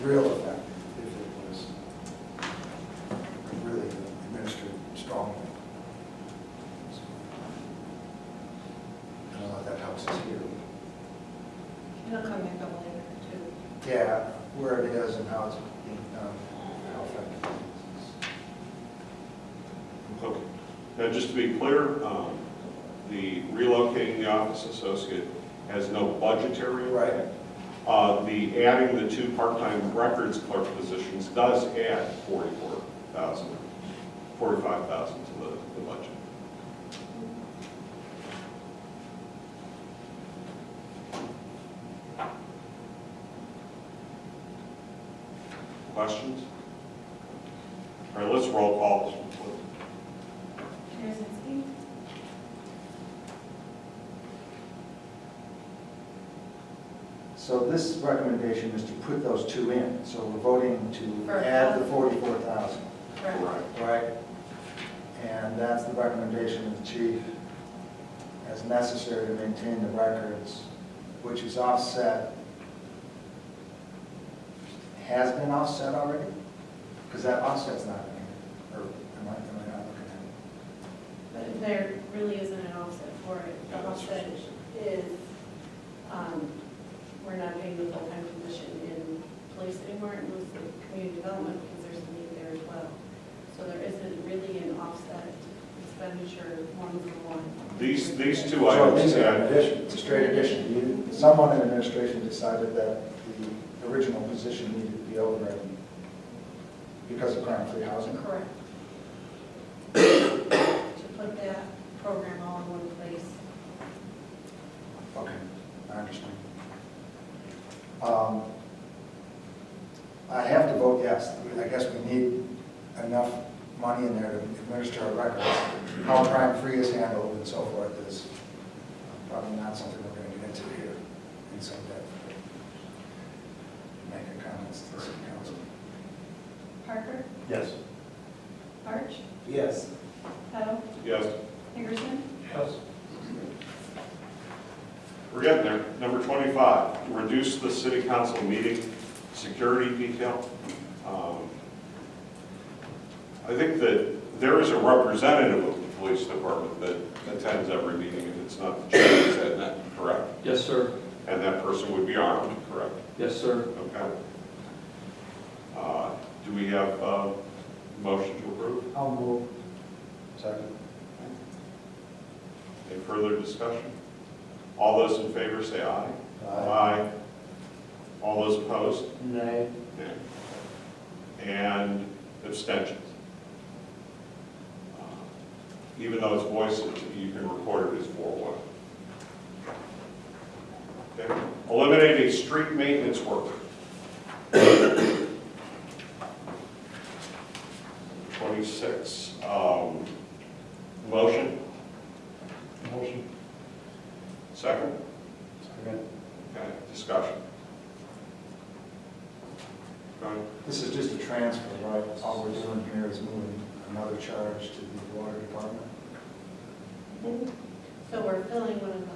real effective if it was really administered strongly. So, I don't know if that helps us here. It'll come back up later too. Yeah, where it is and how it's being done, how effective it is. Okay. Now, just to be clear, the relocating the office associate has no budgetary Right. impact. The adding the 2 part-time records clerk positions does add 45,000 to the budget. Questions? All right, let's roll call this one, please. Karazinski. So this recommendation is to put those 2 in, so we're voting to For- add the 44,000, Correct. right? And that's the recommendation of the chief, as necessary to maintain the records, which is offset, has been offset already? Because that offset's not in here, or am I not looking at it? But there really isn't an offset for it. The offset is, we're not paying the full-time position in police anymore, it moves to community development because there's a need there as well. So there isn't really an offset expenditure one for one. These 2 So items these are an add, addition, it's a straight addition. Someone in administration decided that the original position needed to be overridden because of crime-free housing. Correct. To put that program all in one place. Okay, I understand. I have to vote yes. I guess we need enough money in there to administer our records. How crime-free is handled and so forth is probably not something we're going to get into here in some depth. Make comments to the city council. Parker. Yes. Arch. Yes. Petal. yes, Hickerson. Yes. we're getting there. Number 25, reduce the city council meeting security detail. I think that there is a representative of the police department that attends every meeting, and it's not the chief, is that correct? Yes, sir. And that person would be armed, correct? Yes, sir. Okay. Do we have a motion to approve? I'll move. Second. Any further discussion? All those in favor say aye. Aye. All those opposed? Nay. Nay. And abstentions. Even though it's voice, you can record it as 4-1. Okay. Eliminate a street maintenance worker. 26. Motion? Motion. Second? Second. Okay, discussion. Go ahead. This is just a transfer, right? All we're doing here is moving another charge to the water department. So we're filling one of the,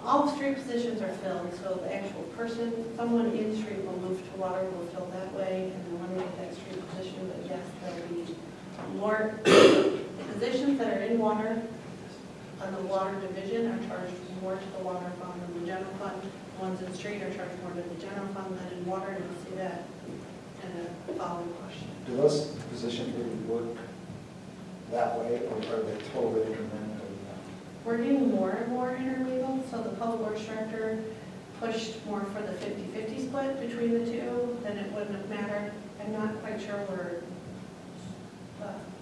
all the street positions are filled, so the actual person, someone in street will move to water, will fill that way, and eliminate that street position, but yes, there'll be more, the positions that are in water, on the water division are charged more to the water fund than the general fund, The ones in street are charged more to the general fund than in water, and you'll see that in the following question. Do those positions really work that way, or are they totally intermittent? We're getting more and more intermingled, so the public works director pushed more for the 50-50 split between the two, then it wouldn't have mattered. I'm not quite sure we're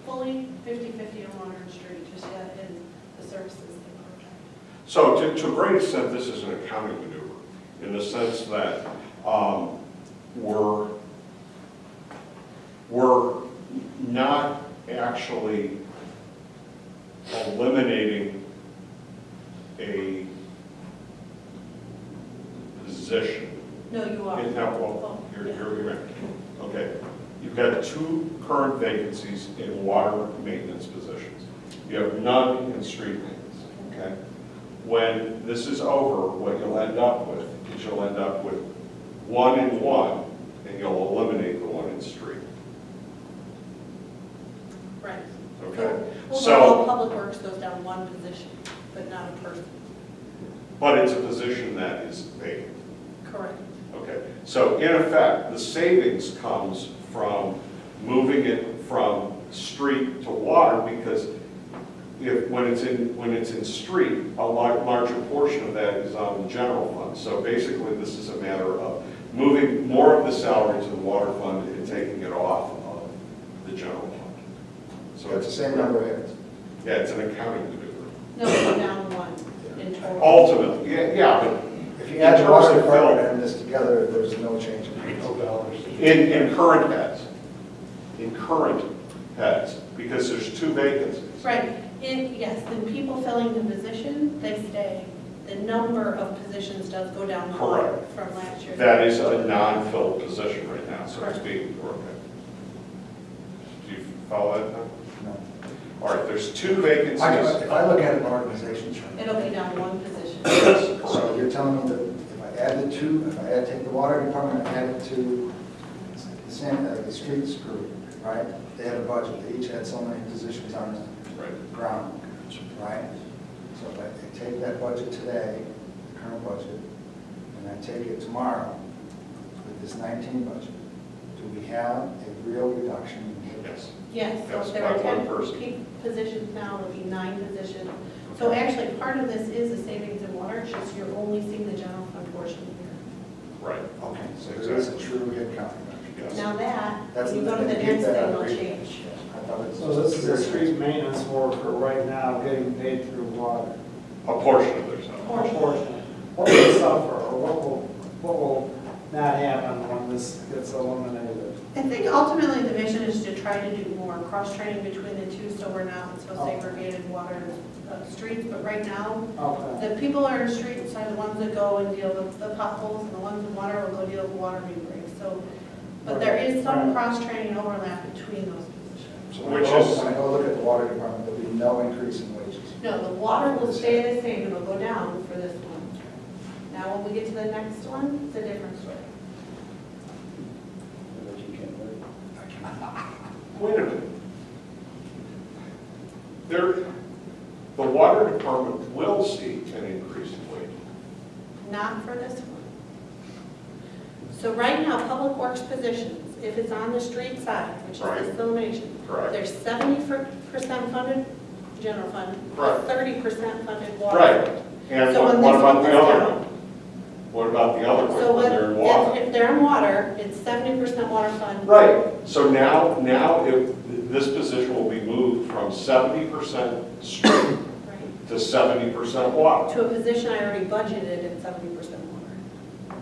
fully 50-50 in water and street just yet in the services they provide. So to a great extent, this is an accounting maneuver, in the sense that we're not actually eliminating a position. No, you are. Well, you're right. Okay. You've got 2 current vacancies in water maintenance positions. You have none in street maintenance, okay? When this is over, what you'll end up with is you'll end up with 1 in 1, and you'll eliminate the 1 in street, Right. okay? Overall, So, public works goes down 1 position, but not a person. but it's a position that is vacant. Correct. Okay, so in effect, the savings comes from moving it from street to water, because when it's in street, a larger portion of that is on the general fund. So basically, this is a matter of moving more of the salary to the water fund and taking it off of the general fund. So it's the same number of heads. Yeah, it's an accounting maneuver. No, we go down 1 in total. Ultimately, yeah, but If you add In the water terms of department fill- and this together, there's no change in No dollars. in current heads, because there's 2 vacancies. Right, yes, the people filling the position, they stay. The number of positions does go down 1 Correct. from last year. That is a non-filled position right now, so it's being, okay. Do you follow that now? No. All right, there's 2 vacancies. If I look at an organization chart, It'll be down 1 position. so you're telling me that if I add the 2, if I take the water department and add it to the streets group, right? They had a budget, they each had so many positions on the Right. ground, right? So if I take that budget today, the current budget, and I take it tomorrow with this 19 budget, do we have a real reduction in heads? Yes, so That's if there are about 1 10 person. positions now, it'll be 9 positions. So actually, part of this is the savings in water, it's just you're only seeing the general fund portion here. Right. Okay, so there is a true head count reduction. Yes. Now that, That's when you go to the keep next that thing, on it'll reading. change. I thought it's. So this is a street maintenance worker right now getting paid through water. A portion of their salary. Portion. What will suffer, or what will not happen when this gets eliminated? I think ultimately the vision is to try to do more cross-training between the two, so we're not so Oh. segregated water streets. But right now, Okay. the people that are in streets are the ones that go and deal with the potholes, and the ones in water will go deal with water main breaks. So, but there is some Right. cross-training overlap between those positions. So Which when I go look at the water department, there'll be no increase in wages. No, the water will stay the same, it'll go down for this one. Now, when we get to the next one, it's a different story. But you can't wait. Wait a minute. The water department will see an increase in wage. Not for this one. So right now, public works positions, if it's on the street side, which is Right. this elimination, Correct. there's 70% funded general fund, Right. 30% funded water. Right. And So when what this about one the goes other? down, What about the other one so when when, they're in water? if they're in water, it's 70% water fund. Right, so now if this position will be moved from 70% street Right. to 70% water. To a position I already budgeted at 70% water.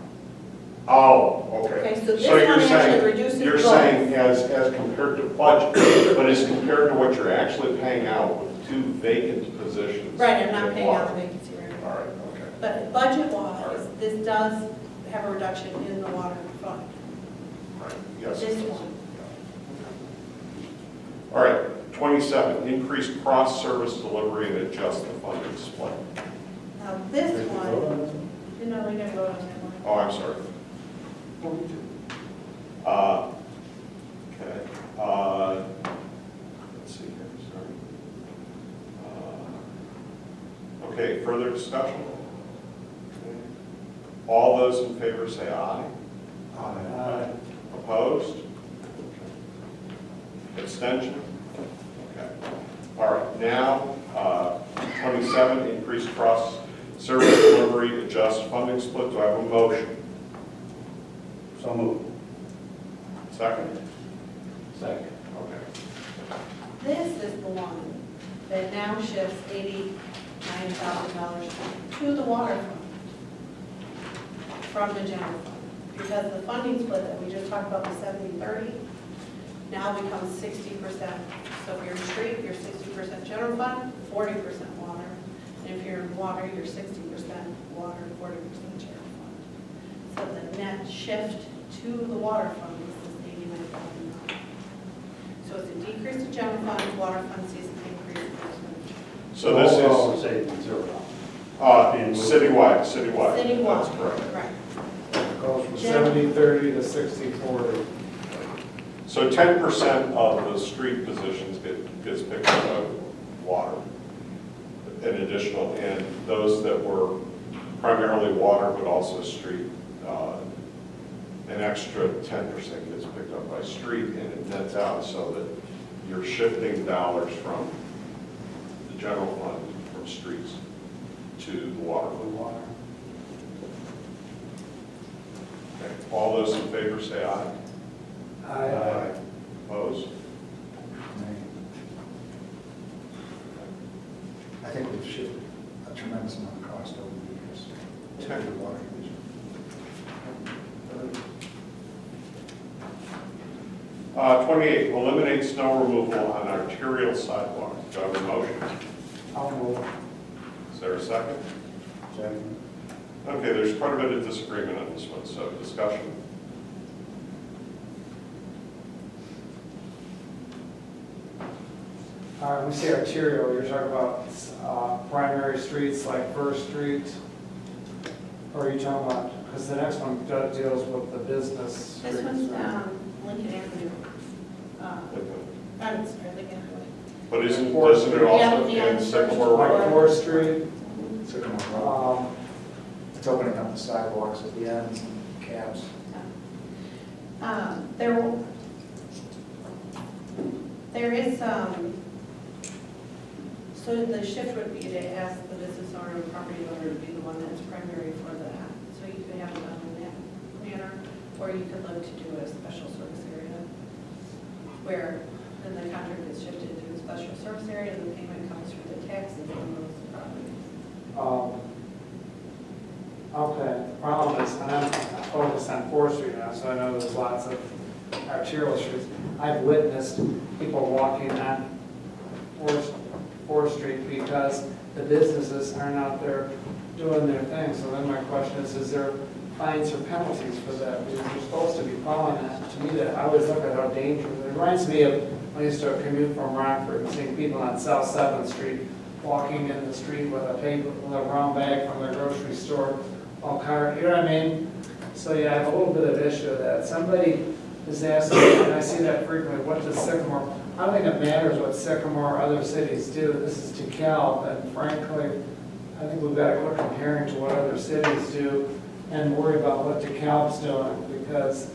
Oh, okay. Okay, so this you're one actually saying- reduces You're both. saying as compared to budget, but as compared to what you're actually paying out with 2 vacant positions. Right, I'm not in paying out water. the vacancy right now. All right, okay. But budget-wise, this does have a reduction in the water fund. Right, yes. This it does. one. All right, 27, increase cross-service delivery and adjust the funding split. Now, this Did you vote one, on this one? you know, we gotta vote on that one. Oh, I'm sorry. Okay, let's see here, sorry. Okay, further discussion? Okay. All those in favor say aye. Aye. Opposed? Abstention? Okay. All right, now, 27, increased cross-service delivery, adjust funding split. Do I have a motion? So moved. Second? Second. Okay. This is the one that now shifts $89,000 to the water fund from the general fund. Because the funding split that we just talked about, the 70-30, now becomes 60%. So if you're in street, you're 60% general fund, 40% water. And if you're in water, you're 60% water, 40% general fund. So the net shift to the water fund is this $89,000. So it's a decrease to general fund, water fund sees an increase in expenditure. So this Overall, is we're saving zero. citywide. Citywide, That's correct. right. Goes from 70-30 to 60-40. So 10% of the street positions gets picked up by water, an additional, and those that were primarily water but also street, an extra 10% gets picked up by street, and it nets out so that you're shifting dollars from the general fund, from streets to the water fund. Okay. All those in favor say aye. Aye. Opposed? I think we've shifted a tremendous amount of cost over the years to the water division. 28, eliminate snow removal on arterial sidewalks. Do I have a motion? I'll move. Is there a second? Second. Okay, there's quite a bit of disagreement on this one, so discussion. We say arterial, you're talking about primary streets like First Street? Or are you talking about, because the next one deals with the business This streets. one's Lincoln Avenue. I'm sorry, Lincoln Avenue. But isn't it also Yeah, in Sycamore Like Road? Fourth Street. Sycamore Road. Um, It's opening up the sidewalks at the ends and cabs. There is, so the shift would be to ask the business owner and property owner to be the one that's primary for that. So you could have it done in that manner, or you could look to do a special service area where then the contract is shifted to a special service area and the payment comes through the taxes on those properties. Okay, the problem is, and I'm focused on Fourth Street now, so I know there's lots of arterial streets. I've witnessed people walking on Fourth Street because the businesses aren't out there doing their thing. So then my question is there fines or penalties for that? Because you're supposed to be following that. To me, that I always look at how dangerous. It reminds me of when I used to commute from Rockford and seeing people on South 7th Street walking in the street with a paper, with a brown bag from their grocery store, all covered, you know what I mean? So yeah, I have a little bit of issue with that. Somebody is asking, and I see that frequently, what does Sycamore, I don't think it matters what Sycamore or other cities do. This is DeKalb, and frankly, I think we've got to quit comparing to what other cities do and worry about what DeKalb's doing, because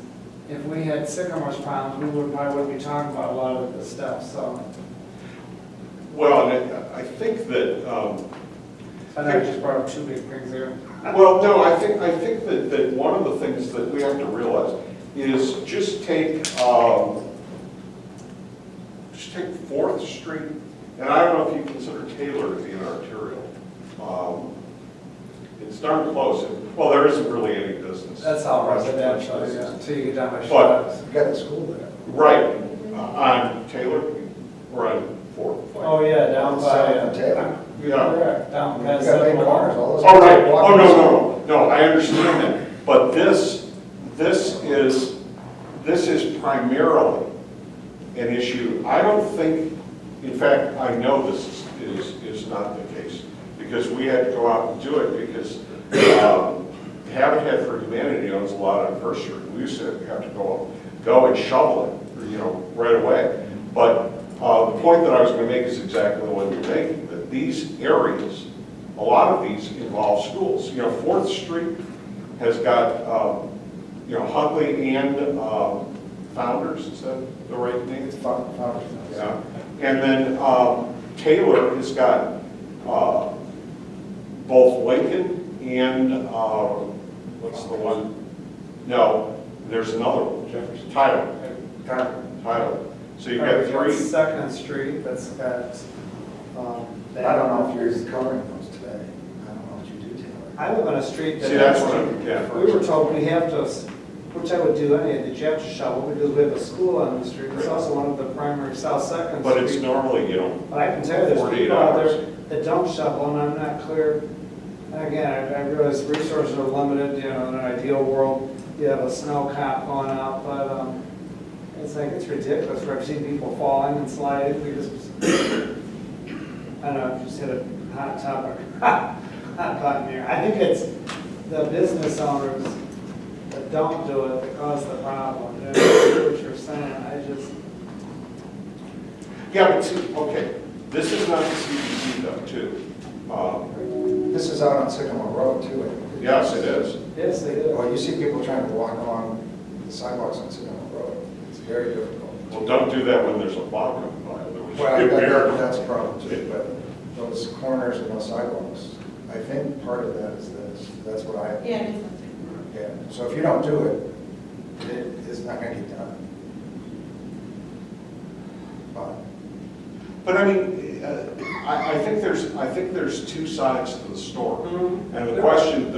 if we had Sycamore's problems, we probably wouldn't be talking about a lot of this stuff, so. Well, and I think that, I know I just brought up two big things there. well, no, I think that one of the things that we have to realize is just take 4th Street, and I don't know if you consider Taylor to be an arterial. It's darn close. Well, there isn't really any business. That's all residential, yeah, until you get down by But- Schwab's. You got the school there. Right, on Taylor or on 4th? Oh, yeah, down by, South of Taylor. Yeah. correct, down You past. got big cars, all those. Oh, right, oh, no, I understand that, but this is primarily an issue, I don't think, in fact, I know this is not the case, because we had to go out and do it, because Habitat for Humanity owns a lot on First Street. We used to have to go and shovel it, right away. But the point that I was going to make is exactly the one you're making, that these areas, a lot of these involve schools. 4th Street has got, Huntley and Founders, is that the right name? It's Founders. Yeah. And then Taylor has got both Lincoln and, what's the one? No, there's another one. Jefferson. Tyler. Tyler. So you've got three. Second Street, that's got, I don't know if you're covering those today. I don't know what you do, Taylor. I live on a street that. See, that's what I'm, yeah. We were told we have to, which I would do any of the jet shop, what we do is we have a school on the street. It's also one of the primary South Second But it's Street. normally, But I can tell you, there's 48 people out hours. there that don't shovel, and I'm not clear. And again, I realize resources are limited, in an ideal world, you have a snow cap going out, but, it's like, it's ridiculous, where I've seen people falling and sliding, because, I don't know, just hit a hot topic, hot button here. I think it's the business owners that don't do it that cause the problem. And I hear what you're saying, I just, Yeah, but see, okay, this is not the CBD though, too. This is out on Sycamore Road too. Yes, it is. yes, they do. Well, you see people trying to walk along the sidewalks on Sycamore Road. It's very difficult. Well, don't do that when there's a block coming by, otherwise Well, you get buried. that's a problem too, but those corners and those sidewalks, I think part of that is this. That's what I, Yeah, it is. yeah. So if you don't do it, it is not going to get done. But I mean, I think there's two sides to the story. And the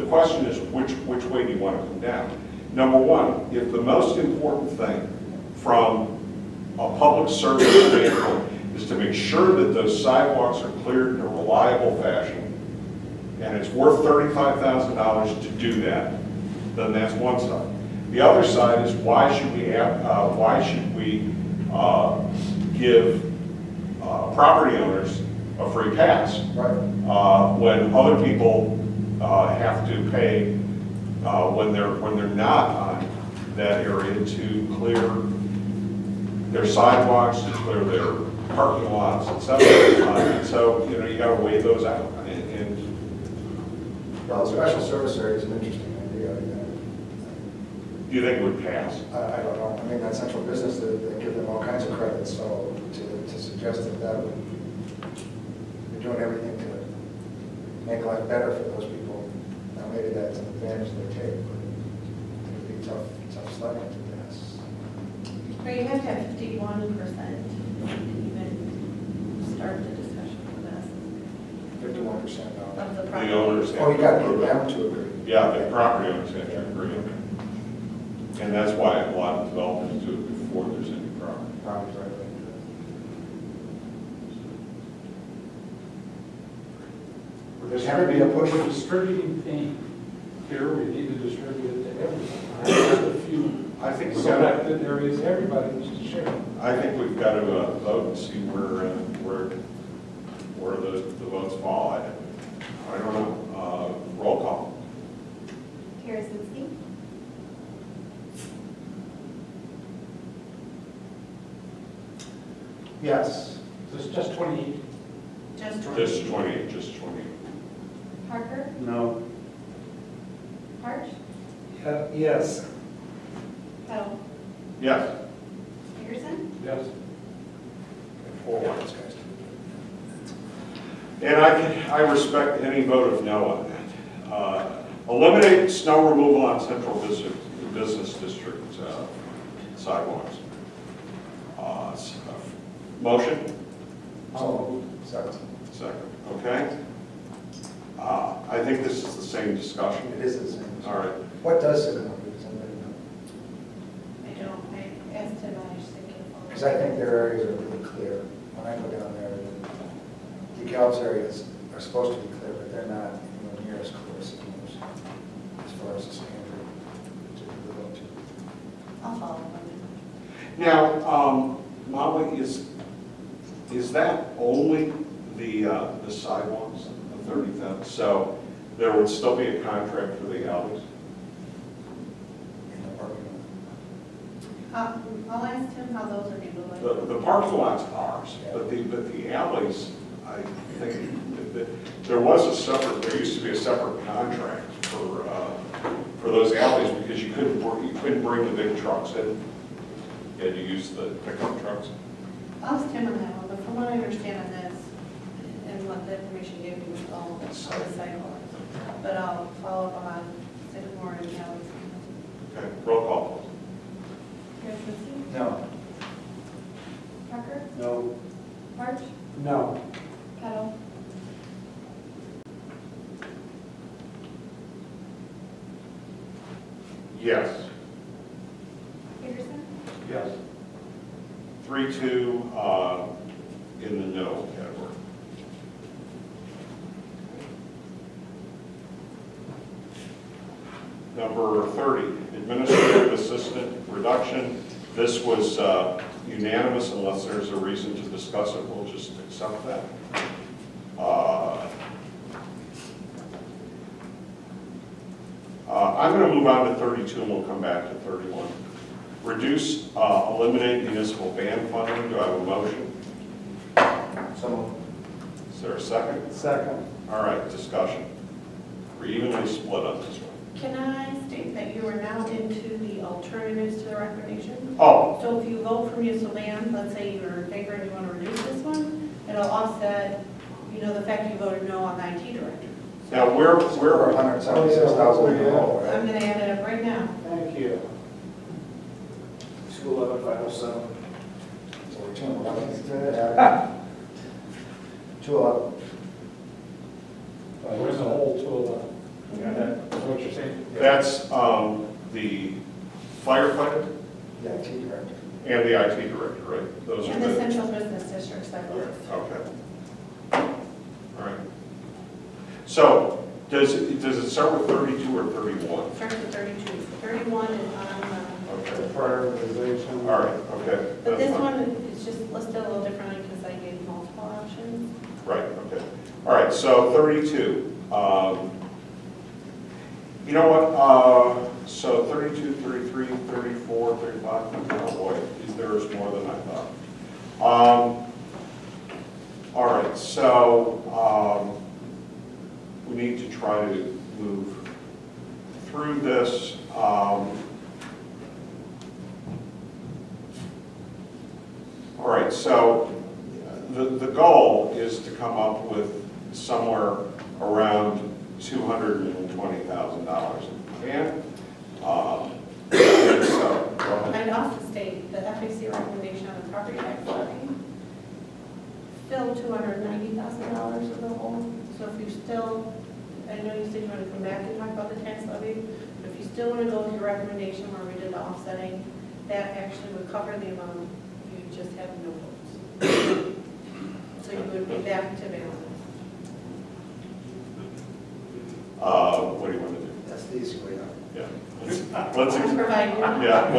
question is which way do you want to come down? Number one, if the most important thing from a public service standpoint is to make sure that those sidewalks are cleared in a reliable fashion, and it's worth $35,000 to do that, then that's one side. The other side is why should we give property owners a free pass Right. when other people have to pay when they're not on that area to clear their sidewalks, to clear their parking lots, et cetera. And so, you got to weigh those out. And Well, special service area is an interesting idea. do you think it would pass? I don't know. I mean, that central business, they give them all kinds of credits, so to suggest that would, you're doing everything to make life better for those people. Now, maybe that's an advantage they take, but it would be tough sledding to pass. Or you have to have 51% to even start the discussion with us 51% now. of the The property. owners have Oh, you got to approve get it. them to agree. Yeah, the property owners have to agree. And that's why a lot of developers do it before there's any problem. Probably right. There's having to be a push. We're distributing paint here, we need to distribute it to everybody. There's a few I think we've got to, selected areas, everybody needs to share. I think we've got to vote and see where the votes fall. I don't know. Roll call. Karasinski, Yes. So it's just 28. Just Just 28, just 28. Parker, No. Arch, Yes. Kettle, Yes. Peterson, Yes. Four words, guys. And I respect any vote of no on that. Eliminate snow removal on central business district sidewalks. Motion? So, second. Second, okay. I think this is the same discussion. It is the same. All right. What does Sycamore do? Does anybody know? I asked him, I was thinking. Because I think their areas are really clear. When I go down there, the DeKalb's areas are supposed to be clear, but they're not anywhere near as clear as Sycamore's, as far as the standard to live up to. I'll follow him. Now, Molly, is that only the sidewalks, the 30,000? So there would still be a contract for the alleys? In the parking I'll ask him how those are handled. The parking lot's ours, but the alleys, I think, that there was a separate, there used to be a separate contract for those alleys because you couldn't bring the big trucks in. You had to use the pickup trucks. I'll ask Tim on that one, but from what I understand on this, and what the information you gave me was all on the cycle. But I'll follow up on Sycamore and Kelly's. Okay, roll call. Karasinski, No. Parker, No, March, No. Kettle, Yes. Peterson, Yes. 3-2 in the no category. Number 30, administrative assistant reduction. This was unanimous unless there's a reason to discuss it. We'll just accept that. I'm going to move on to 32 and we'll come back to 31. Reduce, eliminate municipal band funding. Do I have a motion? So, Is there a second? Second. All right, discussion. We're evenly split on this one. Can I state that you are now into the alternatives to the recommendation? Oh, So if you vote for municipal land, let's say you're in favor and you want to reduce this one, it'll offset, the fact you voted no on the IT director. now where, we're $176,000 in the hole, I'm right? going to add it up right now. Thank you. 211,507. So we're 211. 211. Where's the whole 211? That's what you're saying? that's the firefighter The IT director. and the IT director, right? Those are And the the, central business districts, I believe. okay. All right. So, does it start with 32 or 31? Starts with 32. 31 is on, Okay. Prioritization. All right, okay. but that's this fine. one is just listed a little differently because I gave multiple options. Right, okay. All right, so 32. You know what, so 32, 33, 34, 35, oh boy, there's more than I thought. All right, so we need to try to move through this. All right, so the goal is to come up with somewhere around $220,000 in plan. So, go ahead. I'd also state the FAC recommendation on the property tax levy filled $290,000 of the hole. So if you still, I know you said you want to come back and talk about the tax levy, but if you still want to go with your recommendation where we did the offsetting, that actually would cover the amount. You just have no votes. So you would be back to balance. What do you want to do? That's the easy way out. Yeah. I'm providing you. Yeah,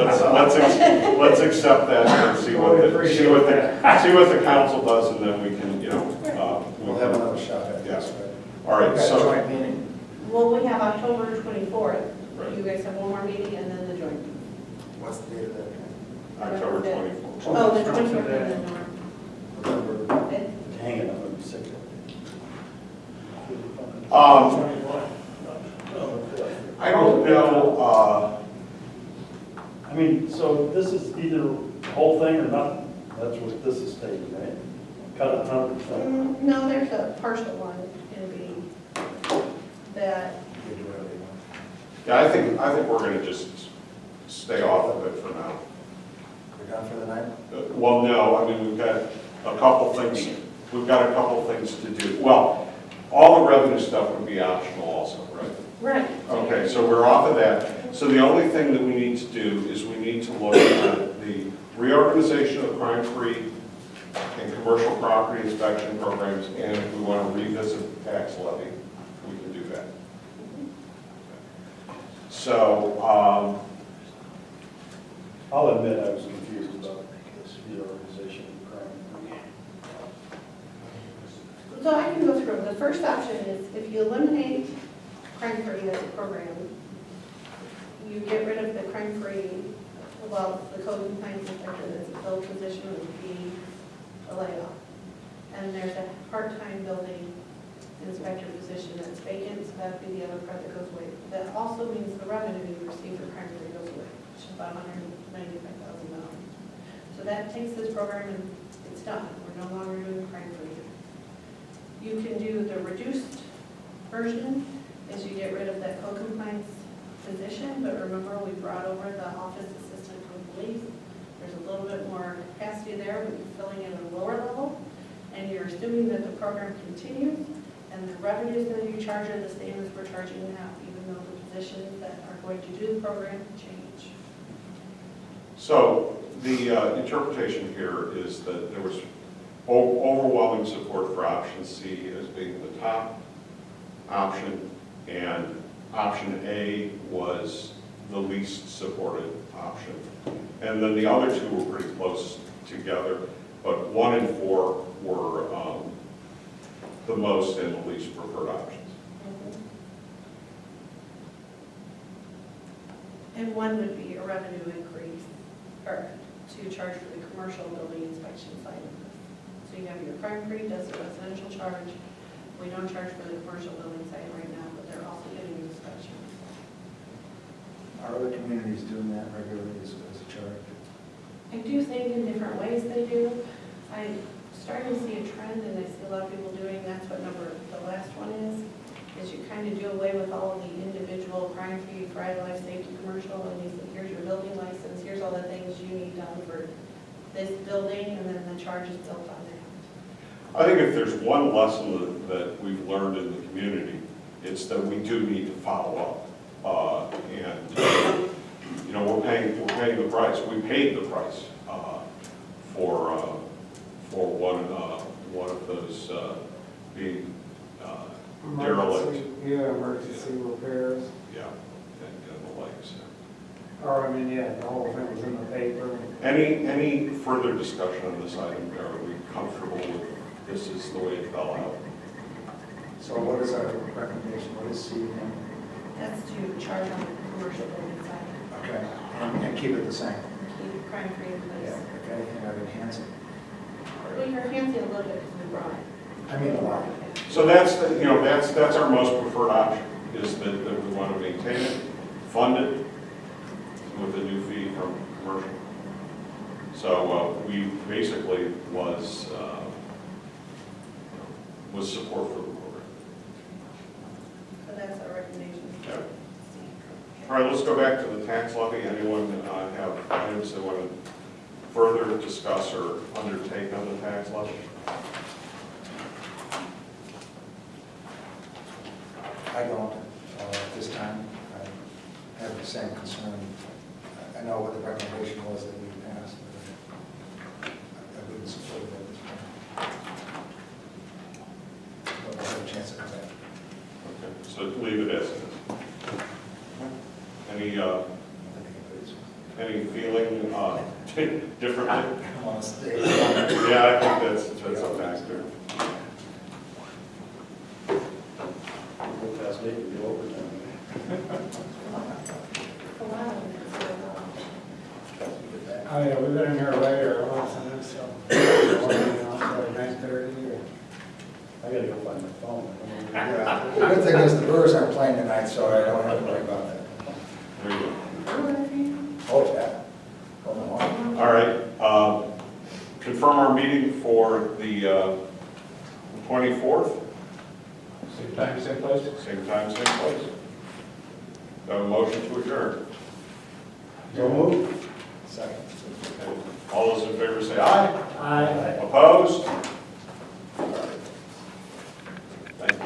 let's accept that and see what the council does, and then we can, We'll have another shot at this, right? All right, We've got a so, joint meeting. Well, we have October 24th. Right. You guys have one more meeting and then the joint. What's the date of that? October 24th. Oh, the 24th and the norm. November. hang it, I'm sick of it. I don't know, I mean, so this is either the whole thing or nothing. That's what this is stating, right? Cut it 100%. No, there's a partial one in B that, You do whatever you want. yeah, I think we're going to just stay off of it for now. We're done for the night? Well, no, I mean, we've got a couple things to do. Well, all the revenue stuff would be optional also, right? right. Okay, so we're off of that. So the only thing that we need to do is we need to look at the reorganization of crime-free and commercial property inspection programs, and if we want to revisit the tax levy, we can do that. So, I'll admit I was confused about this reorganization of crime. So I can go through. The first option is if you eliminate crime-free as a program, you get rid of the crime-free, well, the code compliance inspector that's a filled position would be a layoff. And there's a part-time building inspector position that's vacant, so that'd be the other part that goes away. That also means the revenue you receive for crime free goes away, which is about $195,000. So that takes this program and it's done. We're no longer doing crime free. You can do the reduced version, is you get rid of that code compliance position, but remember, we brought over the office assistant from police. There's a little bit more capacity there, but you're filling in a lower level, and you're assuming that the program continues, and the revenues that you charge are the same as we're charging now, even though the positions that are going to do the program change. So the interpretation here is that there was overwhelming support for option C as being the top option, and option A was the least supported option. And then the other two were pretty close together, but 1 and 4 were the most and the least preferred options. And one would be a revenue increase, or to charge for the commercial building inspection side of this. So you have your crime free, does the residential charge. We don't charge for the commercial building side right now, but they're also getting inspections. Are other communities doing that regularly as a charge? I do think in different ways they do. I'm starting to see a trend, and I see a lot of people doing, that's what the last one is you kind of do away with all of the individual crime-free, Friday life safety commercial, and you say, here's your building license, here's all the things you need done for this building, and then the charge is built on that. I think if there's one lesson that we've learned in the community, it's that we do need to follow up. And you know, we're paying the price. We paid the price for one of those being derelict. Yeah, emergency repairs. Yeah, and the like. So. Or, I mean, yeah, the whole thing was in the paper. Any further discussion on this item? Are we comfortable with this is the way it fell out? So what is our recommendation? What is C again? That's to charge on the commercial building side, Okay, and keep it the same. keep crime-free in place. Yeah, if anything, I'd enhance it. Well, you're enhancing a little bit because we brought it. I mean, a lot. So that's our most preferred option, is that we want to maintain it, fund it with a new fee from commercial. So we basically was support for the program. So that's our recommendation. Yeah. All right, let's go back to the tax levy. Anyone have items they want to further discuss or undertake on the tax levy? I don't, at this time. I have the same concern. I know what the recommendation was that we passed, but I wouldn't support it at this point. But we'll have a chance to come back. Okay, so leave it as it is. Any feeling differently? I want to stay. Yeah, I think that's a factor. We'll pass it, we'll go over time. A lot of it is Oh, yeah, we've been in here later, a lot of times, so. 9:30 or. I gotta go find my phone. Yeah. The good thing is the Brewers aren't playing tonight, so I don't have to worry about that. There you go. Oh, yeah. Hold on. All right, confirm our meeting for the 24th, Same time, same place? same time, same place. Have a motion to adjourn. So move. Second. All those in favor say aye. Aye. Opposed?